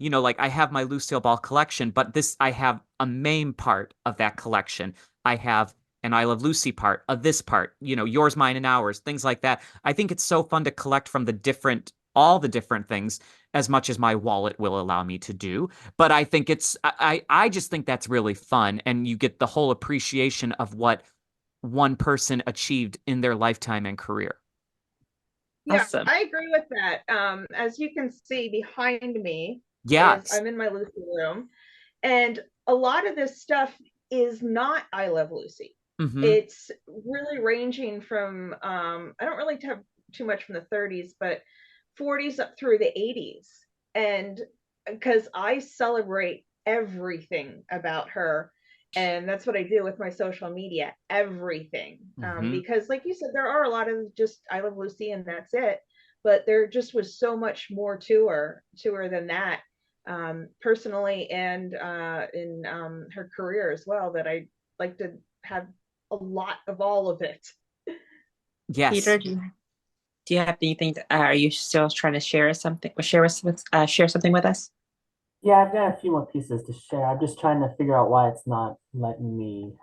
like I have my Lucille Ball collection, but I have a Mame part of that collection. I have an I Love Lucy part of this part, yours, mine, and ours, things like that. I think it's so fun to collect from all the different things as much as my wallet will allow me to do. But I think I just think that's really fun. And you get the whole appreciation of what one person achieved in their lifetime and career. Yeah, Awesome. I agree with that. As you can see behind me is Yes. I'm in my Lucy room, and a lot of this stuff is not I Love Lucy. Mm-hmm. It's really ranging from I don't really have too much from the 30s, but 40s up through the 80s. And because I celebrate everything about her, and that's what I do with my social media, everything. Mm-hmm. Because like you said, there are a lot of just I Love Lucy and that's it, but there just was so much more to her than that, personally, and in her career as well, that I like to have a lot of all of it. Yes. Peter, do you have anything? Are you still trying to share something? Share something with us? Yeah, I've got a few more pieces to share. I'm just trying to figure out why it's not letting me.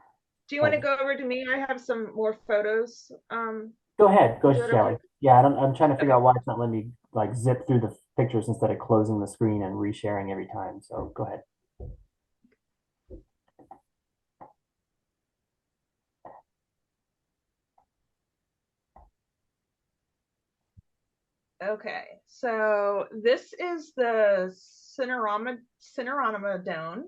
Do you want to go over to me? I have some more photos. Go ahead, go Is that Shelly. okay? Yeah, I'm trying to figure Okay. out why it's not letting me like zip through the pictures instead of closing the screen and resharing every time. So go ahead. Okay, so this is the Cinerama Dome,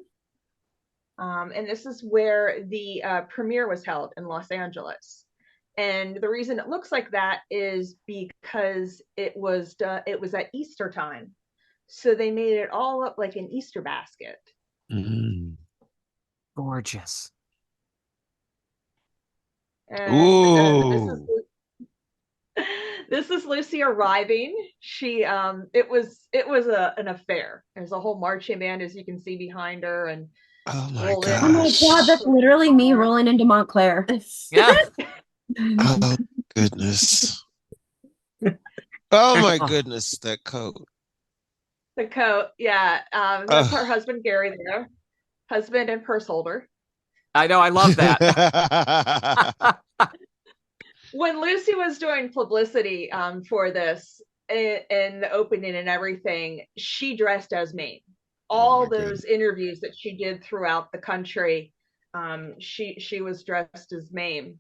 and this is where the premiere was held in Los Angeles. And the reason it looks like that is because it was at Easter time, so they made it all up like an Easter basket. Mm. Gorgeous. And Ooh. this is Lucy arriving. She it was an affair. There's a whole marching band, as you can see behind her, and Oh my rolled in. Oh my God, that's gosh. literally me rolling into Montclair. Yeah. Oh goodness. Oh my goodness, that coat. The coat, yeah. That's her Oh. husband Gary there, husband and purse holder. I know. I love that. When Lucy was doing publicity for this and the opening and everything, she dressed as Mame. Oh All my those goodness. interviews that she did throughout the country, she was dressed as Mame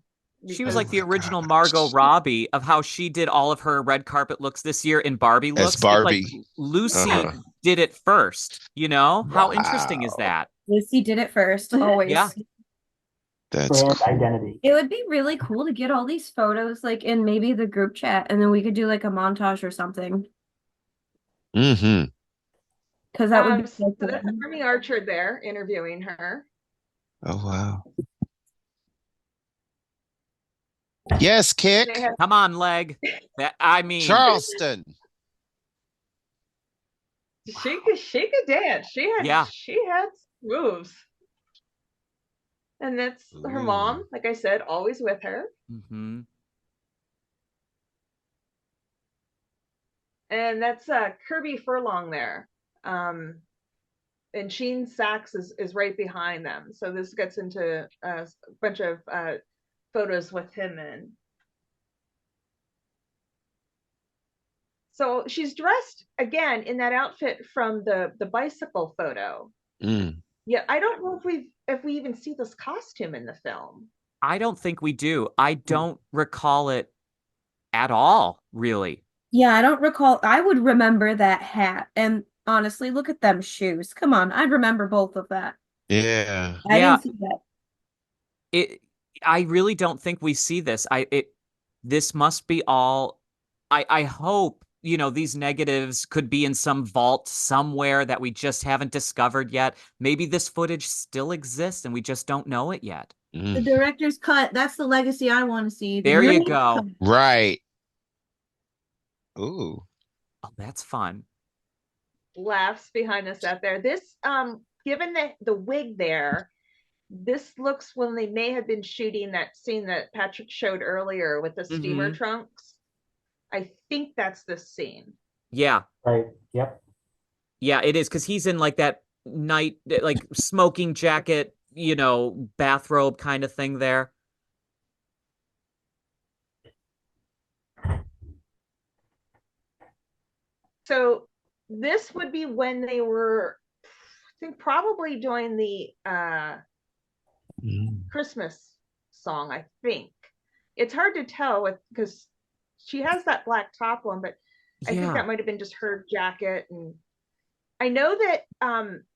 She was Oh like because the my original Margot gosh. Robbie of how she did all of her red carpet looks this year in Barbie As looks. It's like Barbie. Lucy Uh-huh. did it first, How interesting is Wow. that? Lucy did it first, Yeah. always. That's Brand cool. identity. It would be really cool to get all these photos like in maybe the group chat, and then we could do like a montage or something. Mm-hmm. Because that would be so so that's cool. Army Archer there interviewing her. Oh wow. Yes, They kick. had Come on, leg. I mean, Charleston. she could dance. yeah. She had moves. And that's her Ooh. mom, like I said, always with her. Mm-hmm. And that's Kirby Furlong there. And Sheen Sachs is right behind them. So this gets into a bunch of photos with him in. So she's dressed again in that outfit from the bicycle photo. Mm. Yeah, I don't know if we even see this costume in the film. I don't think we do. I don't recall it at all, really. Yeah, I don't recall. I would remember that hat. And honestly, look at them shoes. Come on, I'd remember both of that. Yeah. I Yeah, didn't see that. it I really don't think we see this. This must be all I hope, these negatives could be in some vault somewhere that we just haven't discovered yet. Maybe this footage still exists and we just don't know it yet. The Mm. director's cut. That's the legacy I want to see. The There you director's go. cut. Right. Ooh. Oh, that's fun. Laughs behind us out there. This given the wig there, this looks when they may have been shooting that scene that Patrick showed earlier with the steamer trunks. I think that's the scene. Yeah. Right. Yep. Yeah, it is, because he's in like that night, like smoking jacket, bathrobe kind of thing there. So this would be when they were, I think, probably doing the Christmas song, I think. It's hard to tell because she has that black top on, but I think Yeah. that might have been just her jacket. And I know that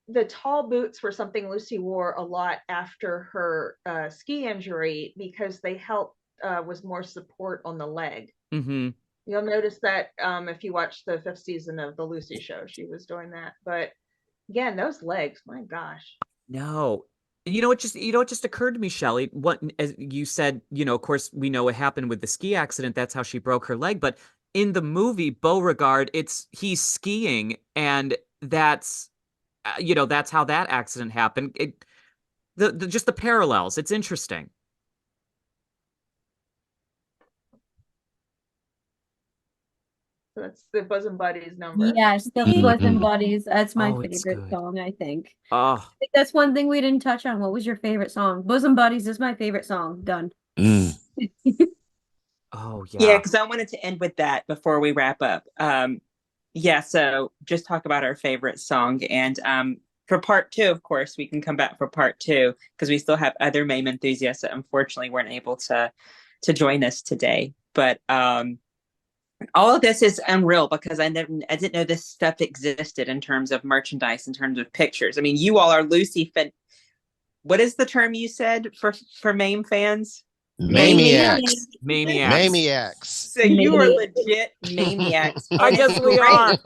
the tall boots were something Lucy wore a lot after her ski injury because they helped, was more support on the leg. Mm-hmm. You'll notice that if you watch the 5th season of the Lucy show, she was doing that. But again, those legs, my gosh. No. What just occurred to me, Shelley, what, as you said, of course we know what happened with the ski accident. That's how she broke her leg. But in the movie Beauregard, he's skiing, and that's that's how that accident happened. Just the parallels. It's interesting. So that's the Bosom Buddies number. Yes, the Bosom Buddies. That's my Oh, it's favorite good. song, I think. Oh, I think that's one thing we didn't touch on. What was your favorite song? Bosom Buddies is my favorite song. Done. oh Yeah, yeah. because I wanted to end with that before we wrap up. Yeah, so just talk about our favorite song. And for part two, of course, we can come back for part two because we still have other Mame enthusiasts that unfortunately weren't able to join us today. But all of this is unreal because I didn't know this stuff existed in terms of merchandise, in terms of pictures. I mean, you all are Lucy fan. What is the term you said for Mame fans? Maniacs. Maniacs. Maniacs. So you are legit maniacs. I And guess it's we great. are.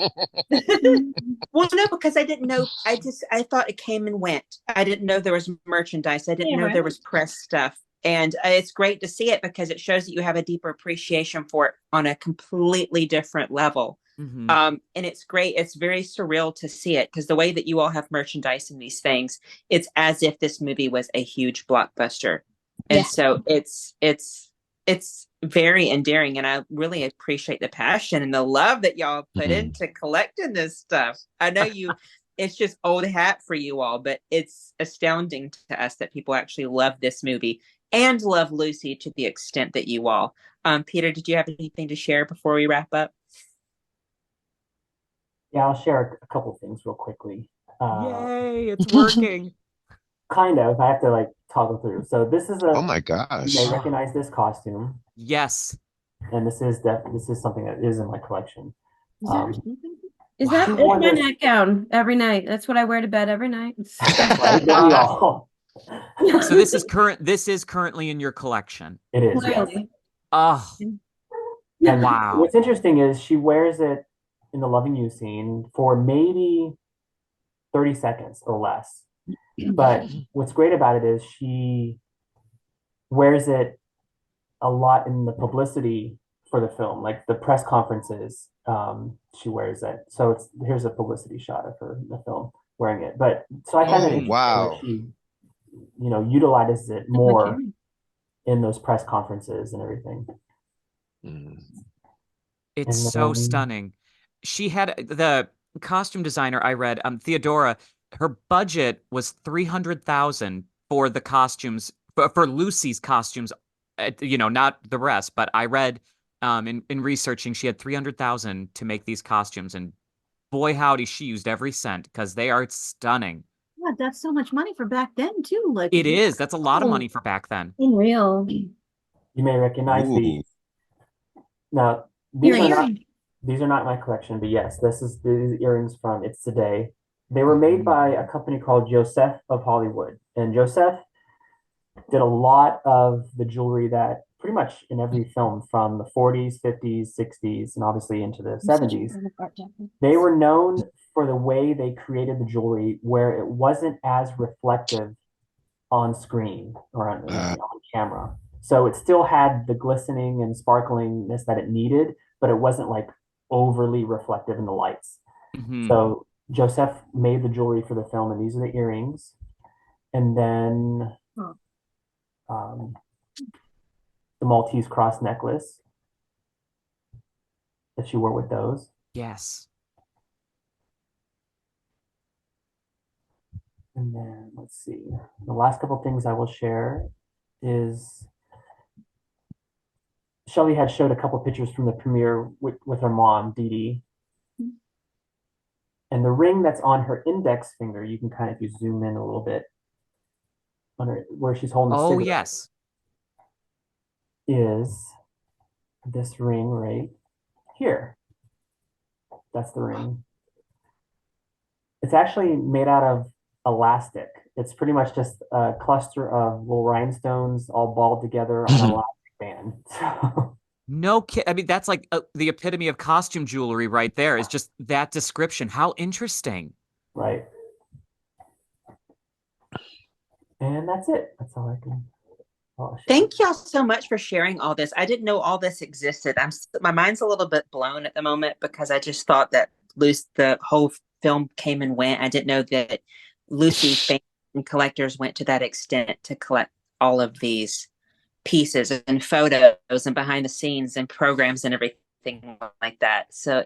Well, no, because I didn't know. I thought it came and went. I didn't know there was merchandise. I didn't know there was press stuff. And it's great to see it because it shows that you have a deeper appreciation for it on a completely different level. Mm-hmm. And it's great. It's very surreal to see it because the way that you all have merchandise in these things, it's as if this movie was a huge blockbuster. And so it's very endearing, and I really appreciate the passion and the love that y'all put into collecting this stuff. I know it's just old hat for you all, but it's astounding to us that people actually love this movie and love Lucy to the extent that you all. Peter, did you have anything to share before we wrap up? Yeah, I'll share a couple things real quickly. Yay, it's working. Kind of. I have to like toggle through. So this is Oh my you gosh. may recognize this costume, Yes. and this is something that is in my collection. Is that Wow. it's my nightgown every night? That's what I wear to bed every night. Right, don't we all? So this is currently in your collection. It is, yes. Clearly. Oh, And wow. what's interesting is she wears it in the Loving You scene for maybe 30 seconds or less. But what's great about it is she wears it a lot in the publicity for the film, like the press conferences. She wears it. So here's a publicity shot of her in the film wearing it. But so I find it interesting wow. that she, utilizes it more in those press conferences and everything. It's And so stunning. She had the costume designer I read, Theodora, her budget was $300,000 for the costumes, for Lucy's costumes, not the rest, but I read in researching she had $300,000 to make these costumes, and boy howdy, she used every cent because they are stunning. Yeah, that's so much money for back then too. Like It is. That's a lot of money for back then. Unreal. you may recognize Ooh. these. Now, these are not my collection, but yes, this is the earrings from It's Today. They were made by a company called Joseph of Hollywood. And Joseph did a lot of the jewelry that pretty much in every film from the 40s, 50s, 60s, and obviously into the 70s. They were known for the way they created the jewelry where it wasn't as reflective on screen or on camera. So it still had the glistening and sparklingness that it needed, but it wasn't like overly reflective in the lights. So Joseph made the jewelry for the film, and these are the earrings. And then Huh. the Maltese cross necklace that she wore with those. Yes. And then let's see. The last couple things I will share is Shelly had showed a couple pictures from the premiere with her mom, Dee Dee. And the ring that's on her index finger, you can kind of, if you zoom in a little bit, on her, where she's holding the Oh, cigarette, yes. is this ring right here. That's the ring. It's actually made out of elastic. It's pretty much just a cluster of little rhinestones all balled together on a elastic band. So, No kid. I mean, that's like the epitome of costume jewelry right there, is just that description. How interesting. right. And that's it. That's all I can. Thank y'all so much for sharing all this. I didn't know all this existed. My mind's a little bit blown at the moment because I just thought that the whole film came and went. I didn't know that Lucy fans and collectors went to that extent to collect all of these pieces and photos and behind the scenes and programs and everything like that. So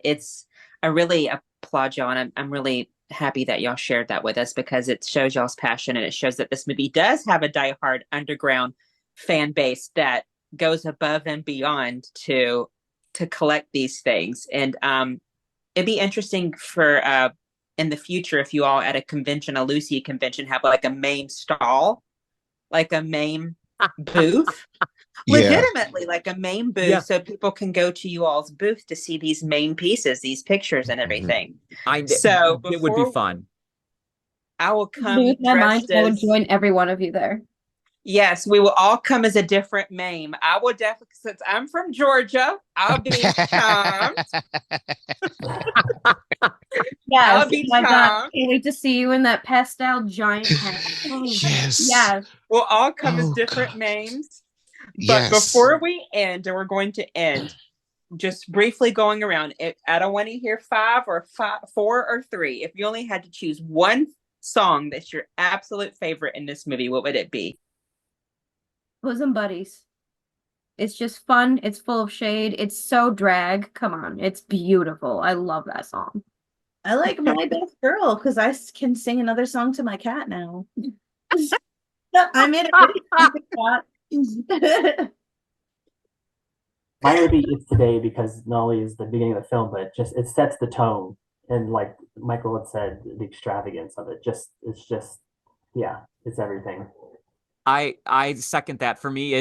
I really applaud y'all, and I'm really happy that y'all shared that with us because it shows y'all's passion and it shows that this movie does have a diehard underground fan base that goes above and beyond to collect these things. And it'd be interesting for in the future if you all at a convention, a Lucy convention, have like a Mame stall, like a Mame booth. Yeah. Legitimately, like a Mame booth, Yeah. so people can go to you all's booth to see these Mame pieces, these pictures and everything. So It would be before fun. I will come Lose my mind, dressed I would as join every one of you there. yes, we will all come as a different Mame. I will definitely, since I'm from Georgia, I'll be charmed. Yes, I'll be oh my God, charmed. can't wait to see you in that pastel giant hat. Yes. Yes. We'll all come as Oh, different God. Mames. But Yes. before we end, and we're going to end, just briefly going around, I don't want to hear four or three. If you only had to choose one song that's your absolute favorite in this movie, what would it be? Bosom Buddies. It's just fun. It's full of shade. It's so drag. Come on. It's beautiful. I love that song. I like My Best Girl because can sing another song to my cat now. I made a cat. Mine would be It's Today because not only is the beginning of the film, but it sets the tone. And like Michael had said, the extravagance of it yeah, it's everything. I second that. For me,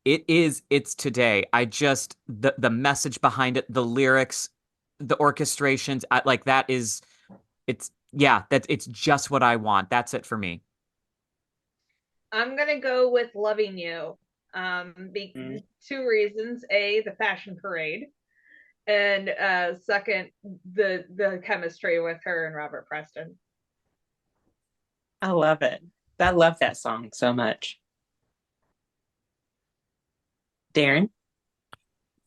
it's today. I just the message behind it, the lyrics, the orchestrations, like that is it's just what I want. That's it for me. I'm gonna go with Loving You. Two reasons: a, the fashion parade, and second, the chemistry with her and Robert Preston. I love it. I love that song so much. Darren?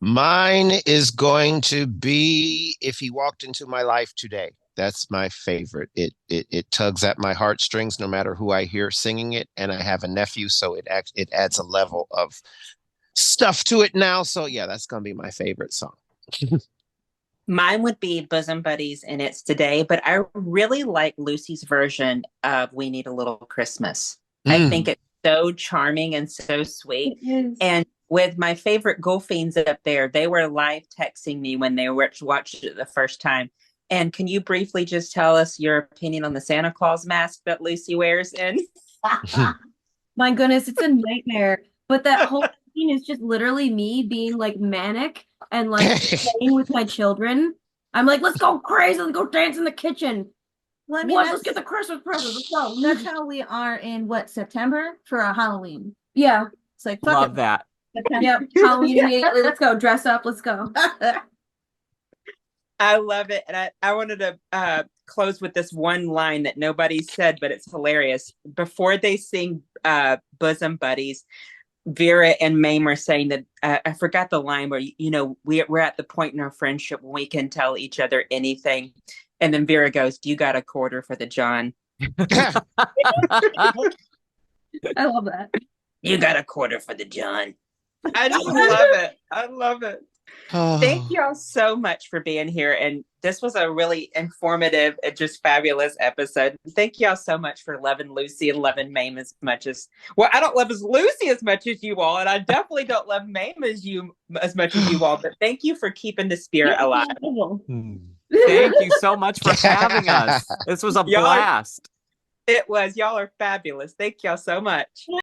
Mine is going to be If He Walked Into My Life Today. That's my favorite. It tugs at my heartstrings no matter who I hear singing it. And I have a nephew, so it adds a level of stuff to it now. So yeah, that's gonna be my favorite song. Mine would be Bosom Buddies and It's Today, but I really like Lucy's version of We Need a Little Christmas. I think it's so charming and so sweet. And with my favorite Goldfiends up there, they were live texting me when they watched it the first time. And can you briefly just tell us your opinion on the Santa Claus mask that Lucy wears in? My goodness, it's a nightmare. But that whole scene is just literally me being like manic and like playing with my children. I'm like, let's go crazy, let's go dance in the kitchen. Well, I mean, Let's get the Christmas presents. Let's go. That's how we are in September for our Halloween. Yeah. It's like fuck Love it. that. Yep. Halloween immediately. Let's go. Dress up. Let's go. I love it. And I wanted to close with this one line that nobody said, but it's hilarious. Before they sing Bosom Buddies, Vera and Mame are saying that I forgot the line where, we're at the point in our friendship when we can tell each other anything. And then Vera goes, "Do you got a quarter for the John?" I love that. You got a quarter for the John. I just love it. I love it. Thank you all so much for being here. And this was a really informative and just fabulous episode. Thank you all so much for loving Lucy and loving Mame as much as, well, I don't love Lucy as much as you all, and I definitely don't love Mame as much as you all, but thank you for keeping the spirit alive. Thank you so much for having us. This was a blast. It was. Y'all are fabulous. Thank y'all so much.